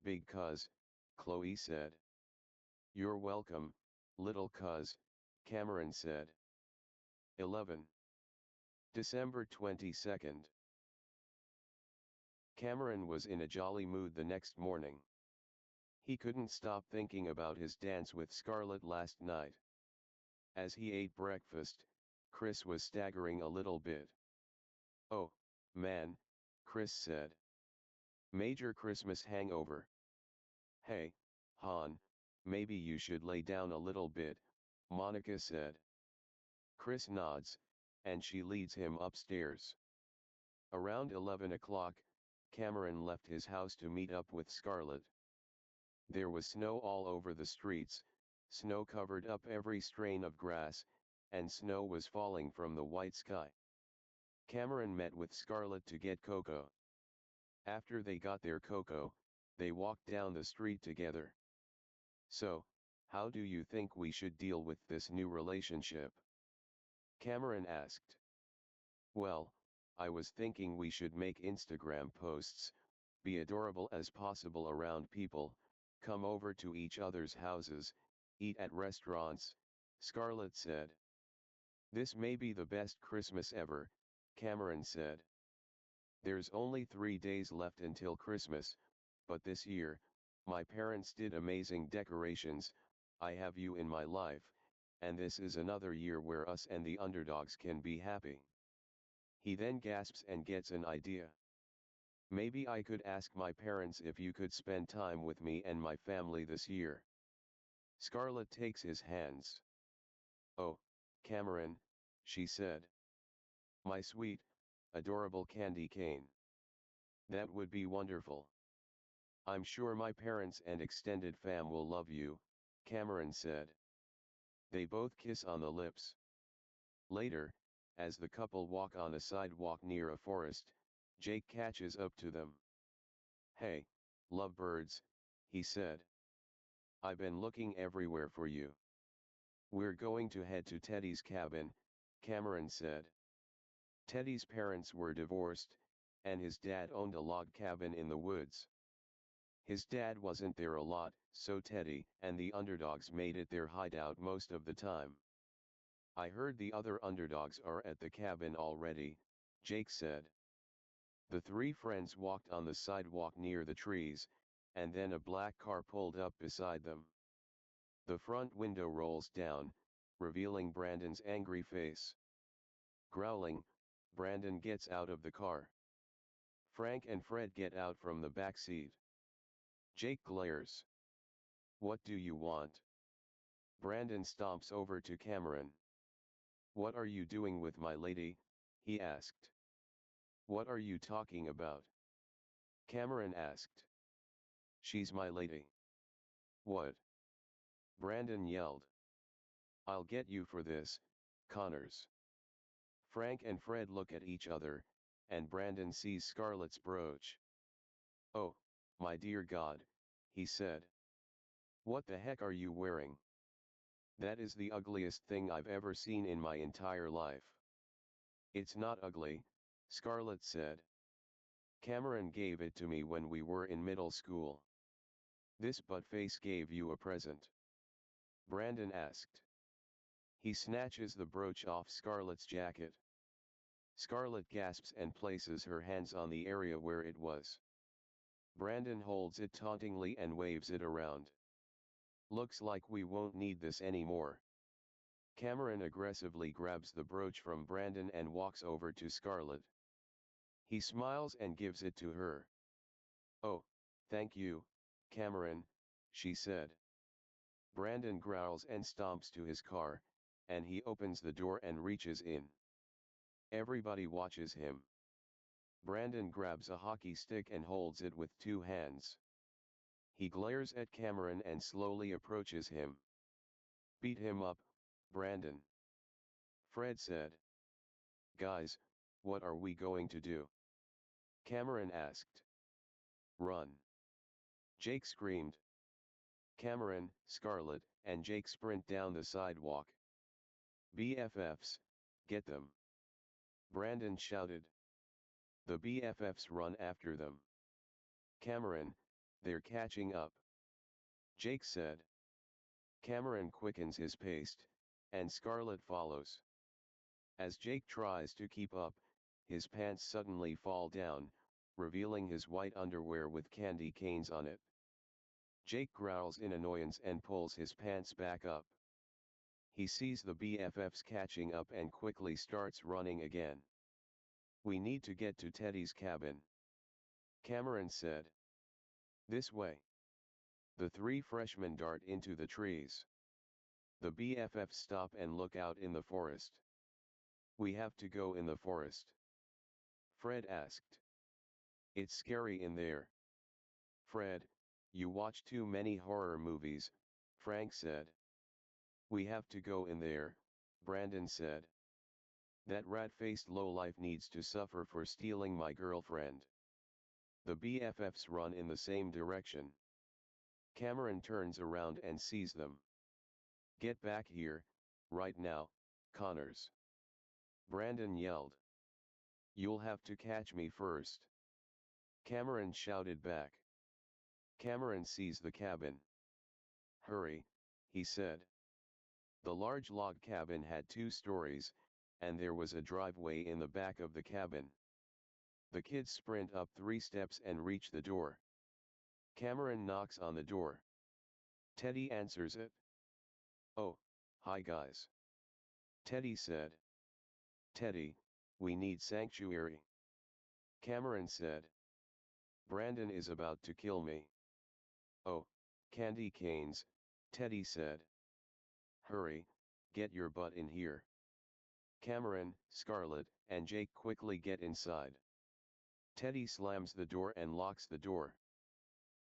big cuz, Chloe said. You're welcome, little cuz, Cameron said. 11. December 22nd. Cameron was in a jolly mood the next morning. He couldn't stop thinking about his dance with Scarlett last night. As he ate breakfast, Chris was staggering a little bit. Oh, man, Chris said. Major Christmas hangover. Hey, Han, maybe you should lay down a little bit, Monica said. Chris nods, and she leads him upstairs. Around 11 o'clock, Cameron left his house to meet up with Scarlett. There was snow all over the streets, snow covered up every strain of grass, and snow was falling from the white sky. Cameron met with Scarlett to get cocoa. After they got their cocoa, they walked down the street together. So, how do you think we should deal with this new relationship? Cameron asked. Well, I was thinking we should make Instagram posts, be adorable as possible around people, come over to each other's houses, eat at restaurants, Scarlett said. This may be the best Christmas ever, Cameron said. There's only 3 days left until Christmas, but this year, my parents did amazing decorations, I have you in my life, and this is another year where us and the underdogs can be happy. He then gasps and gets an idea. Maybe I could ask my parents if you could spend time with me and my family this year. Scarlett takes his hands. Oh, Cameron, she said. My sweet, adorable candy cane. That would be wonderful. I'm sure my parents and extended fam will love you, Cameron said. They both kiss on the lips. Later, as the couple walk on a sidewalk near a forest, Jake catches up to them. Hey, lovebirds, he said. I've been looking everywhere for you. We're going to head to Teddy's cabin, Cameron said. Teddy's parents were divorced, and his dad owned a log cabin in the woods. His dad wasn't there a lot, so Teddy and the underdogs made it their hideout most of the time. I heard the other underdogs are at the cabin already, Jake said. The three friends walked on the sidewalk near the trees, and then a black car pulled up beside them. The front window rolls down, revealing Brandon's angry face. Growling, Brandon gets out of the car. Frank and Fred get out from the back seat. Jake glares. What do you want? Brandon stomps over to Cameron. What are you doing with my lady? He asked. What are you talking about? Cameron asked. She's my lady. What? Brandon yelled. I'll get you for this, Connors. Frank and Fred look at each other, and Brandon sees Scarlett's brooch. Oh, my dear God, he said. What the heck are you wearing? That is the ugliest thing I've ever seen in my entire life. It's not ugly, Scarlett said. Cameron gave it to me when we were in middle school. This butt face gave you a present? Brandon asked. He snatches the brooch off Scarlett's jacket. Scarlett gasps and places her hands on the area where it was. Brandon holds it tauntingly and waves it around. Looks like we won't need this anymore. Cameron aggressively grabs the brooch from Brandon and walks over to Scarlett. He smiles and gives it to her. "Oh, thank you, Cameron," she said. Brandon growls and stomps to his car, and he opens the door and reaches in. Everybody watches him. Brandon grabs a hockey stick and holds it with two hands. He glares at Cameron and slowly approaches him. "Beat him up, Brandon," Fred said. "Guys, what are we going to do?" Cameron asked. "Run," Jake screamed. Cameron, Scarlett, and Jake sprint down the sidewalk. "BFFs, get them," Brandon shouted. The BFFs run after them. "Cameron, they're catching up," Jake said. Cameron quickens his pace, and Scarlett follows. As Jake tries to keep up, his pants suddenly fall down, revealing his white underwear with candy canes on it. Jake growls in annoyance and pulls his pants back up. He sees the BFFs catching up and quickly starts running again. "We need to get to Teddy's cabin," Cameron said. "This way." The three freshmen dart into the trees. The BFFs stop and look out in the forest. "We have to go in the forest," Fred asked. "It's scary in there." "Fred, you watch too many horror movies," Frank said. "We have to go in there," Brandon said. "That rat-faced lowlife needs to suffer for stealing my girlfriend." The BFFs run in the same direction. Cameron turns around and sees them. "Get back here, right now, Connors," Brandon yelled. "You'll have to catch me first," Cameron shouted back. Cameron sees the cabin. "Hurry," he said. The large log cabin had 2 stories, and there was a driveway in the back of the cabin. The kids sprint up 3 steps and reach the door. Cameron knocks on the door. Teddy answers it. "Oh, hi guys," Teddy said. "Teddy, we need sanctuary," Cameron said. "Brandon is about to kill me." "Oh, candy canes," Teddy said. "Hurry, get your butt in here." Cameron, Scarlett, and Jake quickly get inside. Teddy slams the door and locks the door.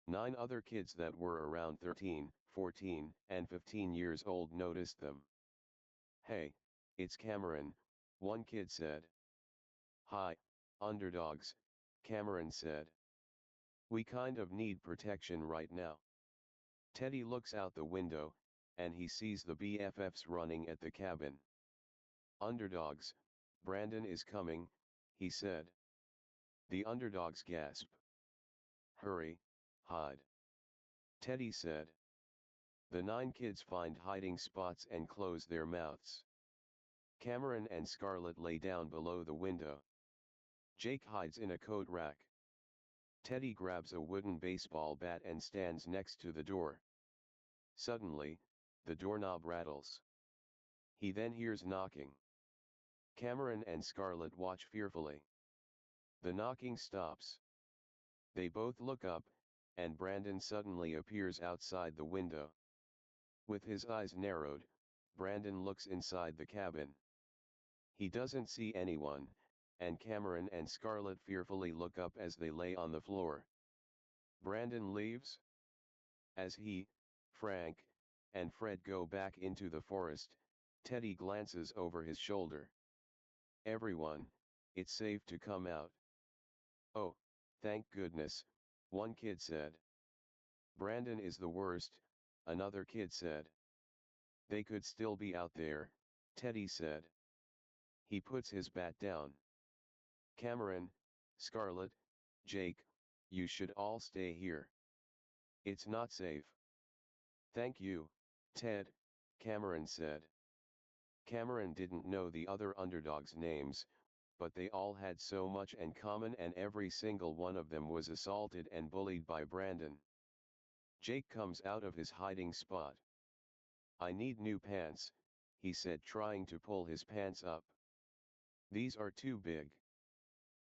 9 other kids that were around 13, 14, and 15 years old noticed them. "Hey, it's Cameron," one kid said. "Hi, underdogs," Cameron said. "We kind of need protection right now." Teddy looks out the window, and he sees the BFFs running at the cabin. "Underdogs, Brandon is coming," he said. The underdogs gasp. "Hurry, hide," Teddy said. The 9 kids find hiding spots and close their mouths. Cameron and Scarlett lay down below the window. Jake hides in a coat rack. Teddy grabs a wooden baseball bat and stands next to the door. Suddenly, the doorknob rattles. He then hears knocking. Cameron and Scarlett watch fearfully. The knocking stops. They both look up, and Brandon suddenly appears outside the window. With his eyes narrowed, Brandon looks inside the cabin. He doesn't see anyone, and Cameron and Scarlett fearfully look up as they lay on the floor. Brandon leaves? As he, Frank, and Fred go back into the forest, Teddy glances over his shoulder. "Everyone, it's safe to come out." "Oh, thank goodness," one kid said. "Brandon is the worst," another kid said. "They could still be out there," Teddy said. He puts his bat down. "Cameron, Scarlett, Jake, you should all stay here." It's not safe. Thank you, Ted, Cameron said. Cameron didn't know the other underdogs' names, but they all had so much in common and every single one of them was assaulted and bullied by Brandon. Jake comes out of his hiding spot. I need new pants, he said, trying to pull his pants up. These are too big.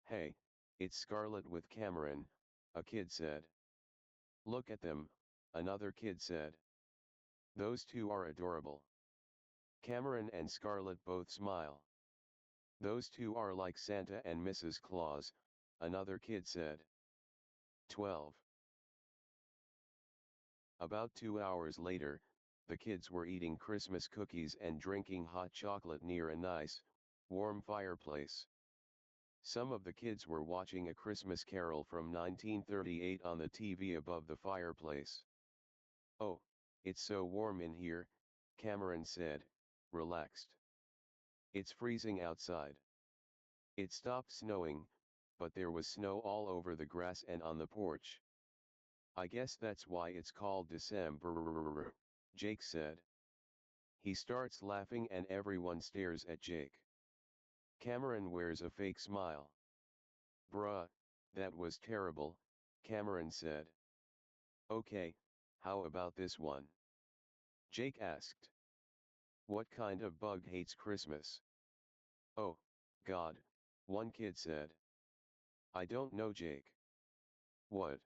Hey, it's Scarlett with Cameron, a kid said. Look at them, another kid said. Those two are adorable. Cameron and Scarlett both smile. Those two are like Santa and Mrs. Claus, another kid said. 12. About 2 hours later, the kids were eating Christmas cookies and drinking hot chocolate near a nice, warm fireplace. Some of the kids were watching A Christmas Carol from 1938 on the TV above the fireplace. Oh, it's so warm in here, Cameron said, relaxed. It's freezing outside. It stopped snowing, but there was snow all over the grass and on the porch. I guess that's why it's called December, Jake said. He starts laughing and everyone stares at Jake. Cameron wears a fake smile. Bruh, that was terrible, Cameron said. Okay, how about this one? Jake asked. What kind of bug hates Christmas? Oh, God, one kid said. I don't know, Jake. What?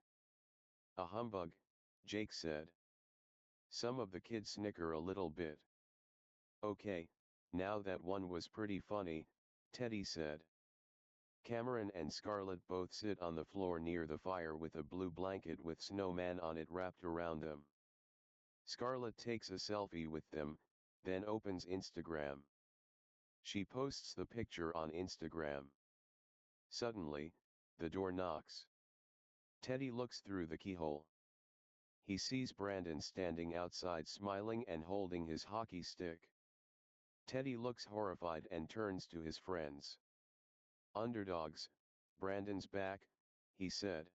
A humbug, Jake said. Some of the kids snicker a little bit. Okay, now that one was pretty funny, Teddy said. Cameron and Scarlett both sit on the floor near the fire with a blue blanket with snowman on it wrapped around them. Scarlett takes a selfie with them, then opens Instagram. She posts the picture on Instagram. Suddenly, the door knocks. Teddy looks through the keyhole. He sees Brandon standing outside smiling and holding his hockey stick. Teddy looks horrified and turns to his friends. Underdogs, Brandon's back, he said.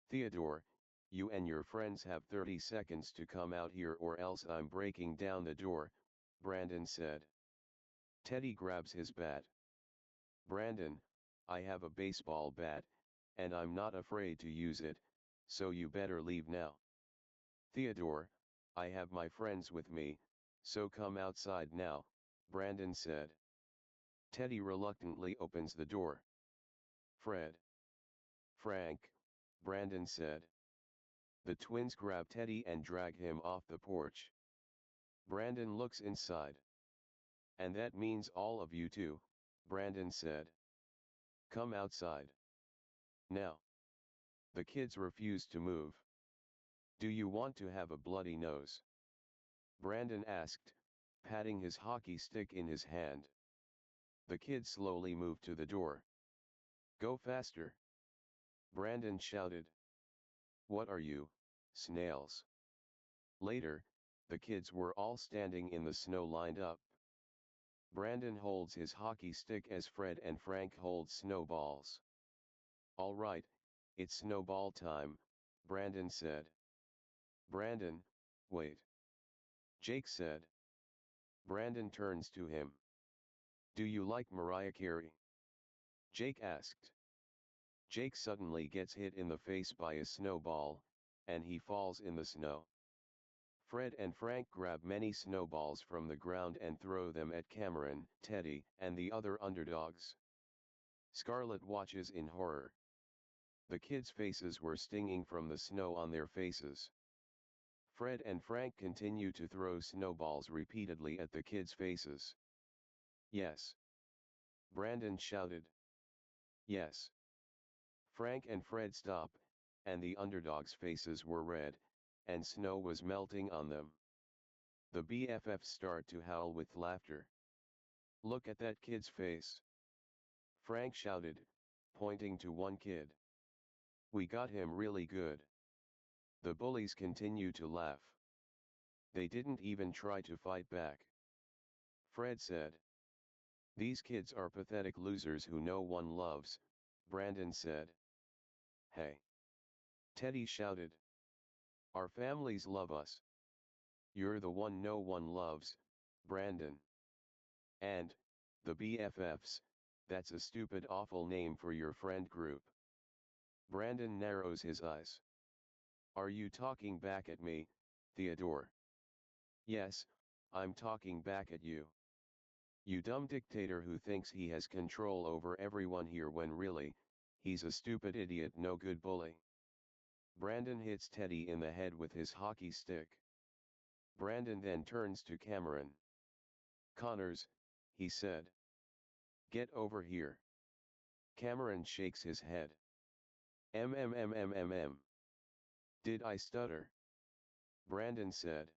Theodore, you and your friends have 30 seconds to come out here or else I'm breaking down the door, Brandon said. Teddy grabs his bat. Brandon, I have a baseball bat, and I'm not afraid to use it, so you better leave now. Theodore, I have my friends with me, so come outside now, Brandon said. Teddy reluctantly opens the door. Fred. Frank, Brandon said. The twins grab Teddy and drag him off the porch. Brandon looks inside. And that means all of you too, Brandon said. Come outside. Now. The kids refuse to move. Do you want to have a bloody nose? Brandon asked, patting his hockey stick in his hand. The kids slowly moved to the door. Go faster. Brandon shouted. What are you, snails? Later, the kids were all standing in the snow lined up. Brandon holds his hockey stick as Fred and Frank hold snowballs. All right, it's snowball time, Brandon said. Brandon, wait. Jake said. Brandon turns to him. Do you like Mariah Carey? Jake asked. Jake suddenly gets hit in the face by a snowball, and he falls in the snow. Fred and Frank grab many snowballs from the ground and throw them at Cameron, Teddy, and the other underdogs. Scarlett watches in horror. The kids' faces were stinging from the snow on their faces. Fred and Frank continue to throw snowballs repeatedly at the kids' faces. Yes. Brandon shouted. Yes. Frank and Fred stop, and the underdogs' faces were red, and snow was melting on them. The BFFs start to howl with laughter. Look at that kid's face. Frank shouted, pointing to one kid. We got him really good. The bullies continue to laugh. They didn't even try to fight back. Fred said. These kids are pathetic losers who no one loves, Brandon said. Hey. Teddy shouted. Our families love us. You're the one no one loves, Brandon. And, the BFFs, that's a stupid awful name for your friend group. Brandon narrows his eyes. Are you talking back at me, Theodore? Yes, I'm talking back at you. You dumb dictator who thinks he has control over everyone here when really, he's a stupid idiot no good bully. Brandon hits Teddy in the head with his hockey stick. Brandon then turns to Cameron. Connors, he said. Get over here. Cameron shakes his head. Mm. Did I stutter? Brandon said.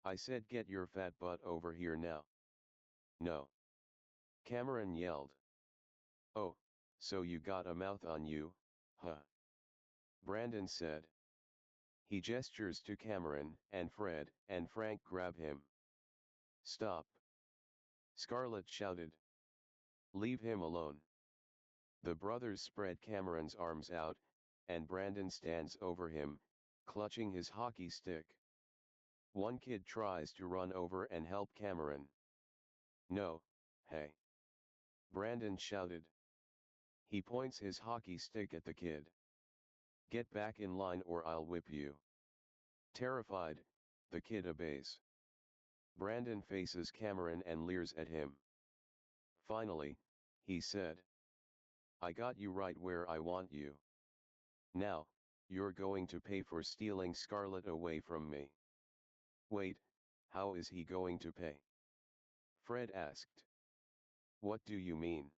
I said get your fat butt over here now. No. Cameron yelled. Oh, so you got a mouth on you, huh? Brandon said. He gestures to Cameron and Fred and Frank grab him. Stop. Scarlett shouted. Leave him alone. The brothers spread Cameron's arms out, and Brandon stands over him, clutching his hockey stick. One kid tries to run over and help Cameron. No, hey. Brandon shouted. He points his hockey stick at the kid. Get back in line or I'll whip you. Terrified, the kid obeys. Brandon faces Cameron and leers at him. Finally, he said. I got you right where I want you. Now, you're going to pay for stealing Scarlett away from me. Wait, how is he going to pay? Fred asked. What do you mean?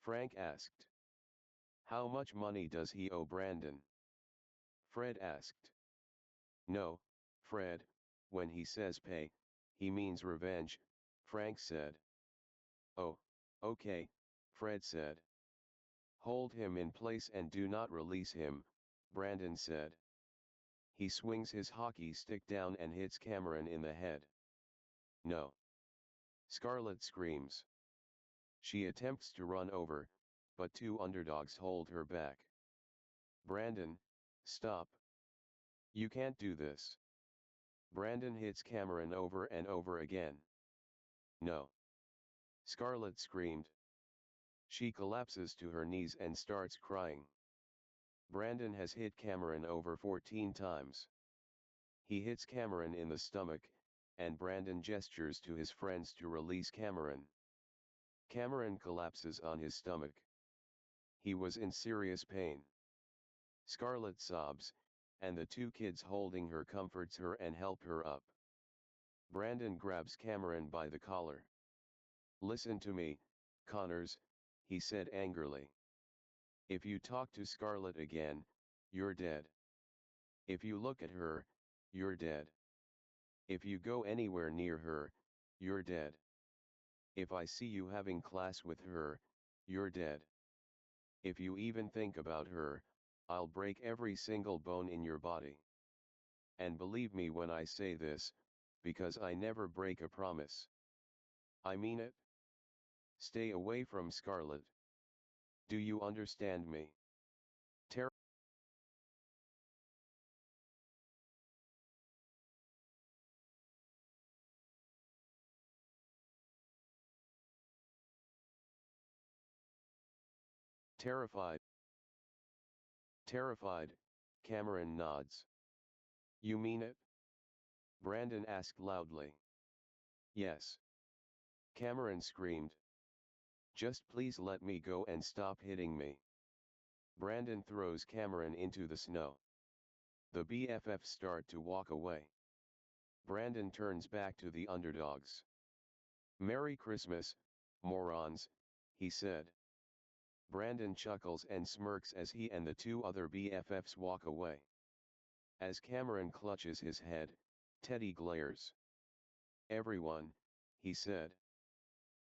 Frank asked. How much money does he owe Brandon? Fred asked. No, Fred, when he says pay, he means revenge, Frank said. Oh, okay, Fred said. Hold him in place and do not release him, Brandon said. He swings his hockey stick down and hits Cameron in the head. No. Scarlett screams. She attempts to run over, but two underdogs hold her back. Brandon, stop. You can't do this. Brandon hits Cameron over and over again. No. Scarlett screamed. She collapses to her knees and starts crying. Brandon has hit Cameron over 14 times. He hits Cameron in the stomach, and Brandon gestures to his friends to release Cameron. Cameron collapses on his stomach. He was in serious pain. Scarlett sobs, and the two kids holding her comforts her and help her up. Brandon grabs Cameron by the collar. Listen to me, Connors, he said angrily. If you talk to Scarlett again, you're dead. If you look at her, you're dead. If you go anywhere near her, you're dead. If I see you having class with her, you're dead. If you even think about her, I'll break every single bone in your body. And believe me when I say this, because I never break a promise. I mean it. Stay away from Scarlett. Do you understand me? Ter- Terrified. Terrified, Cameron nods. You mean it? Brandon asked loudly. Yes. Cameron screamed. Just please let me go and stop hitting me. Brandon throws Cameron into the snow. The BFFs start to walk away. Brandon turns back to the underdogs. Merry Christmas, morons, he said. Brandon chuckles and smirks as he and the two other BFFs walk away. As Cameron clutches his head, Teddy glares. Everyone, he said.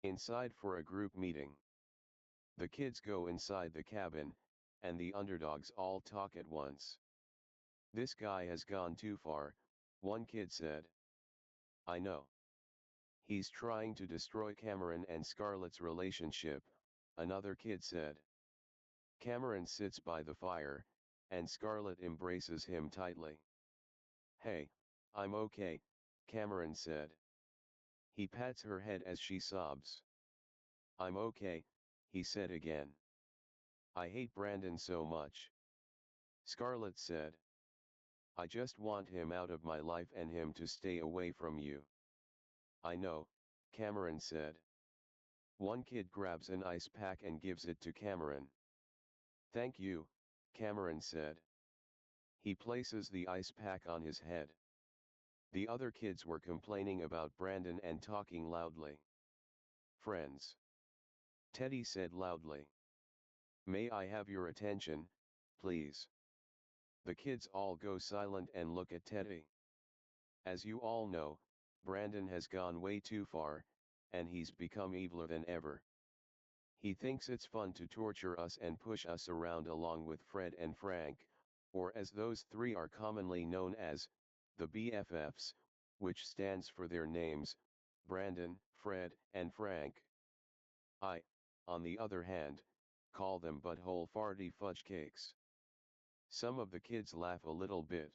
Inside for a group meeting. The kids go inside the cabin, and the underdogs all talk at once. This guy has gone too far, one kid said. I know. He's trying to destroy Cameron and Scarlett's relationship, another kid said. Cameron sits by the fire, and Scarlett embraces him tightly. Hey, I'm okay, Cameron said. He pats her head as she sobs. I'm okay, he said again. I hate Brandon so much. Scarlett said. I just want him out of my life and him to stay away from you. I know, Cameron said. One kid grabs an ice pack and gives it to Cameron. Thank you, Cameron said. He places the ice pack on his head. The other kids were complaining about Brandon and talking loudly. Friends. Teddy said loudly. May I have your attention, please? The kids all go silent and look at Teddy. As you all know, Brandon has gone way too far, and he's become eviler than ever. He thinks it's fun to torture us and push us around along with Fred and Frank, or as those three are commonly known as, the BFFs, which stands for their names, Brandon, Fred, and Frank. I, on the other hand, call them butthole farty fudge cakes. Some of the kids laugh a little bit.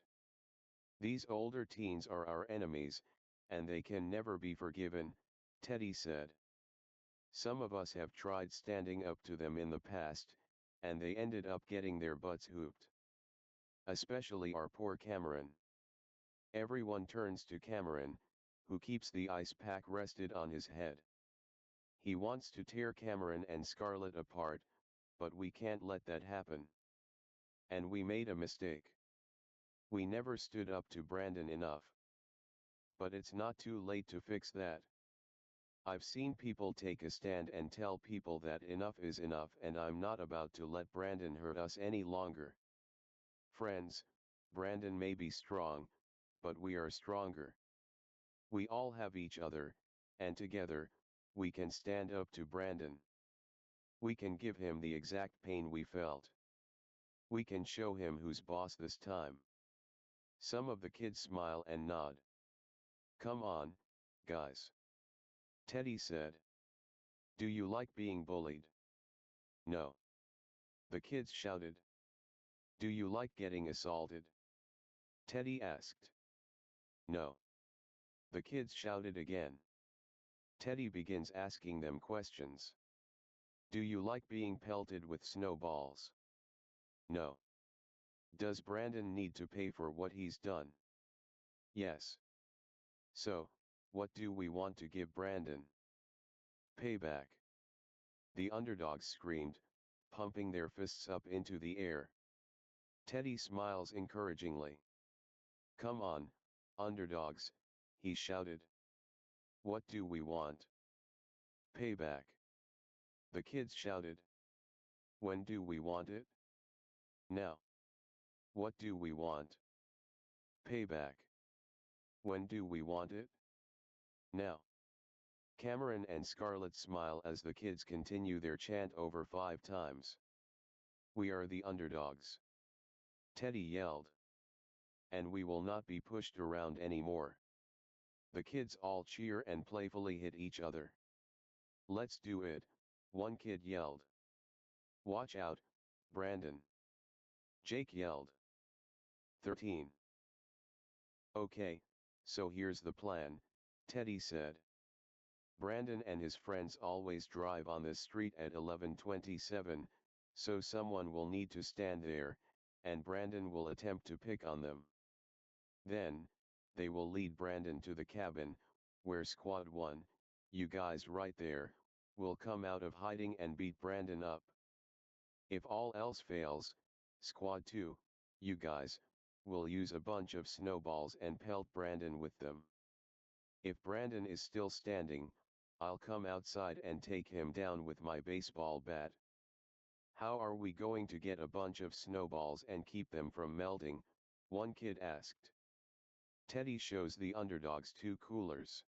These older teens are our enemies, and they can never be forgiven, Teddy said. Some of us have tried standing up to them in the past, and they ended up getting their butts whooped. Especially our poor Cameron. Everyone turns to Cameron, who keeps the ice pack rested on his head. He wants to tear Cameron and Scarlett apart, but we can't let that happen. And we made a mistake. We never stood up to Brandon enough. But it's not too late to fix that. I've seen people take a stand and tell people that enough is enough, and I'm not about to let Brandon hurt us any longer. Friends, Brandon may be strong, but we are stronger. We all have each other, and together, we can stand up to Brandon. We can give him the exact pain we felt. We can show him who's boss this time. Some of the kids smile and nod. Come on, guys. Teddy said. Do you like being bullied? No. The kids shouted. Do you like getting assaulted? Teddy asked. No. The kids shouted again. Teddy begins asking them questions. Do you like being pelted with snowballs? No. Does Brandon need to pay for what he's done? Yes. So, what do we want to give Brandon? Payback. The underdogs screamed, pumping their fists up into the air. Teddy smiles encouragingly. Come on, underdogs, he shouted. What do we want? Payback. The kids shouted. When do we want it? Now. What do we want? Payback. When do we want it? Now. Cameron and Scarlett smile as the kids continue their chant over 5 times. We are the underdogs. Teddy yelled. And we will not be pushed around anymore. The kids all cheer and playfully hit each other. Let's do it, one kid yelled. Watch out, Brandon. Jake yelled. 13. Okay, so here's the plan, Teddy said. Brandon and his friends always drive on this street at 11:27, so someone will need to stand there, and Brandon will attempt to pick on them. Then, they will lead Brandon to the cabin, where Squad 1, you guys right there, will come out of hiding and beat Brandon up. If all else fails, Squad 2, you guys, will use a bunch of snowballs and pelt Brandon with them. If Brandon is still standing, I'll come outside and take him down with my baseball bat. How are we going to get a bunch of snowballs and keep them from melting? One kid asked. Teddy shows the underdogs 2 coolers.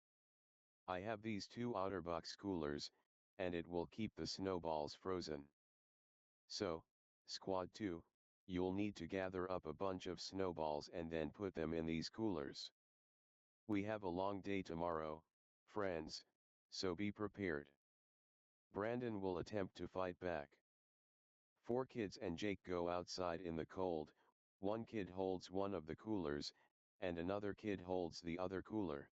I have these 2 OtterBox coolers, and it will keep the snowballs frozen. So, Squad 2, you'll need to gather up a bunch of snowballs and then put them in these coolers. We have a long day tomorrow, friends, so be prepared. Brandon will attempt to fight back. 4 kids and Jake go outside in the cold. One kid holds one of the coolers, and another kid holds the other cooler.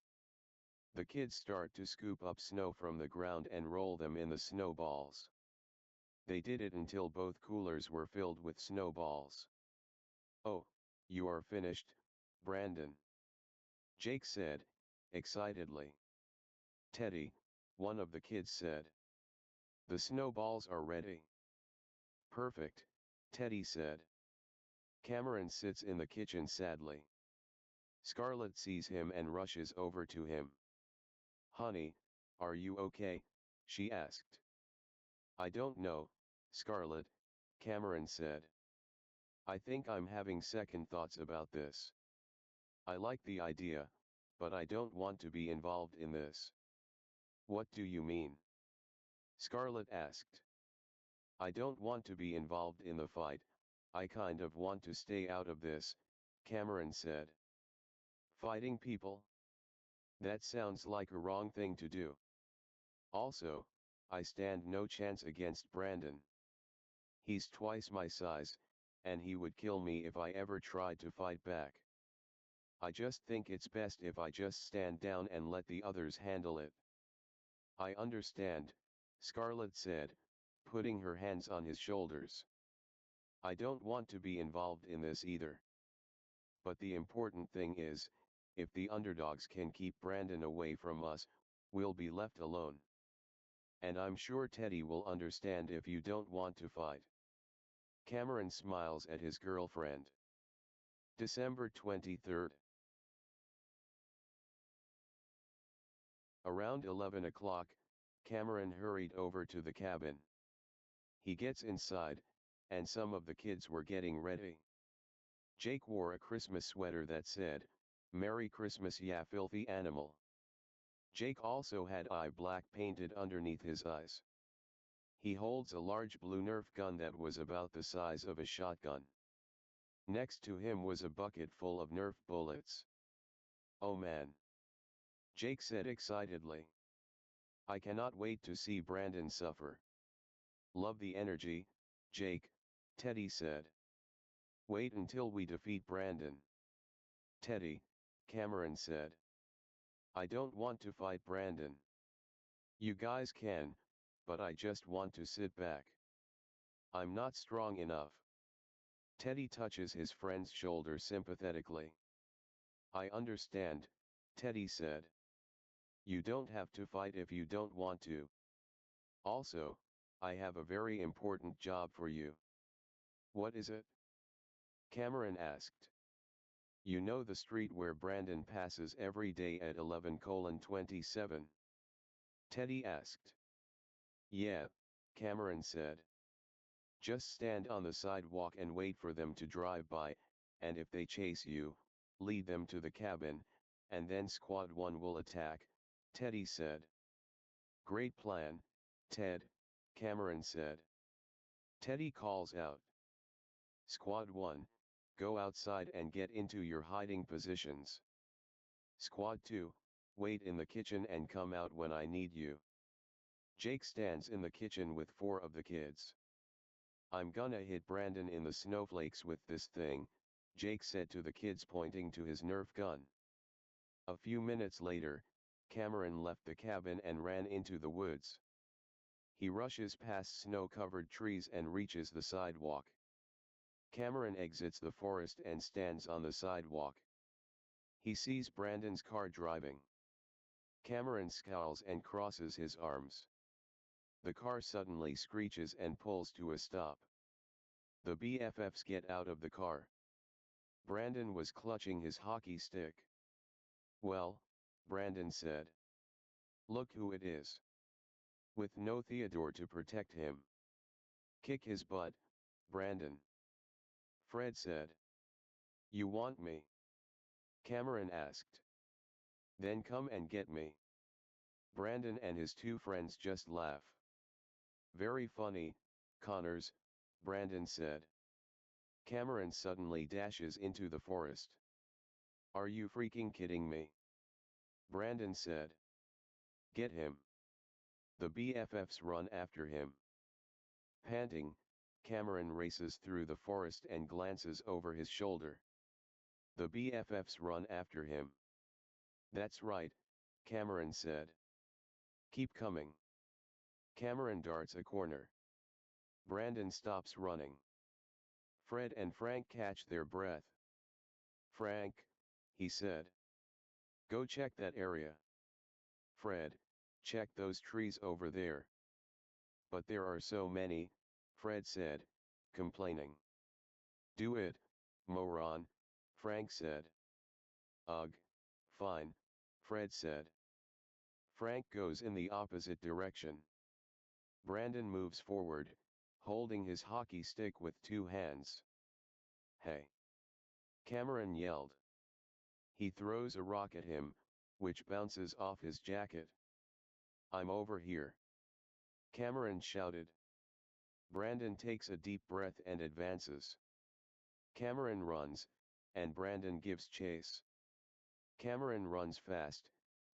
The kids start to scoop up snow from the ground and roll them in the snowballs. They did it until both coolers were filled with snowballs. "Oh, you are finished, Brandon," Jake said, excitedly. "Teddy," one of the kids said. "The snowballs are ready." "Perfect," Teddy said. Cameron sits in the kitchen sadly. Scarlett sees him and rushes over to him. "Honey, are you okay?" she asked. "I don't know, Scarlett," Cameron said. "I think I'm having second thoughts about this. I like the idea, but I don't want to be involved in this." "What do you mean?" Scarlett asked. "I don't want to be involved in the fight, I kind of want to stay out of this," Cameron said. "Fighting people? That sounds like a wrong thing to do. Also, I stand no chance against Brandon. He's twice my size, and he would kill me if I ever tried to fight back. I just think it's best if I just stand down and let the others handle it." "I understand," Scarlett said, putting her hands on his shoulders. "I don't want to be involved in this either. But the important thing is, if the underdogs can keep Brandon away from us, we'll be left alone. And I'm sure Teddy will understand if you don't want to fight." Cameron smiles at his girlfriend. December 23rd. Around 11 o'clock, Cameron hurried over to the cabin. He gets inside, and some of the kids were getting ready. Jake wore a Christmas sweater that said, "Merry Christmas, ya filthy animal." Jake also had eye black painted underneath his eyes. He holds a large blue Nerf gun that was about the size of a shotgun. Next to him was a bucket full of Nerf bullets. "Oh man," Jake said excitedly. "I cannot wait to see Brandon suffer." "Love the energy, Jake," Teddy said. "Wait until we defeat Brandon." "Teddy," Cameron said. "I don't want to fight Brandon." "You guys can, but I just want to sit back. I'm not strong enough." Teddy touches his friend's shoulder sympathetically. "I understand," Teddy said. "You don't have to fight if you don't want to. Also, I have a very important job for you." "What is it?" Cameron asked. "You know the street where Brandon passes every day at 11:27? Teddy asked. "Yeah," Cameron said. "Just stand on the sidewalk and wait for them to drive by, and if they chase you, lead them to the cabin, and then Squad 1 will attack," Teddy said. "Great plan, Ted," Cameron said. Teddy calls out. "Squad 1, go outside and get into your hiding positions. Squad 2, wait in the kitchen and come out when I need you." Jake stands in the kitchen with 4 of the kids. "I'm gonna hit Brandon in the snowflakes with this thing," Jake said to the kids pointing to his Nerf gun. A few minutes later, Cameron left the cabin and ran into the woods. He rushes past snow-covered trees and reaches the sidewalk. Cameron exits the forest and stands on the sidewalk. He sees Brandon's car driving. Cameron scowls and crosses his arms. The car suddenly screeches and pulls to a stop. The BFFs get out of the car. Brandon was clutching his hockey stick. "Well," Brandon said. "Look who it is. With no Theodore to protect him. Kick his butt, Brandon." Fred said. "You want me?" Cameron asked. "Then come and get me." Brandon and his 2 friends just laugh. "Very funny, Connors," Brandon said. Cameron suddenly dashes into the forest. "Are you freaking kidding me?" Brandon said. "Get him." The BFFs run after him. Panting, Cameron races through the forest and glances over his shoulder. The BFFs run after him. "That's right," Cameron said. "Keep coming." Cameron darts a corner. Brandon stops running. Fred and Frank catch their breath. "Frank," he said. "Go check that area." "Fred, check those trees over there." "But there are so many," Fred said, complaining. "Do it, moron," Frank said. "Ugh, fine," Fred said. Frank goes in the opposite direction. Brandon moves forward, holding his hockey stick with two hands. "Hey!" Cameron yelled. He throws a rock at him, which bounces off his jacket. "I'm over here!" Cameron shouted. Brandon takes a deep breath and advances. Cameron runs, and Brandon gives chase. Cameron runs fast,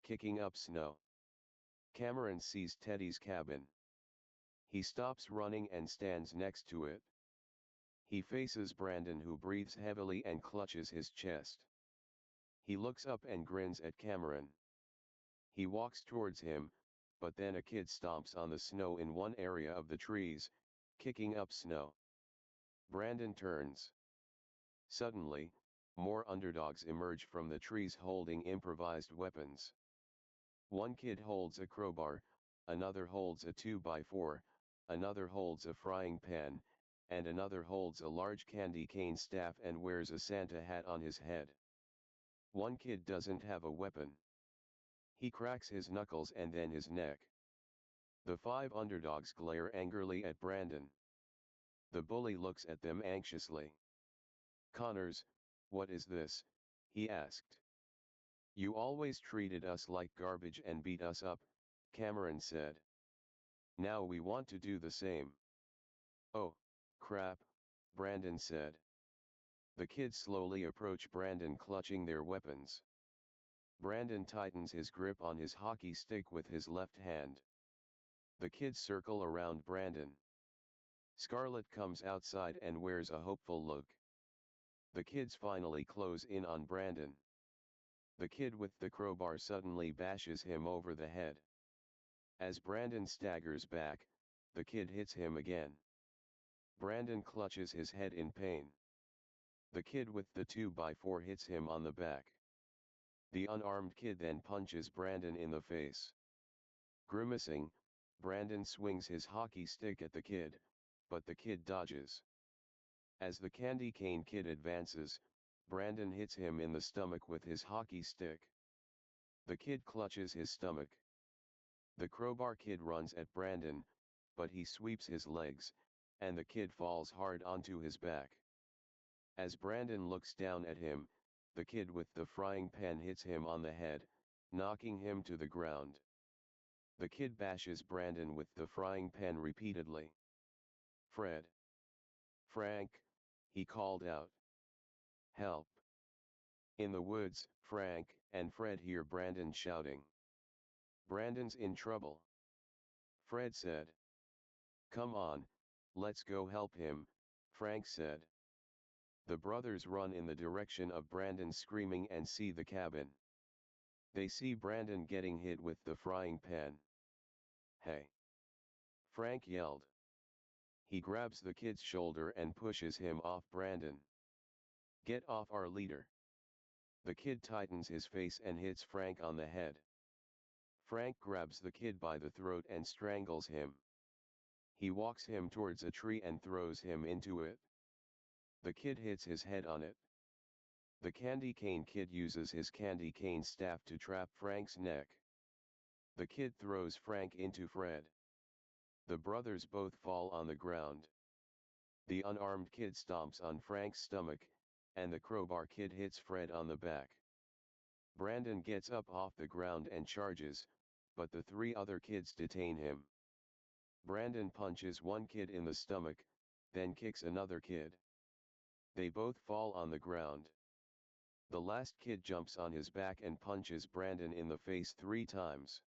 kicking up snow. Cameron sees Teddy's cabin. He stops running and stands next to it. He faces Brandon, who breathes heavily and clutches his chest. He looks up and grins at Cameron. He walks towards him, but then a kid stomps on the snow in one area of the trees, kicking up snow. Brandon turns. Suddenly, more underdogs emerge from the trees holding improvised weapons. One kid holds a crowbar, another holds a 2x4, another holds a frying pan, and another holds a large candy cane staff and wears a Santa hat on his head. One kid doesn't have a weapon. He cracks his knuckles and then his neck. The five underdogs glare angrily at Brandon. The bully looks at them anxiously. "Connors, what is this?" he asked. "You always treated us like garbage and beat us up," Cameron said. "Now we want to do the same." "Oh, crap," Brandon said. The kids slowly approach Brandon, clutching their weapons. Brandon tightens his grip on his hockey stick with his left hand. The kids circle around Brandon. Scarlett comes outside and wears a hopeful look. The kids finally close in on Brandon. The kid with the crowbar suddenly bashes him over the head. As Brandon staggers back, the kid hits him again. Brandon clutches his head in pain. The kid with the 2x4 hits him on the back. The unarmed kid then punches Brandon in the face. Grimacing, Brandon swings his hockey stick at the kid, but the kid dodges. As the candy cane kid advances, Brandon hits him in the stomach with his hockey stick. The kid clutches his stomach. The crowbar kid runs at Brandon, but he sweeps his legs, and the kid falls hard onto his back. As Brandon looks down at him, the kid with the frying pan hits him on the head, knocking him to the ground. The kid bashes Brandon with the frying pan repeatedly. "Fred! Frank!" he called out. "Help!" In the woods, Frank and Fred hear Brandon shouting. "Brandon's in trouble," Fred said. "Come on, let's go help him," Frank said. The brothers run in the direction of Brandon screaming and see the cabin. They see Brandon getting hit with the frying pan. "Hey!" Frank yelled. He grabs the kid's shoulder and pushes him off Brandon. "Get off our leader." The kid tightens his face and hits Frank on the head. Frank grabs the kid by the throat and strangles him. He walks him towards a tree and throws him into it. The kid hits his head on it. The candy cane kid uses his candy cane staff to trap Frank's neck. The kid throws Frank into Fred. The brothers both fall on the ground. The unarmed kid stomps on Frank's stomach, and the crowbar kid hits Fred on the back. Brandon gets up off the ground and charges, but the three other kids detain him. Brandon punches one kid in the stomach, then kicks another kid. They both fall on the ground. The last kid jumps on his back and punches Brandon in the face 3 times.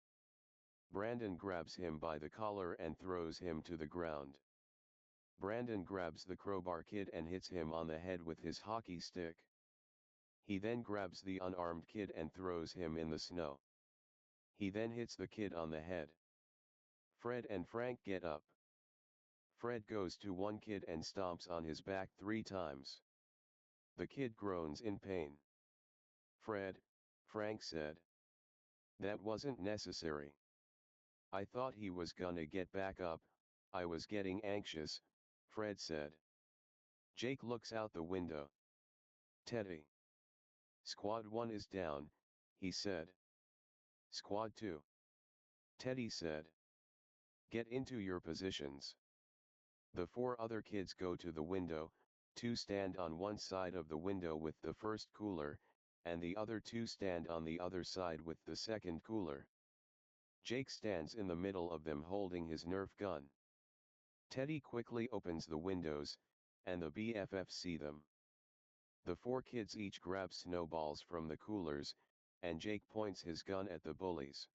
Brandon grabs him by the collar and throws him to the ground. Brandon grabs the crowbar kid and hits him on the head with his hockey stick. He then grabs the unarmed kid and throws him in the snow. He then hits the kid on the head. Fred and Frank get up. Fred goes to one kid and stomps on his back 3 times. The kid groans in pain. "Fred," Frank said. "That wasn't necessary. I thought he was gonna get back up, I was getting anxious," Fred said. Jake looks out the window. "Teddy. Squad 1 is down," he said. "Squad 2. Teddy said. "Get into your positions." The 4 other kids go to the window, 2 stand on one side of the window with the first cooler, and the other 2 stand on the other side with the second cooler. Jake stands in the middle of them holding his Nerf gun. Teddy quickly opens the windows, and the BFFs see them. The 4 kids each grab snowballs from the coolers, and Jake points his gun at the bullies.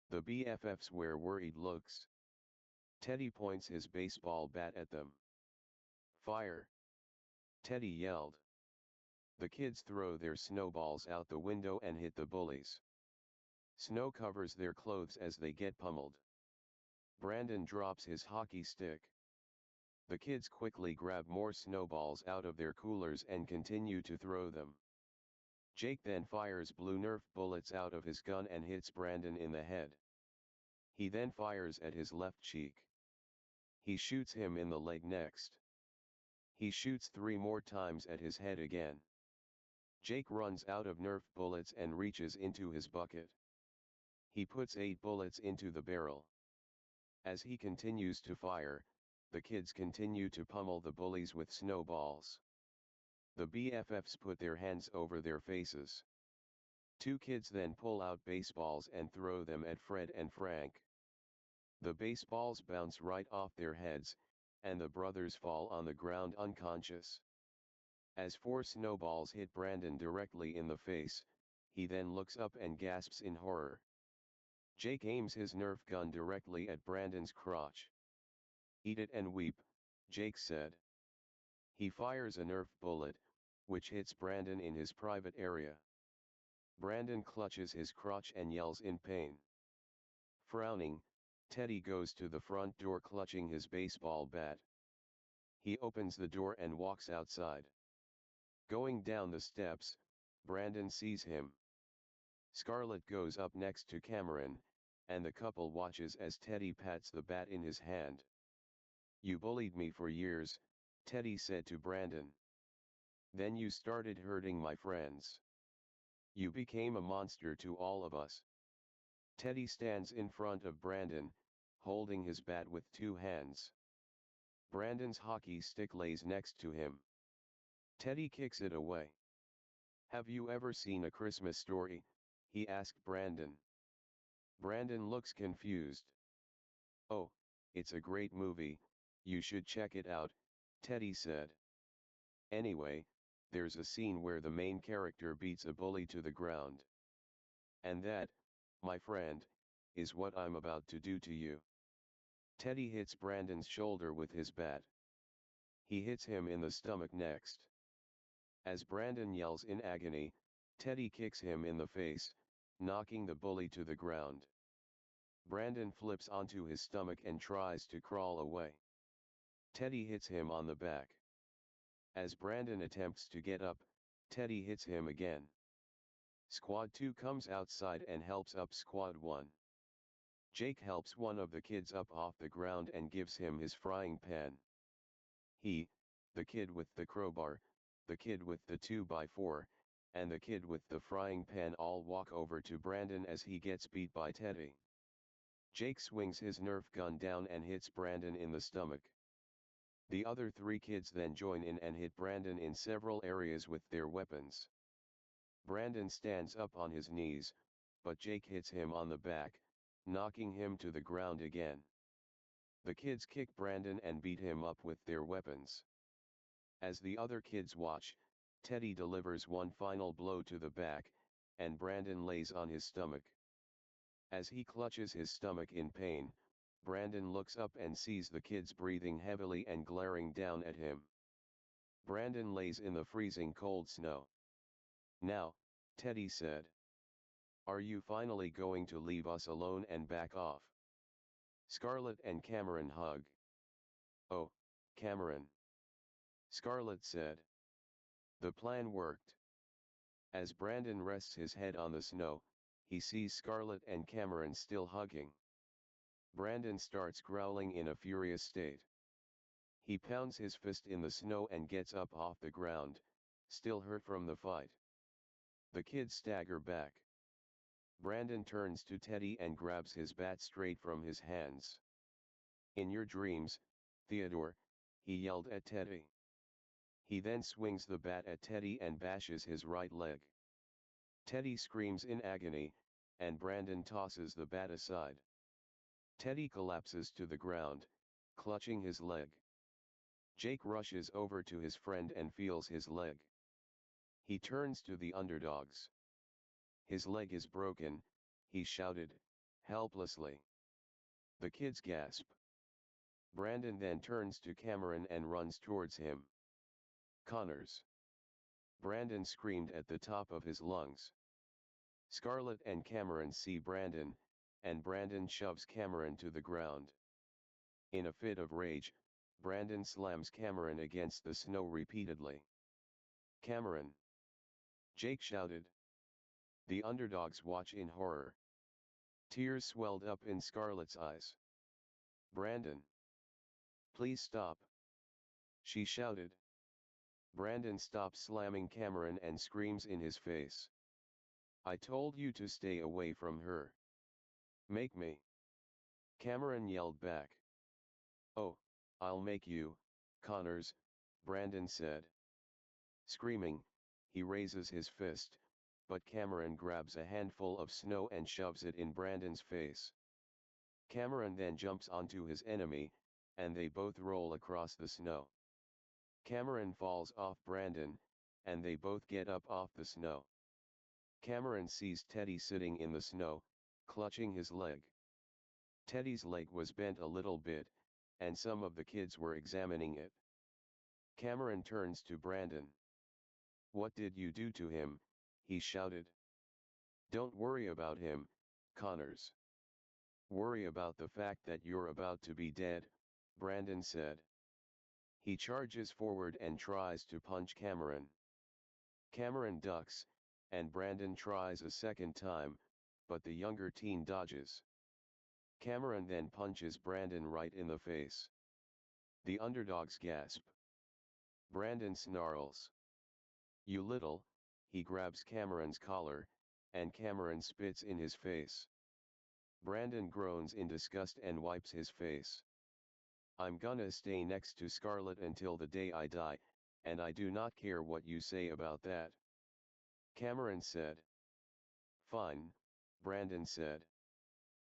The BFFs wear worried looks. Teddy points his baseball bat at them. "Fire!" Teddy yelled. The kids throw their snowballs out the window and hit the bullies. Snow covers their clothes as they get pummeled. Brandon drops his hockey stick. The kids quickly grab more snowballs out of their coolers and continue to throw them. Jake then fires blue Nerf bullets out of his gun and hits Brandon in the head. He then fires at his left cheek. He shoots him in the leg next. He shoots 3 more times at his head again. Jake runs out of Nerf bullets and reaches into his bucket. He puts 8 bullets into the barrel. As he continues to fire, the kids continue to pummel the bullies with snowballs. The BFFs put their hands over their faces. 2 kids then pull out baseballs and throw them at Fred and Frank. The baseballs bounce right off their heads, and the brothers fall on the ground unconscious. As 4 snowballs hit Brandon directly in the face, he then looks up and gasps in horror. Jake aims his Nerf gun directly at Brandon's crotch. "Eat it and weep," Jake said. He fires a Nerf bullet, which hits Brandon in his private area. Brandon clutches his crotch and yells in pain. Frowning, Teddy goes to the front door clutching his baseball bat. He opens the door and walks outside. Going down the steps, Brandon sees him. Scarlett goes up next to Cameron, and the couple watches as Teddy pats the bat in his hand. "You bullied me for years," Teddy said to Brandon. "Then you started hurting my friends. You became a monster to all of us." Teddy stands in front of Brandon, holding his bat with 2 hands. Brandon's hockey stick lays next to him. Teddy kicks it away. "Have you ever seen A Christmas Story?" he asked Brandon. Brandon looks confused. "Oh, it's a great movie, you should check it out," Teddy said. "Anyway, there's a scene where the main character beats a bully to the ground. And that, my friend, is what I'm about to do to you." Teddy hits Brandon's shoulder with his bat. He hits him in the stomach next. As Brandon yells in agony, Teddy kicks him in the face, knocking the bully to the ground. Brandon flips onto his stomach and tries to crawl away. Teddy hits him on the back. As Brandon attempts to get up, Teddy hits him again. Squad 2 comes outside and helps up Squad 1. Jake helps one of the kids up off the ground and gives him his frying pan. He, the kid with the crowbar, the kid with the 2x4, and the kid with the frying pan all walk over to Brandon as he gets beat by Teddy. Jake swings his Nerf gun down and hits Brandon in the stomach. The other 3 kids then join in and hit Brandon in several areas with their weapons. Brandon stands up on his knees, but Jake hits him on the back, knocking him to the ground again. The kids kick Brandon and beat him up with their weapons. As the other kids watch, Teddy delivers one final blow to the back, and Brandon lays on his stomach. As he clutches his stomach in pain, Brandon looks up and sees the kids breathing heavily and glaring down at him. Brandon lays in the freezing cold snow. Now, Teddy said. Are you finally going to leave us alone and back off? Scarlett and Cameron hug. Oh, Cameron. Scarlett said. The plan worked. As Brandon rests his head on the snow, he sees Scarlett and Cameron still hugging. Brandon starts growling in a furious state. He pounds his fist in the snow and gets up off the ground, still hurt from the fight. The kids stagger back. Brandon turns to Teddy and grabs his bat straight from his hands. In your dreams, Theodore, he yelled at Teddy. He then swings the bat at Teddy and bashes his right leg. Teddy screams in agony, and Brandon tosses the bat aside. Teddy collapses to the ground, clutching his leg. Jake rushes over to his friend and feels his leg. He turns to the underdogs. His leg is broken, he shouted, helplessly. The kids gasp. Brandon then turns to Cameron and runs towards him. Connors. Brandon screamed at the top of his lungs. Scarlett and Cameron see Brandon, and Brandon shoves Cameron to the ground. In a fit of rage, Brandon slams Cameron against the snow repeatedly. Cameron! Jake shouted. The underdogs watch in horror. Tears swelled up in Scarlett's eyes. Brandon! Please stop! She shouted. Brandon stops slamming Cameron and screams in his face. I told you to stay away from her. Make me. Cameron yelled back. Oh, I'll make you, Connors, Brandon said. Screaming, he raises his fist, but Cameron grabs a handful of snow and shoves it in Brandon's face. Cameron then jumps onto his enemy, and they both roll across the snow. Cameron falls off Brandon, and they both get up off the snow. Cameron sees Teddy sitting in the snow, clutching his leg. Teddy's leg was bent a little bit, and some of the kids were examining it. Cameron turns to Brandon. What did you do to him? He shouted. Don't worry about him, Connors. Worry about the fact that you're about to be dead, Brandon said. He charges forward and tries to punch Cameron. Cameron ducks, and Brandon tries a second time, but the younger teen dodges. Cameron then punches Brandon right in the face. The underdogs gasp. Brandon snarls. You little, he grabs Cameron's collar, and Cameron spits in his face. Brandon groans in disgust and wipes his face. I'm gonna stay next to Scarlett until the day I die, and I do not care what you say about that. Cameron said. Fine, Brandon said.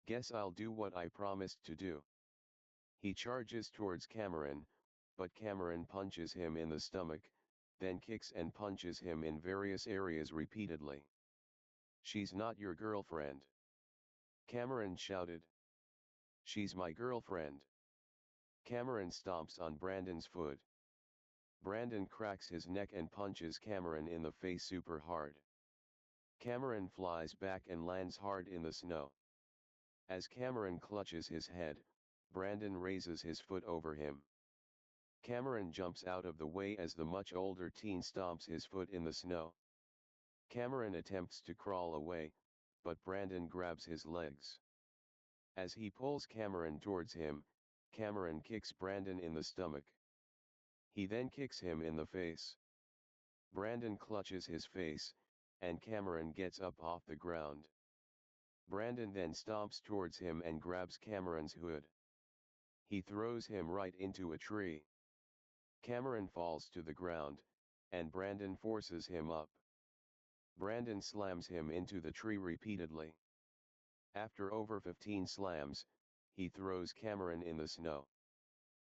Guess I'll do what I promised to do. He charges towards Cameron, but Cameron punches him in the stomach, then kicks and punches him in various areas repeatedly. She's not your girlfriend. Cameron shouted. She's my girlfriend. Cameron stomps on Brandon's foot. Brandon cracks his neck and punches Cameron in the face super hard. Cameron flies back and lands hard in the snow. As Cameron clutches his head, Brandon raises his foot over him. Cameron jumps out of the way as the much older teen stomps his foot in the snow. Cameron attempts to crawl away, but Brandon grabs his legs. As he pulls Cameron towards him, Cameron kicks Brandon in the stomach. He then kicks him in the face. Brandon clutches his face, and Cameron gets up off the ground. Brandon then stomps towards him and grabs Cameron's hood. He throws him right into a tree. Cameron falls to the ground, and Brandon forces him up. Brandon slams him into the tree repeatedly. After over 15 slams, he throws Cameron in the snow.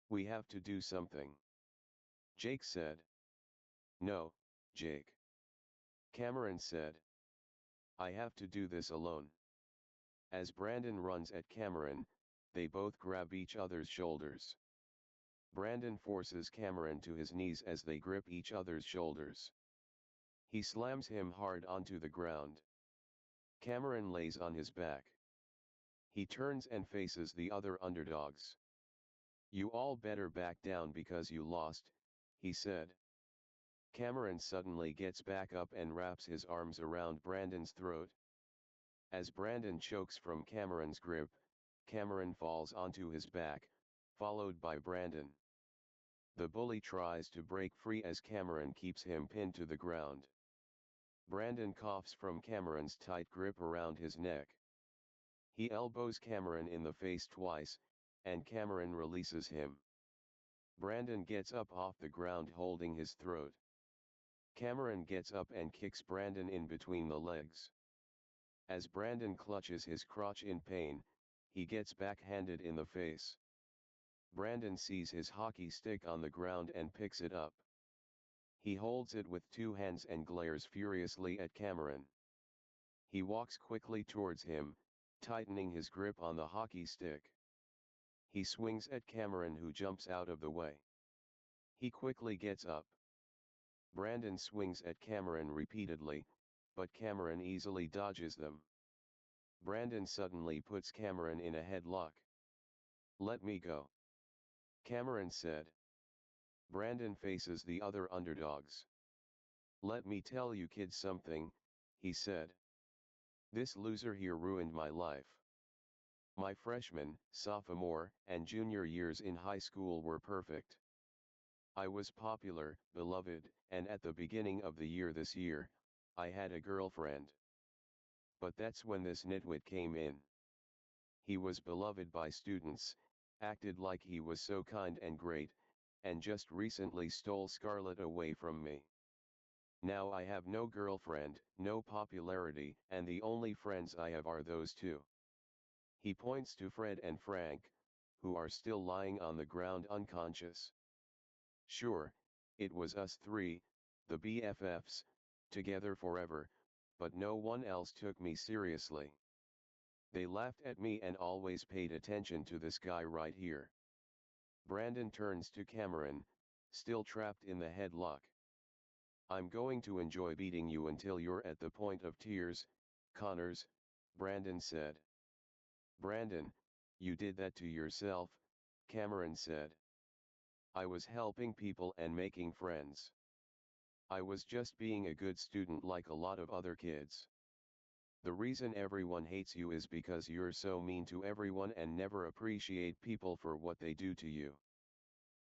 We have to do something. Jake said. No, Jake. Cameron said. I have to do this alone. As Brandon runs at Cameron, they both grab each other's shoulders. Brandon forces Cameron to his knees as they grip each other's shoulders. He slams him hard onto the ground. Cameron lays on his back. He turns and faces the other underdogs. "You all better back down because you lost," he said. Cameron suddenly gets back up and wraps his arms around Brandon's throat. As Brandon chokes from Cameron's grip, Cameron falls onto his back, followed by Brandon. The bully tries to break free as Cameron keeps him pinned to the ground. Brandon coughs from Cameron's tight grip around his neck. He elbows Cameron in the face twice, and Cameron releases him. Brandon gets up off the ground holding his throat. Cameron gets up and kicks Brandon in between the legs. As Brandon clutches his crotch in pain, he gets backhanded in the face. Brandon sees his hockey stick on the ground and picks it up. He holds it with two hands and glares furiously at Cameron. He walks quickly towards him, tightening his grip on the hockey stick. He swings at Cameron, who jumps out of the way. He quickly gets up. Brandon swings at Cameron repeatedly, but Cameron easily dodges them. Brandon suddenly puts Cameron in a headlock. "Let me go," Cameron said. Brandon faces the other underdogs. "Let me tell you kids something," he said. "This loser here ruined my life. My freshman, sophomore, and junior years in high school were perfect. I was popular, beloved, and at the beginning of the year this year, I had a girlfriend. But that's when this nitwit came in. He was beloved by students, acted like he was so kind and great, and just recently stole Scarlett away from me. Now I have no girlfriend, no popularity, and the only friends I have are those two." He points to Fred and Frank, who are still lying on the ground unconscious. "Sure, it was us three, the BFFs, together forever, but no one else took me seriously. They laughed at me and always paid attention to this guy right here." Brandon turns to Cameron, still trapped in the headlock. "I'm going to enjoy beating you until you're at the point of tears, Connors," Brandon said. "Brandon, you did that to yourself," Cameron said. "I was helping people and making friends. I was just being a good student like a lot of other kids. The reason everyone hates you is because you're so mean to everyone and never appreciate people for what they do to you.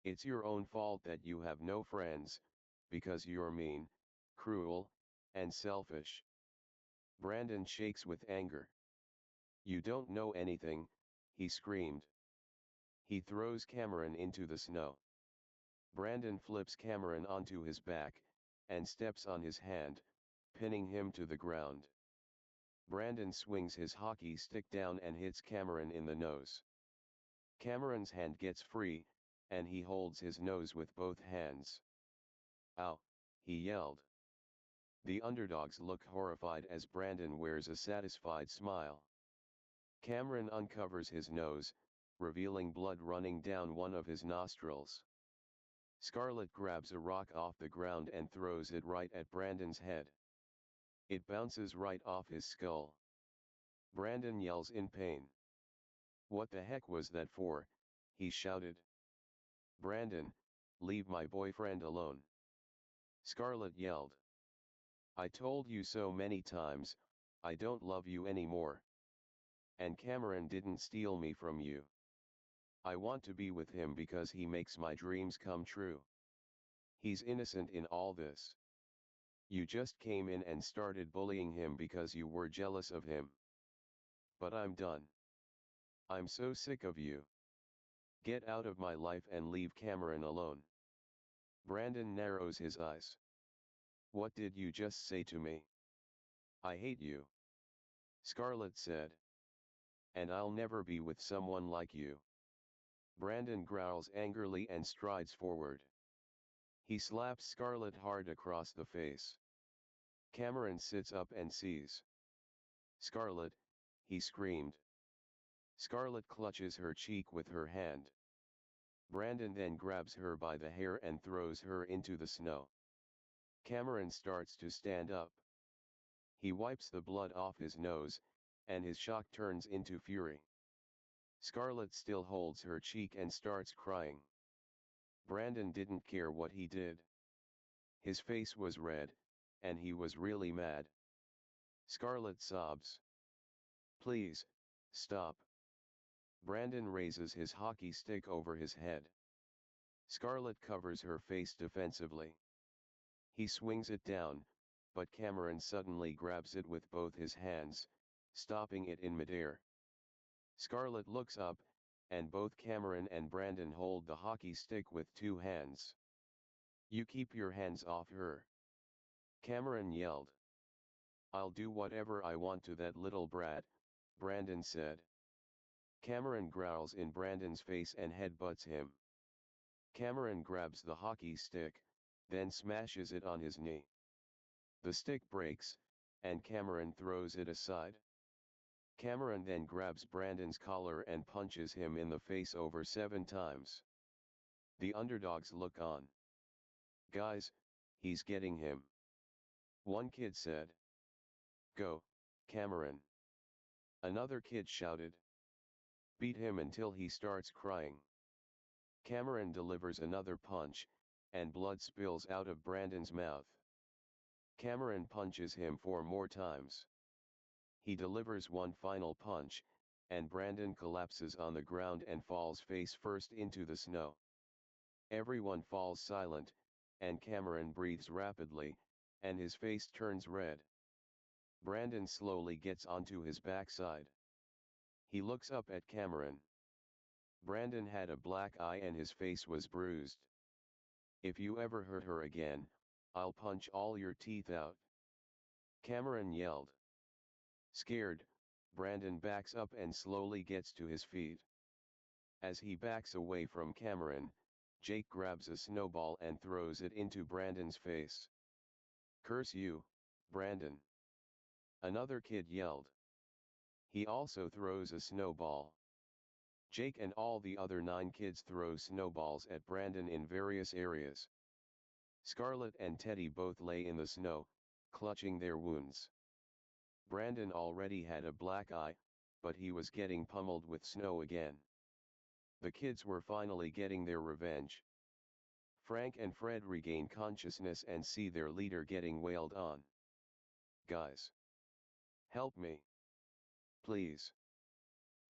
It's your own fault that you have no friends, because you're mean, cruel, and selfish." Brandon shakes with anger. "You don't know anything," he screamed. He throws Cameron into the snow. Brandon flips Cameron onto his back, and steps on his hand, pinning him to the ground. Brandon swings his hockey stick down and hits Cameron in the nose. Cameron's hand gets free, and he holds his nose with both hands. "Ow," he yelled. The underdogs look horrified as Brandon wears a satisfied smile. Cameron uncovers his nose, revealing blood running down one of his nostrils. Scarlett grabs a rock off the ground and throws it right at Brandon's head. It bounces right off his skull. Brandon yells in pain. "What the heck was that for?" he shouted. "Brandon, leave my boyfriend alone," Scarlett yelled. "I told you so many times, I don't love you anymore. And Cameron didn't steal me from you. I want to be with him because he makes my dreams come true. He's innocent in all this. You just came in and started bullying him because you were jealous of him. But I'm done. I'm so sick of you. Get out of my life and leave Cameron alone." Brandon narrows his eyes. "What did you just say to me?" "I hate you," Scarlett said. "And I'll never be with someone like you." Brandon growls angrily and strides forward. He slaps Scarlett hard across the face. Cameron sits up and sees. "Scarlett," he screamed. Scarlett clutches her cheek with her hand. Brandon then grabs her by the hair and throws her into the snow. Cameron starts to stand up. He wipes the blood off his nose, and his shock turns into fury. Scarlett still holds her cheek and starts crying. Brandon didn't care what he did. His face was red, and he was really mad. Scarlett sobs. Please, stop. Brandon raises his hockey stick over his head. Scarlett covers her face defensively. He swings it down, but Cameron suddenly grabs it with both his hands, stopping it in midair. Scarlett looks up, and both Cameron and Brandon hold the hockey stick with two hands. You keep your hands off her. Cameron yelled. I'll do whatever I want to that little brat, Brandon said. Cameron growls in Brandon's face and headbutts him. Cameron grabs the hockey stick, then smashes it on his knee. The stick breaks, and Cameron throws it aside. Cameron then grabs Brandon's collar and punches him in the face over 7 times. The underdogs look on. Guys, he's getting him. One kid said. Go, Cameron. Another kid shouted. Beat him until he starts crying. Cameron delivers another punch, and blood spills out of Brandon's mouth. Cameron punches him 4 more times. He delivers one final punch, and Brandon collapses on the ground and falls face first into the snow. Everyone falls silent, and Cameron breathes rapidly, and his face turns red. Brandon slowly gets onto his backside. He looks up at Cameron. Brandon had a black eye and his face was bruised. If you ever hurt her again, I'll punch all your teeth out. Cameron yelled. Scared, Brandon backs up and slowly gets to his feet. As he backs away from Cameron, Jake grabs a snowball and throws it into Brandon's face. Curse you, Brandon. Another kid yelled. He also throws a snowball. Jake and all the other 9 kids throw snowballs at Brandon in various areas. Scarlett and Teddy both lay in the snow, clutching their wounds. Brandon already had a black eye, but he was getting pummeled with snow again. The kids were finally getting their revenge. Frank and Fred regain consciousness and see their leader getting wailed on. Guys! Help me! Please!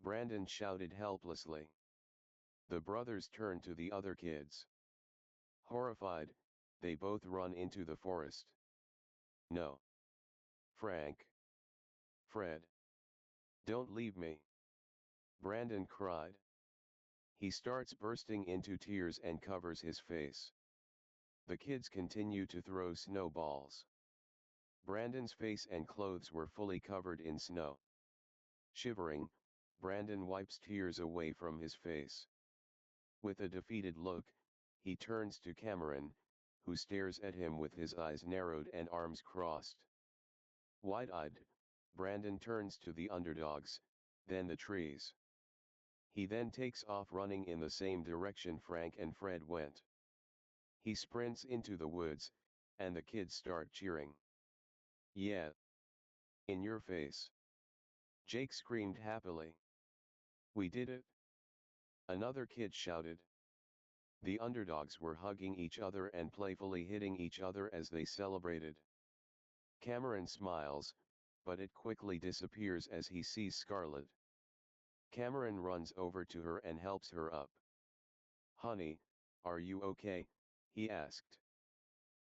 Brandon shouted helplessly. The brothers turned to the other kids. Horrified, they both run into the forest. No! Frank! Fred! Don't leave me! Brandon cried. He starts bursting into tears and covers his face. The kids continue to throw snowballs. Brandon's face and clothes were fully covered in snow. Shivering, Brandon wipes tears away from his face. With a defeated look, he turns to Cameron, who stares at him with his eyes narrowed and arms crossed. Wide-eyed, Brandon turns to the underdogs, then the trees. He then takes off running in the same direction Frank and Fred went. He sprints into the woods, and the kids start cheering. Yeah! In your face! Jake screamed happily. We did it! Another kid shouted. The underdogs were hugging each other and playfully hitting each other as they celebrated. Cameron smiles, but it quickly disappears as he sees Scarlett. Cameron runs over to her and helps her up. Honey, are you okay? He asked.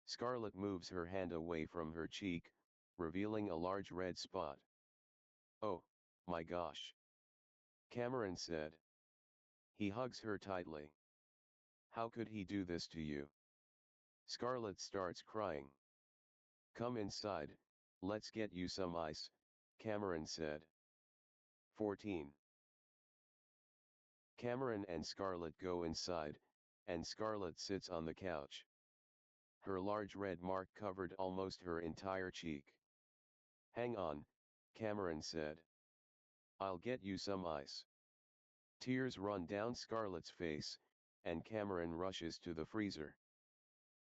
Scarlett moves her hand away from her cheek, revealing a large red spot. Oh, my gosh! Cameron said. He hugs her tightly. How could he do this to you? Scarlett starts crying. Come inside, let's get you some ice, Cameron said. 14. Cameron and Scarlett go inside, and Scarlett sits on the couch. Her large red mark covered almost her entire cheek. Hang on, Cameron said. I'll get you some ice. Tears run down Scarlett's face, and Cameron rushes to the freezer.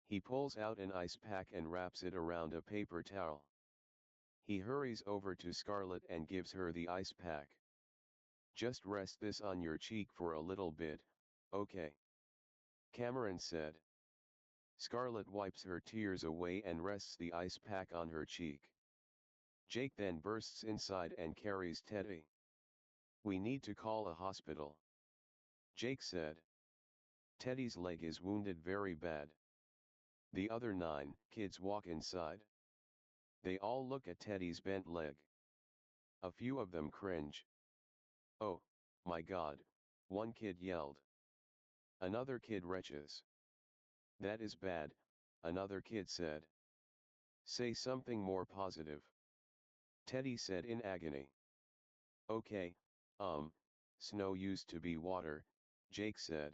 He pulls out an ice pack and wraps it around a paper towel. He hurries over to Scarlett and gives her the ice pack. Just rest this on your cheek for a little bit, okay? Cameron said. Scarlett wipes her tears away and rests the ice pack on her cheek. Jake then bursts inside and carries Teddy. We need to call a hospital. Jake said. Teddy's leg is wounded very bad. The other 9 kids walk inside. They all look at Teddy's bent leg. A few of them cringe. Oh, my God, one kid yelled. Another kid retches. That is bad, another kid said. Say something more positive. Teddy said in agony. Okay, snow used to be water, Jake said.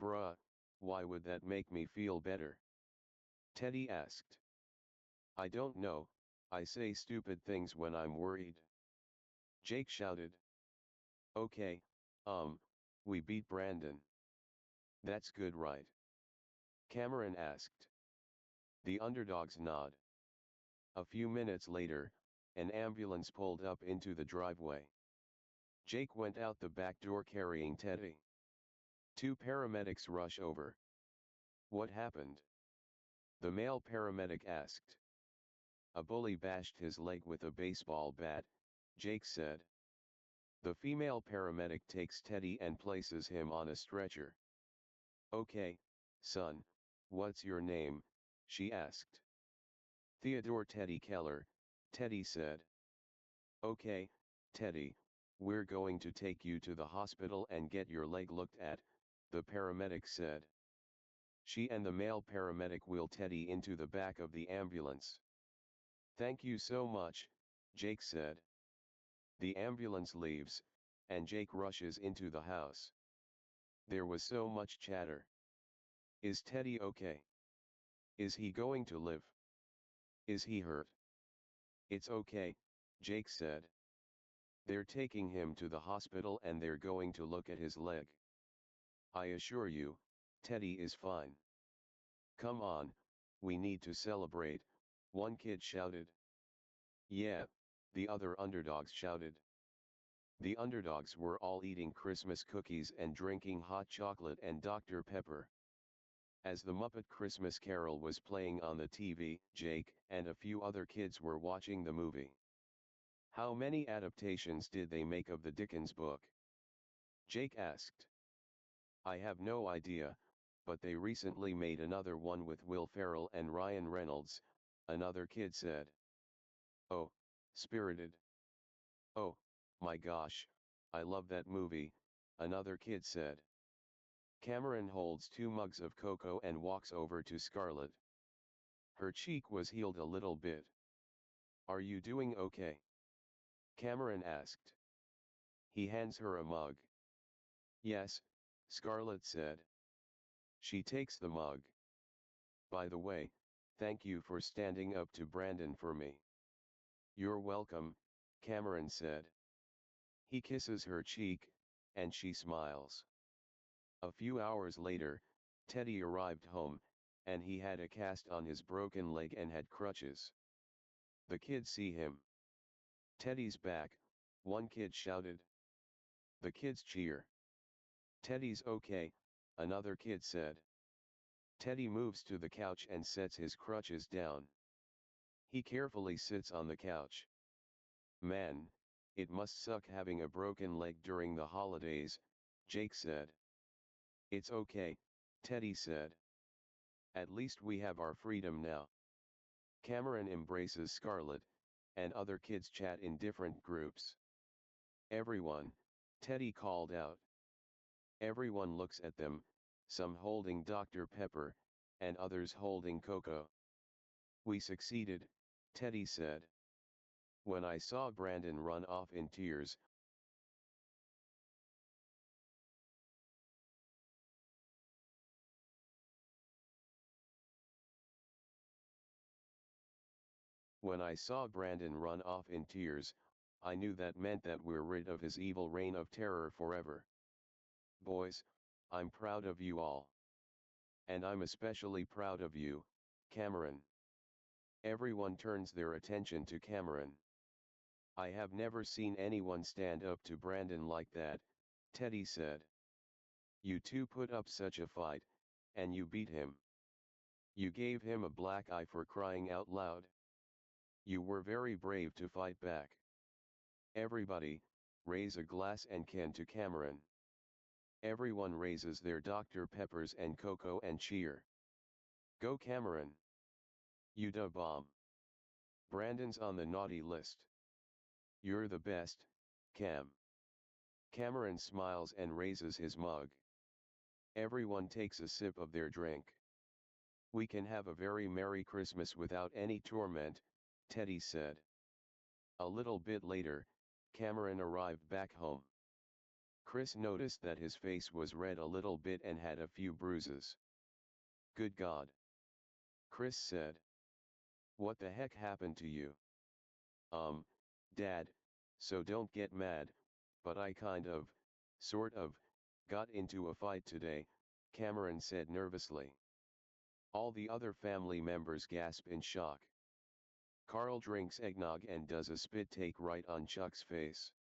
Bruh, why would that make me feel better? Teddy asked. I don't know, I say stupid things when I'm worried. Jake shouted. Okay, we beat Brandon. That's good, right? Cameron asked. The underdogs nod. A few minutes later, an ambulance pulled up into the driveway. Jake went out the back door carrying Teddy. 2 paramedics rush over. What happened? The male paramedic asked. A bully bashed his leg with a baseball bat, Jake said. The female paramedic takes Teddy and places him on a stretcher. Okay, son, what's your name? She asked. Theodore Teddy Keller, Teddy said. Okay, Teddy, we're going to take you to the hospital and get your leg looked at, the paramedic said. She and the male paramedic wheel Teddy into the back of the ambulance. Thank you so much, Jake said. The ambulance leaves, and Jake rushes into the house. There was so much chatter. Is Teddy okay? Is he going to live? Is he hurt? It's okay, Jake said. They're taking him to the hospital and they're going to look at his leg. I assure you, Teddy is fine. Come on, we need to celebrate, one kid shouted. Yeah, the other underdogs shouted. The underdogs were all eating Christmas cookies and drinking hot chocolate and Dr. Pepper. As the Muppet Christmas Carol was playing on the TV, Jake and a few other kids were watching the movie. How many adaptations did they make of the Dickens book? Jake asked. I have no idea, but they recently made another one with Will Ferrell and Ryan Reynolds, another kid said. Oh, Spirited. Oh, my gosh, I love that movie, another kid said. Cameron holds 2 mugs of cocoa and walks over to Scarlett. Her cheek was healed a little bit. Are you doing okay? Cameron asked. He hands her a mug. Yes, Scarlett said. She takes the mug. By the way, thank you for standing up to Brandon for me. You're welcome, Cameron said. He kisses her cheek, and she smiles. A few hours later, Teddy arrived home, and he had a cast on his broken leg and had crutches. The kids see him. Teddy's back, one kid shouted. The kids cheer. Teddy's okay, another kid said. Teddy moves to the couch and sets his crutches down. He carefully sits on the couch. Man, it must suck having a broken leg during the holidays, Jake said. It's okay, Teddy said. At least we have our freedom now. Cameron embraces Scarlett, and other kids chat in different groups. Everyone, Teddy called out. Everyone looks at them, some holding Dr. Pepper, and others holding cocoa. We succeeded, Teddy said. When I saw Brandon run off in tears, When I saw Brandon run off in tears, I knew that meant that we're rid of his evil reign of terror forever. Boys, I'm proud of you all. And I'm especially proud of you, Cameron. Everyone turns their attention to Cameron. I have never seen anyone stand up to Brandon like that, Teddy said. You two put up such a fight, and you beat him. You gave him a black eye for crying out loud. You were very brave to fight back. Everybody, raise a glass and can to Cameron. Everyone raises their Dr. Peppers and cocoa and cheer. Go Cameron. You da bomb. Brandon's on the naughty list. You're the best, Cam. Cameron smiles and raises his mug. Everyone takes a sip of their drink. We can have a very Merry Christmas without any torment, Teddy said. A little bit later, Cameron arrived back home. Chris noticed that his face was red a little bit and had a few bruises. Good God. Chris said. What the heck happened to you? Dad, so don't get mad, but I sort of, got into a fight today, Cameron said nervously. All the other family members gasp in shock. Carl drinks eggnog and does a spit take right on Chuck's face.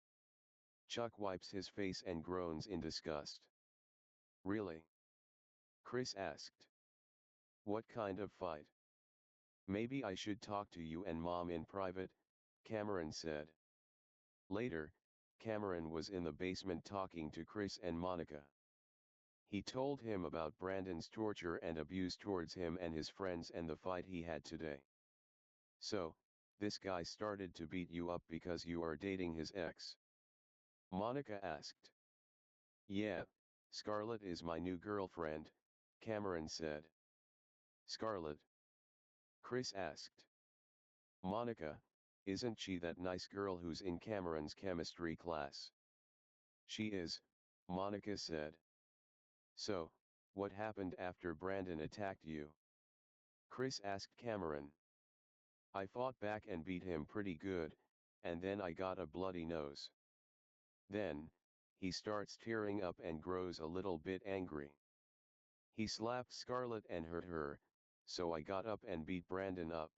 Chuck wipes his face and groans in disgust. Really? Chris asked. What kind of fight? Maybe I should talk to you and Mom in private, Cameron said. Later, Cameron was in the basement talking to Chris and Monica. He told him about Brandon's torture and abuse towards him and his friends and the fight he had today. So, this guy started to beat you up because you are dating his ex? Monica asked. Yeah, Scarlett is my new girlfriend, Cameron said. Scarlett? Chris asked. Monica, isn't she that nice girl who's in Cameron's chemistry class? She is, Monica said. So, what happened after Brandon attacked you? Chris asked Cameron. I fought back and beat him pretty good, and then I got a bloody nose. Then, he starts tearing up and grows a little bit angry. He slapped Scarlett and hurt her, so I got up and beat Brandon up.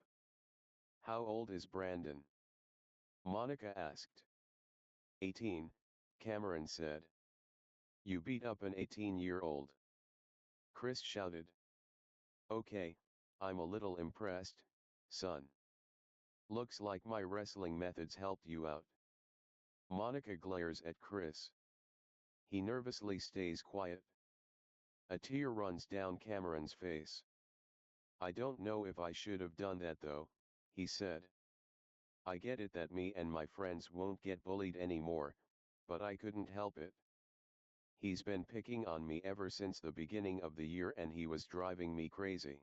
How old is Brandon? Monica asked. 18, Cameron said. You beat up an 18-year-old. Chris shouted. Okay, I'm a little impressed, son. Looks like my wrestling methods helped you out. Monica glares at Chris. He nervously stays quiet. A tear runs down Cameron's face. I don't know if I should have done that though, he said. I get it that me and my friends won't get bullied anymore, but I couldn't help it. He's been picking on me ever since the beginning of the year and he was driving me crazy.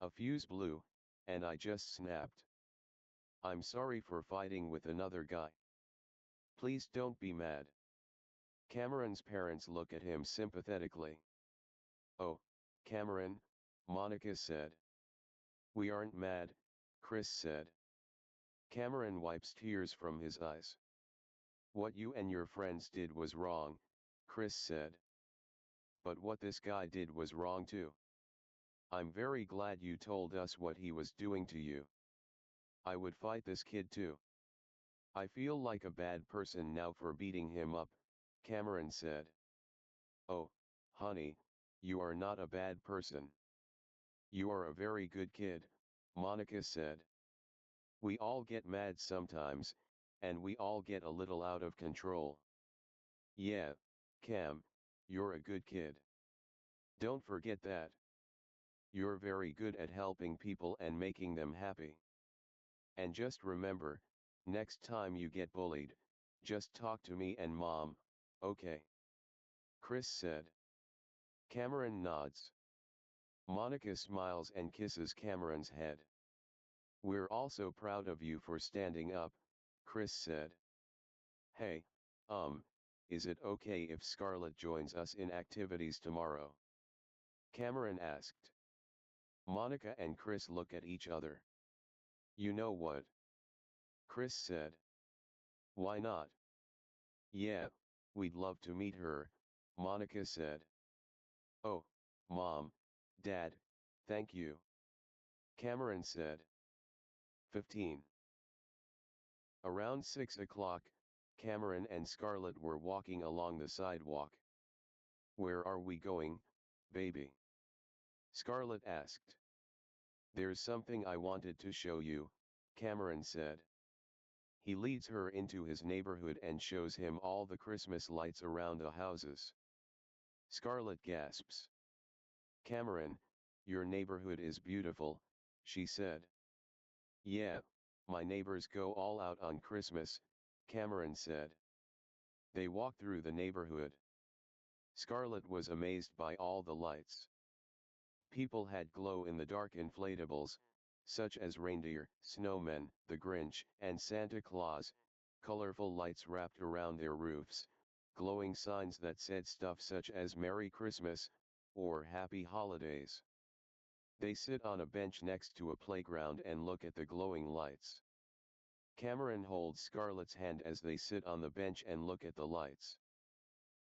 A fuse blew, and I just snapped. I'm sorry for fighting with another guy. Please don't be mad. Cameron's parents look at him sympathetically. Oh, Cameron, Monica said. We aren't mad, Chris said. Cameron wipes tears from his eyes. What you and your friends did was wrong, Chris said. But what this guy did was wrong too. I'm very glad you told us what he was doing to you. I would fight this kid too. I feel like a bad person now for beating him up, Cameron said. Oh, honey, you are not a bad person. You are a very good kid, Monica said. We all get mad sometimes, and we all get a little out of control. Yeah, Cam, you're a good kid. Don't forget that. You're very good at helping people and making them happy. And just remember, next time you get bullied, just talk to me and Mom, okay? Chris said. Cameron nods. Monica smiles and kisses Cameron's head. We're also proud of you for standing up, Chris said. Hey, is it okay if Scarlett joins us in activities tomorrow? Cameron asked. Monica and Chris look at each other. You know what? Chris said. Why not? Yeah, we'd love to meet her, Monica said. Oh, Mom, Dad, thank you. Cameron said. 15. Around 6 o'clock, Cameron and Scarlett were walking along the sidewalk. Where are we going, baby? Scarlett asked. There's something I wanted to show you, Cameron said. He leads her into his neighborhood and shows him all the Christmas lights around the houses. Scarlett gasps. Cameron, your neighborhood is beautiful, she said. Yeah, my neighbors go all out on Christmas, Cameron said. They walked through the neighborhood. Scarlett was amazed by all the lights. People had glow-in-the-dark inflatables, such as reindeer, snowmen, the Grinch, and Santa Claus, colorful lights wrapped around their roofs, glowing signs that said stuff such as Merry Christmas, or Happy Holidays. They sit on a bench next to a playground and look at the glowing lights. Cameron holds Scarlett's hand as they sit on the bench and look at the lights.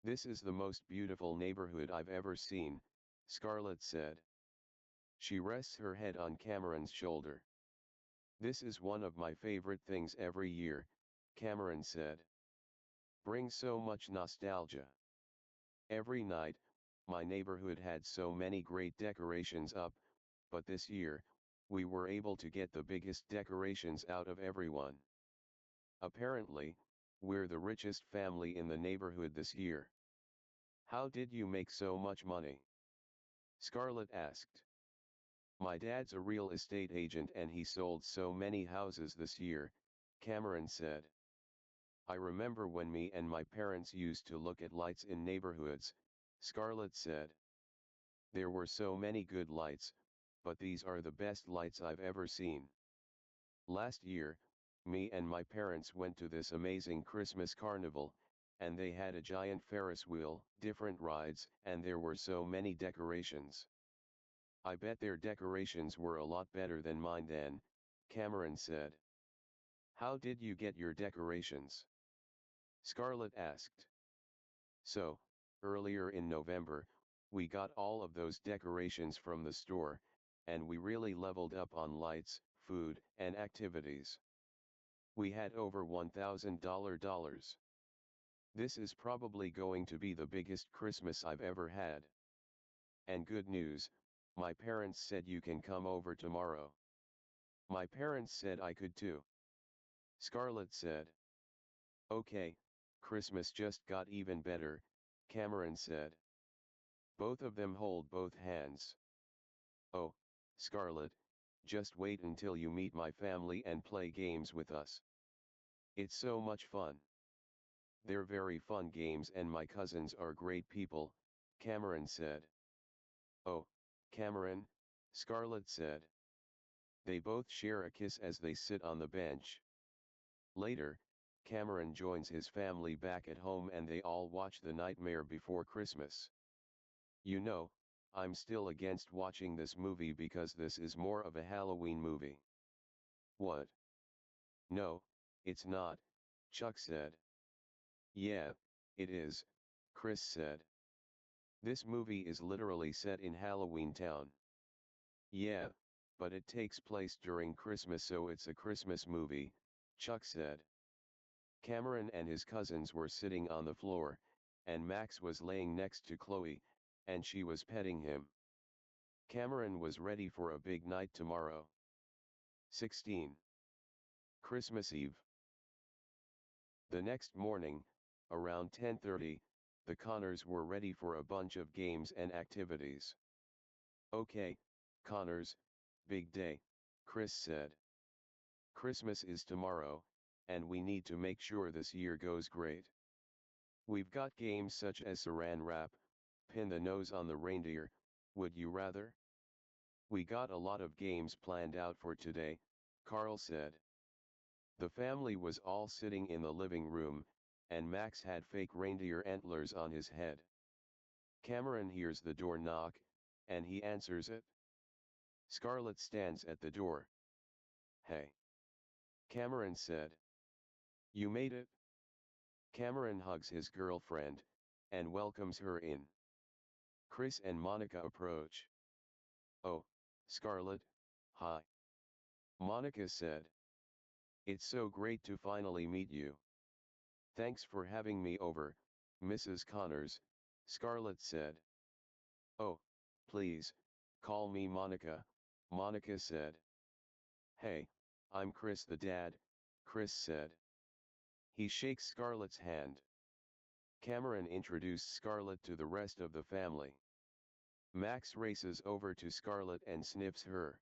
This is the most beautiful neighborhood I've ever seen, Scarlett said. She rests her head on Cameron's shoulder. This is one of my favorite things every year, Cameron said. Brings so much nostalgia. Every night, my neighborhood had so many great decorations up, but this year, we were able to get the biggest decorations out of everyone. Apparently, we're the richest family in the neighborhood this year. How did you make so much money? Scarlett asked. My dad's a real estate agent and he sold so many houses this year, Cameron said. I remember when me and my parents used to look at lights in neighborhoods, Scarlett said. There were so many good lights, but these are the best lights I've ever seen. Last year, me and my parents went to this amazing Christmas carnival, and they had a giant Ferris wheel, different rides, and there were so many decorations. I bet their decorations were a lot better than mine then, Cameron said. How did you get your decorations? Scarlett asked. So, earlier in November, we got all of those decorations from the store, and we really leveled up on lights, food, and activities. We had over $1,000. This is probably going to be the biggest Christmas I've ever had. And good news, my parents said you can come over tomorrow. My parents said I could too. Scarlett said. Okay, Christmas just got even better, Cameron said. Both of them hold both hands. Oh, Scarlett, just wait until you meet my family and play games with us. It's so much fun. They're very fun games and my cousins are great people, Cameron said. Oh, Cameron, Scarlett said. They both share a kiss as they sit on the bench. Later, Cameron joins his family back at home and they all watch The Nightmare Before Christmas. You know, I'm still against watching this movie because this is more of a Halloween movie. What? No, it's not, Chuck said. Yeah, it is, Chris said. This movie is literally set in Halloween Town. Yeah, but it takes place during Christmas so it's a Christmas movie, Chuck said. Cameron and his cousins were sitting on the floor, and Max was laying next to Chloe, and she was petting him. Cameron was ready for a big night tomorrow. 16. Christmas Eve. The next morning, around 10:30, the Connors were ready for a bunch of games and activities. Okay, Connors, big day, Chris said. Christmas is tomorrow, and we need to make sure this year goes great. We've got games such as Saran Wrap, Pin the Nose on the Reindeer, Would You Rather? We got a lot of games planned out for today, Carl said. The family was all sitting in the living room, and Max had fake reindeer antlers on his head. Cameron hears the door knock, and he answers it. Scarlett stands at the door. Hey. Cameron said. You made it? Cameron hugs his girlfriend, and welcomes her in. Chris and Monica approach. Oh, Scarlett, hi. Monica said. It's so great to finally meet you. Thanks for having me over, Mrs. Connors, Scarlett said. Oh, please, call me Monica, Monica said. Hey, I'm Chris the dad, Chris said. He shakes Scarlett's hand. Cameron introduced Scarlett to the rest of the family. Max races over to Scarlett and sniffs her.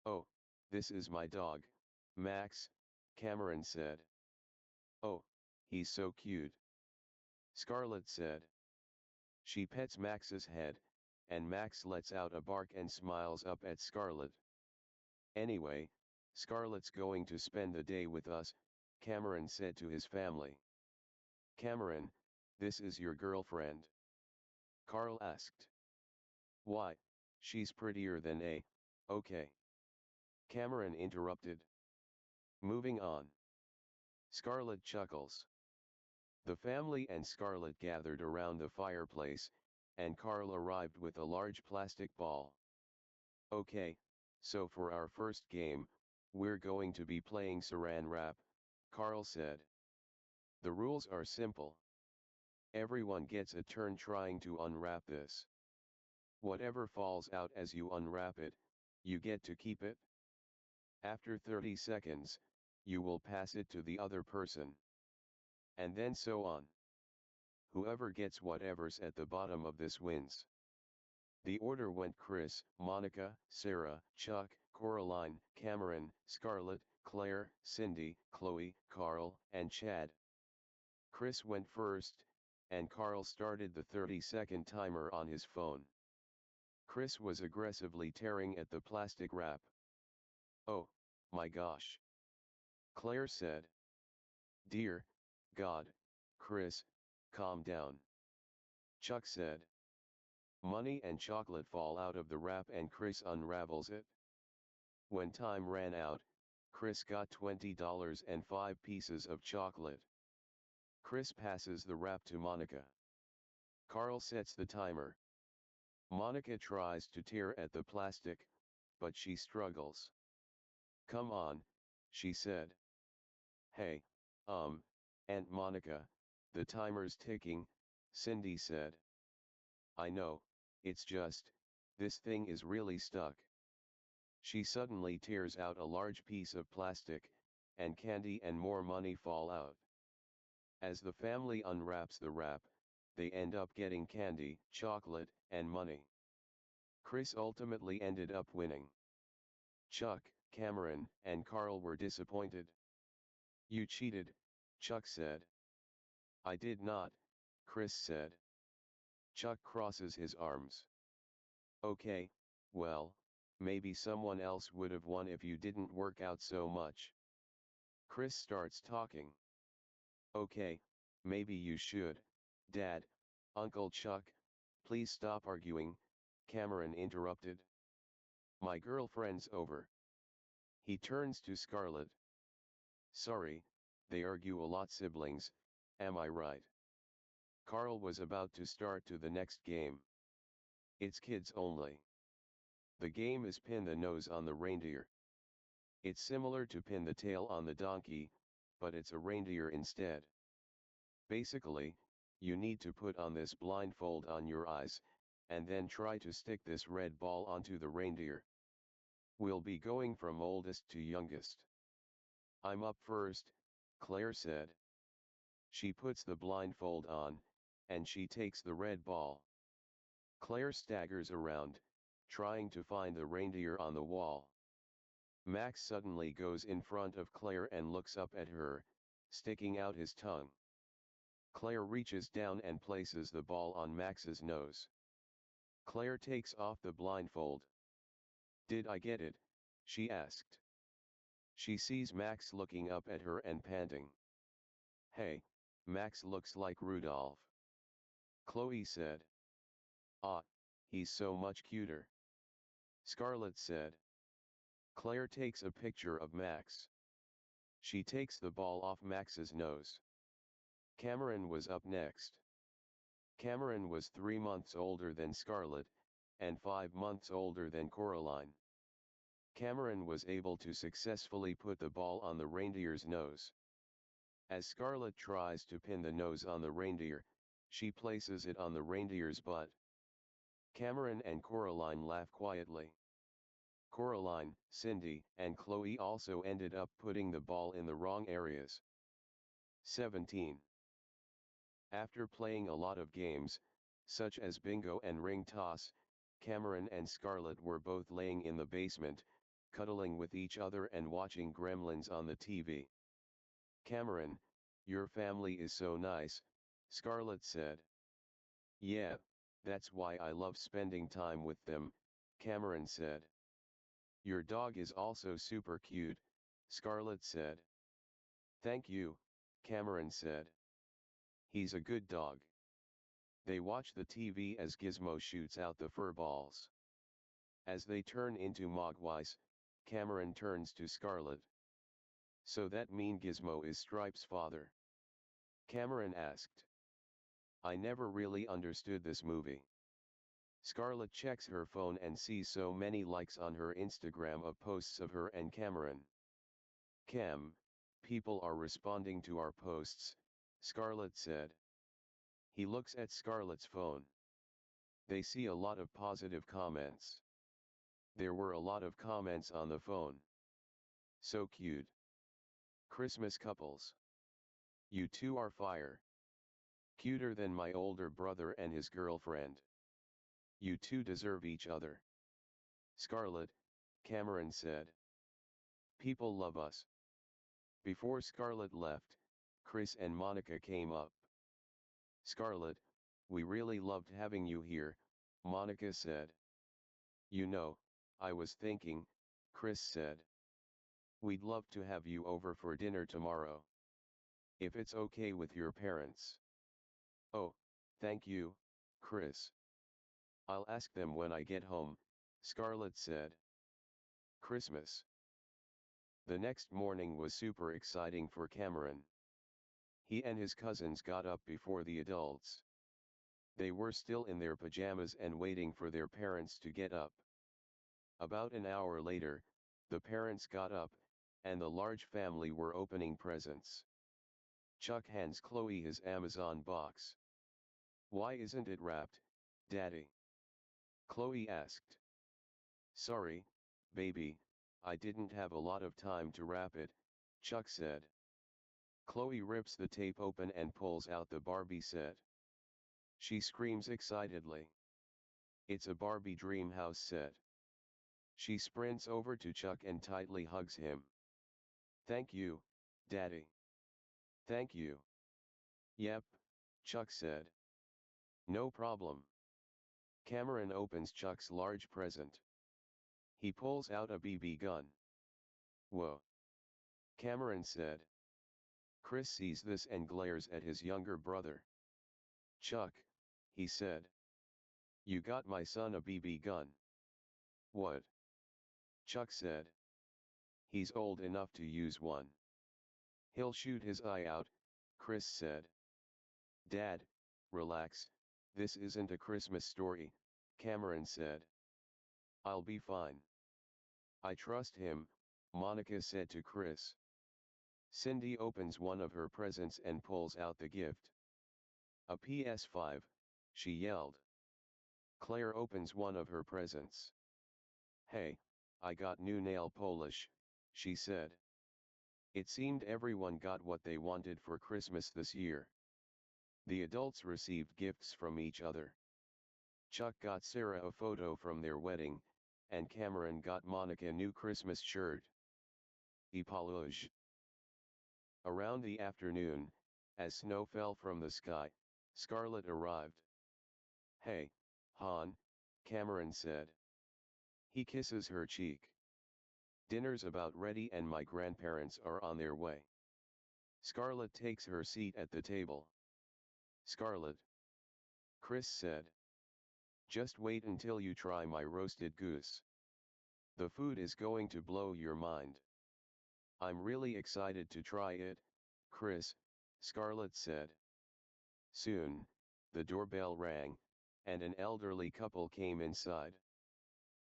Oh, this is my dog, Max, Cameron said. Oh, he's so cute, Scarlett said. She pets Max's head, and Max lets out a bark and smiles up at Scarlett. Anyway, Scarlett's going to spend the day with us, Cameron said to his family. Cameron, this is your girlfriend? Carl asked. Why, she's prettier than okay. Cameron interrupted. Moving on. Scarlett chuckles. The family and Scarlett gathered around the fireplace, and Carl arrived with a large plastic ball. Okay, so for our first game, we're going to be playing Saran Wrap, Carl said. The rules are simple. Everyone gets a turn trying to unwrap this. Whatever falls out as you unwrap it, you get to keep it. After 30 seconds, you will pass it to the other person. And then so on. Whoever gets whatever's at the bottom of this wins. The order went Chris, Monica, Sarah, Chuck, Coraline, Cameron, Scarlett, Claire, Cindy, Chloe, Carl, and Chad. Chris went first, and Carl started the 30-second timer on his phone. Chris was aggressively tearing at the plastic wrap. Oh, my gosh. Claire said. Dear God, Chris, calm down. Chuck said. Money and chocolate fall out of the wrap and Chris unravels it. When time ran out, Chris got $20 and 5 pieces of chocolate. Chris passes the wrap to Monica. Carl sets the timer. Monica tries to tear at the plastic, but she struggles. Come on, she said. Hey, Aunt Monica, the timer's ticking, Cindy said. I know, it's just, this thing is really stuck. She suddenly tears out a large piece of plastic, and candy and more money fall out. As the family unwraps the wrap, they end up getting candy, chocolate, and money. Chris ultimately ended up winning. Chuck, Cameron, and Carl were disappointed. You cheated, Chuck said. I did not, Chris said. Chuck crosses his arms. Okay, well, maybe someone else would have won if you didn't work out so much. Chris starts talking. Okay, maybe you should, Dad, Uncle Chuck, please stop arguing, Cameron interrupted. My girlfriend's over. He turns to Scarlett. Sorry, they argue a lot siblings, am I right? Carl was about to start to the next game. It's kids only. The game is pin the nose on the reindeer. It's similar to pin the tail on the donkey, but it's a reindeer instead. Basically, you need to put on this blindfold on your eyes, and then try to stick this red ball onto the reindeer. We'll be going from oldest to youngest. I'm up first, Claire said. She puts the blindfold on, and she takes the red ball. Claire staggers around, trying to find the reindeer on the wall. Max suddenly goes in front of Claire and looks up at her, sticking out his tongue. Claire reaches down and places the ball on Max's nose. Claire takes off the blindfold. Did I get it? She asked. She sees Max looking up at her and panting. Hey, Max looks like Rudolph. Chloe said. Ah, he's so much cuter. Scarlett said. Claire takes a picture of Max. She takes the ball off Max's nose. Cameron was up next. Cameron was 3 months older than Scarlett, and 5 months older than Coraline. Cameron was able to successfully put the ball on the reindeer's nose. As Scarlett tries to pin the nose on the reindeer, she places it on the reindeer's butt. Cameron and Coraline laugh quietly. Coraline, Cindy, and Chloe also ended up putting the ball in the wrong areas. 17. After playing a lot of games, such as bingo and ring toss, Cameron and Scarlett were both laying in the basement, cuddling with each other and watching Gremlins on the TV. Cameron, your family is so nice, Scarlett said. Yeah, that's why I love spending time with them, Cameron said. Your dog is also super cute, Scarlett said. Thank you, Cameron said. He's a good dog. They watch the TV as Gizmo shoots out the fur balls. As they turn into Mogwais, Cameron turns to Scarlett. So that mean Gizmo is Stripe's father? Cameron asked. I never really understood this movie. Scarlett checks her phone and sees so many likes on her Instagram of posts of her and Cameron. Cam, people are responding to our posts, Scarlett said. He looks at Scarlett's phone. They see a lot of positive comments. There were a lot of comments on the phone. So cute. Christmas couples. You two are fire. Cuter than my older brother and his girlfriend. You two deserve each other. Scarlett, Cameron said. People love us. Before Scarlett left, Chris and Monica came up. Scarlett, we really loved having you here, Monica said. You know, I was thinking, Chris said. We'd love to have you over for dinner tomorrow. If it's okay with your parents. Oh, thank you, Chris. I'll ask them when I get home, Scarlett said. Christmas. The next morning was super exciting for Cameron. He and his cousins got up before the adults. They were still in their pajamas and waiting for their parents to get up. About an hour later, the parents got up, and the large family were opening presents. Chuck hands Chloe his Amazon box. Why isn't it wrapped, Daddy? Chloe asked. Sorry, baby, I didn't have a lot of time to wrap it, Chuck said. Chloe rips the tape open and pulls out the Barbie set. She screams excitedly. It's a Barbie dream house set. She sprints over to Chuck and tightly hugs him. Thank you, Daddy. Thank you. Yep, Chuck said. No problem. Cameron opens Chuck's large present. He pulls out a BB gun. Whoa. Cameron said. Chris sees this and glares at his younger brother. Chuck, he said. You got my son a BB gun. What? Chuck said. He's old enough to use one. He'll shoot his eye out, Chris said. Dad, relax, this isn't a Christmas story, Cameron said. I'll be fine. I trust him, Monica said to Chris. Cindy opens one of her presents and pulls out the gift. A PS5, she yelled. Claire opens one of her presents. Hey, I got new nail polish, she said. It seemed everyone got what they wanted for Christmas this year. The adults received gifts from each other. Chuck got Sarah a photo from their wedding, and Cameron got Monica a new Christmas shirt. Epaloge. Around the afternoon, as snow fell from the sky, Scarlett arrived. Hey, Han, Cameron said. He kisses her cheek. Dinner's about ready and my grandparents are on their way. Scarlett takes her seat at the table. Scarlett. Chris said. Just wait until you try my roasted goose. The food is going to blow your mind. I'm really excited to try it, Chris, Scarlett said. Soon, the doorbell rang, and an elderly couple came inside.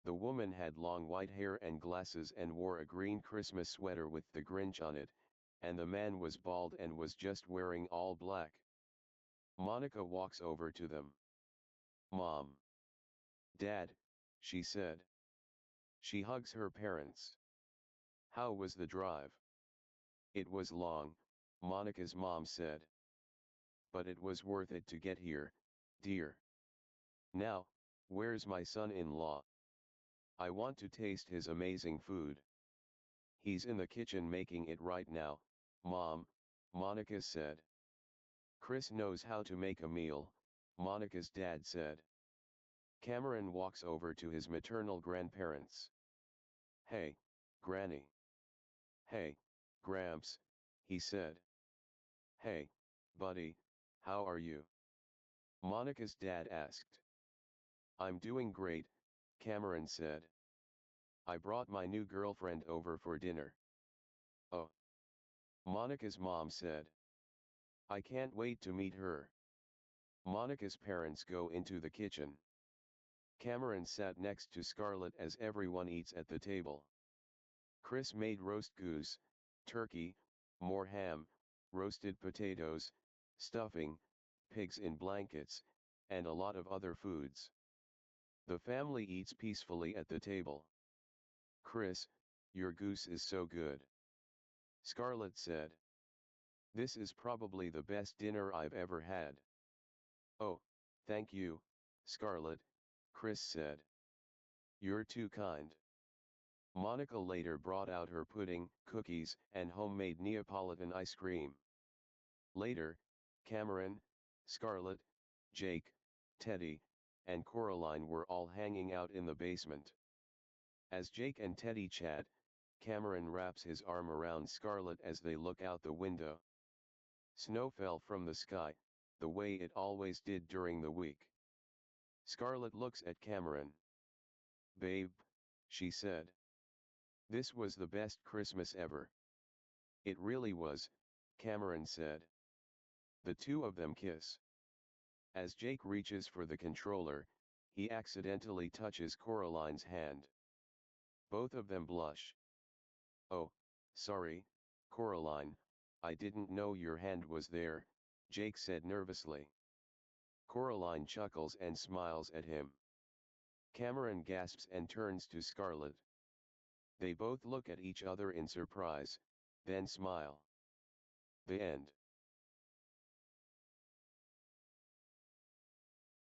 The woman had long white hair and glasses and wore a green Christmas sweater with the Grinch on it, and the man was bald and was just wearing all black. Monica walks over to them. "Mom. Dad," she said. She hugs her parents. "How was the drive?" "It was long," Monica's mom said. "But it was worth it to get here, dear. Now, where's my son-in-law? I want to taste his amazing food." "He's in the kitchen making it right now, Mom," Monica said. "Chris knows how to make a meal," Monica's dad said. Cameron walks over to his maternal grandparents. "Hey, Granny." "Hey, Gramps," he said. "Hey, buddy, how are you?" Monica's dad asked. "I'm doing great," Cameron said. "I brought my new girlfriend over for dinner." "Oh," Monica's mom said. "I can't wait to meet her." Monica's parents go into the kitchen. Cameron sat next to Scarlett as everyone eats at the table. Chris made roast goose, turkey, more ham, roasted potatoes, stuffing, pigs in blankets, and a lot of other foods. The family eats peacefully at the table. "Chris, your goose is so good," Scarlett said. "This is probably the best dinner I've ever had." "Oh, thank you, Scarlett," Chris said. "You're too kind." Monica later brought out her pudding, cookies, and homemade Neapolitan ice cream. Later, Cameron, Scarlett, Jake, Teddy, and Coraline were all hanging out in the basement. As Jake and Teddy chat, Cameron wraps his arm around Scarlett as they look out the window. Snow fell from the sky, the way it always did during the week. Scarlett looks at Cameron. "Babe," she said. "This was the best Christmas ever." "It really was," Cameron said. The two of them kiss. As Jake reaches for the controller, he accidentally touches Coraline's hand. Both of them blush. "Oh, sorry, Coraline, I didn't know your hand was there," Jake said nervously. Coraline chuckles and smiles at him. Cameron gasps and turns to Scarlett. They both look at each other in surprise, then smile. The end.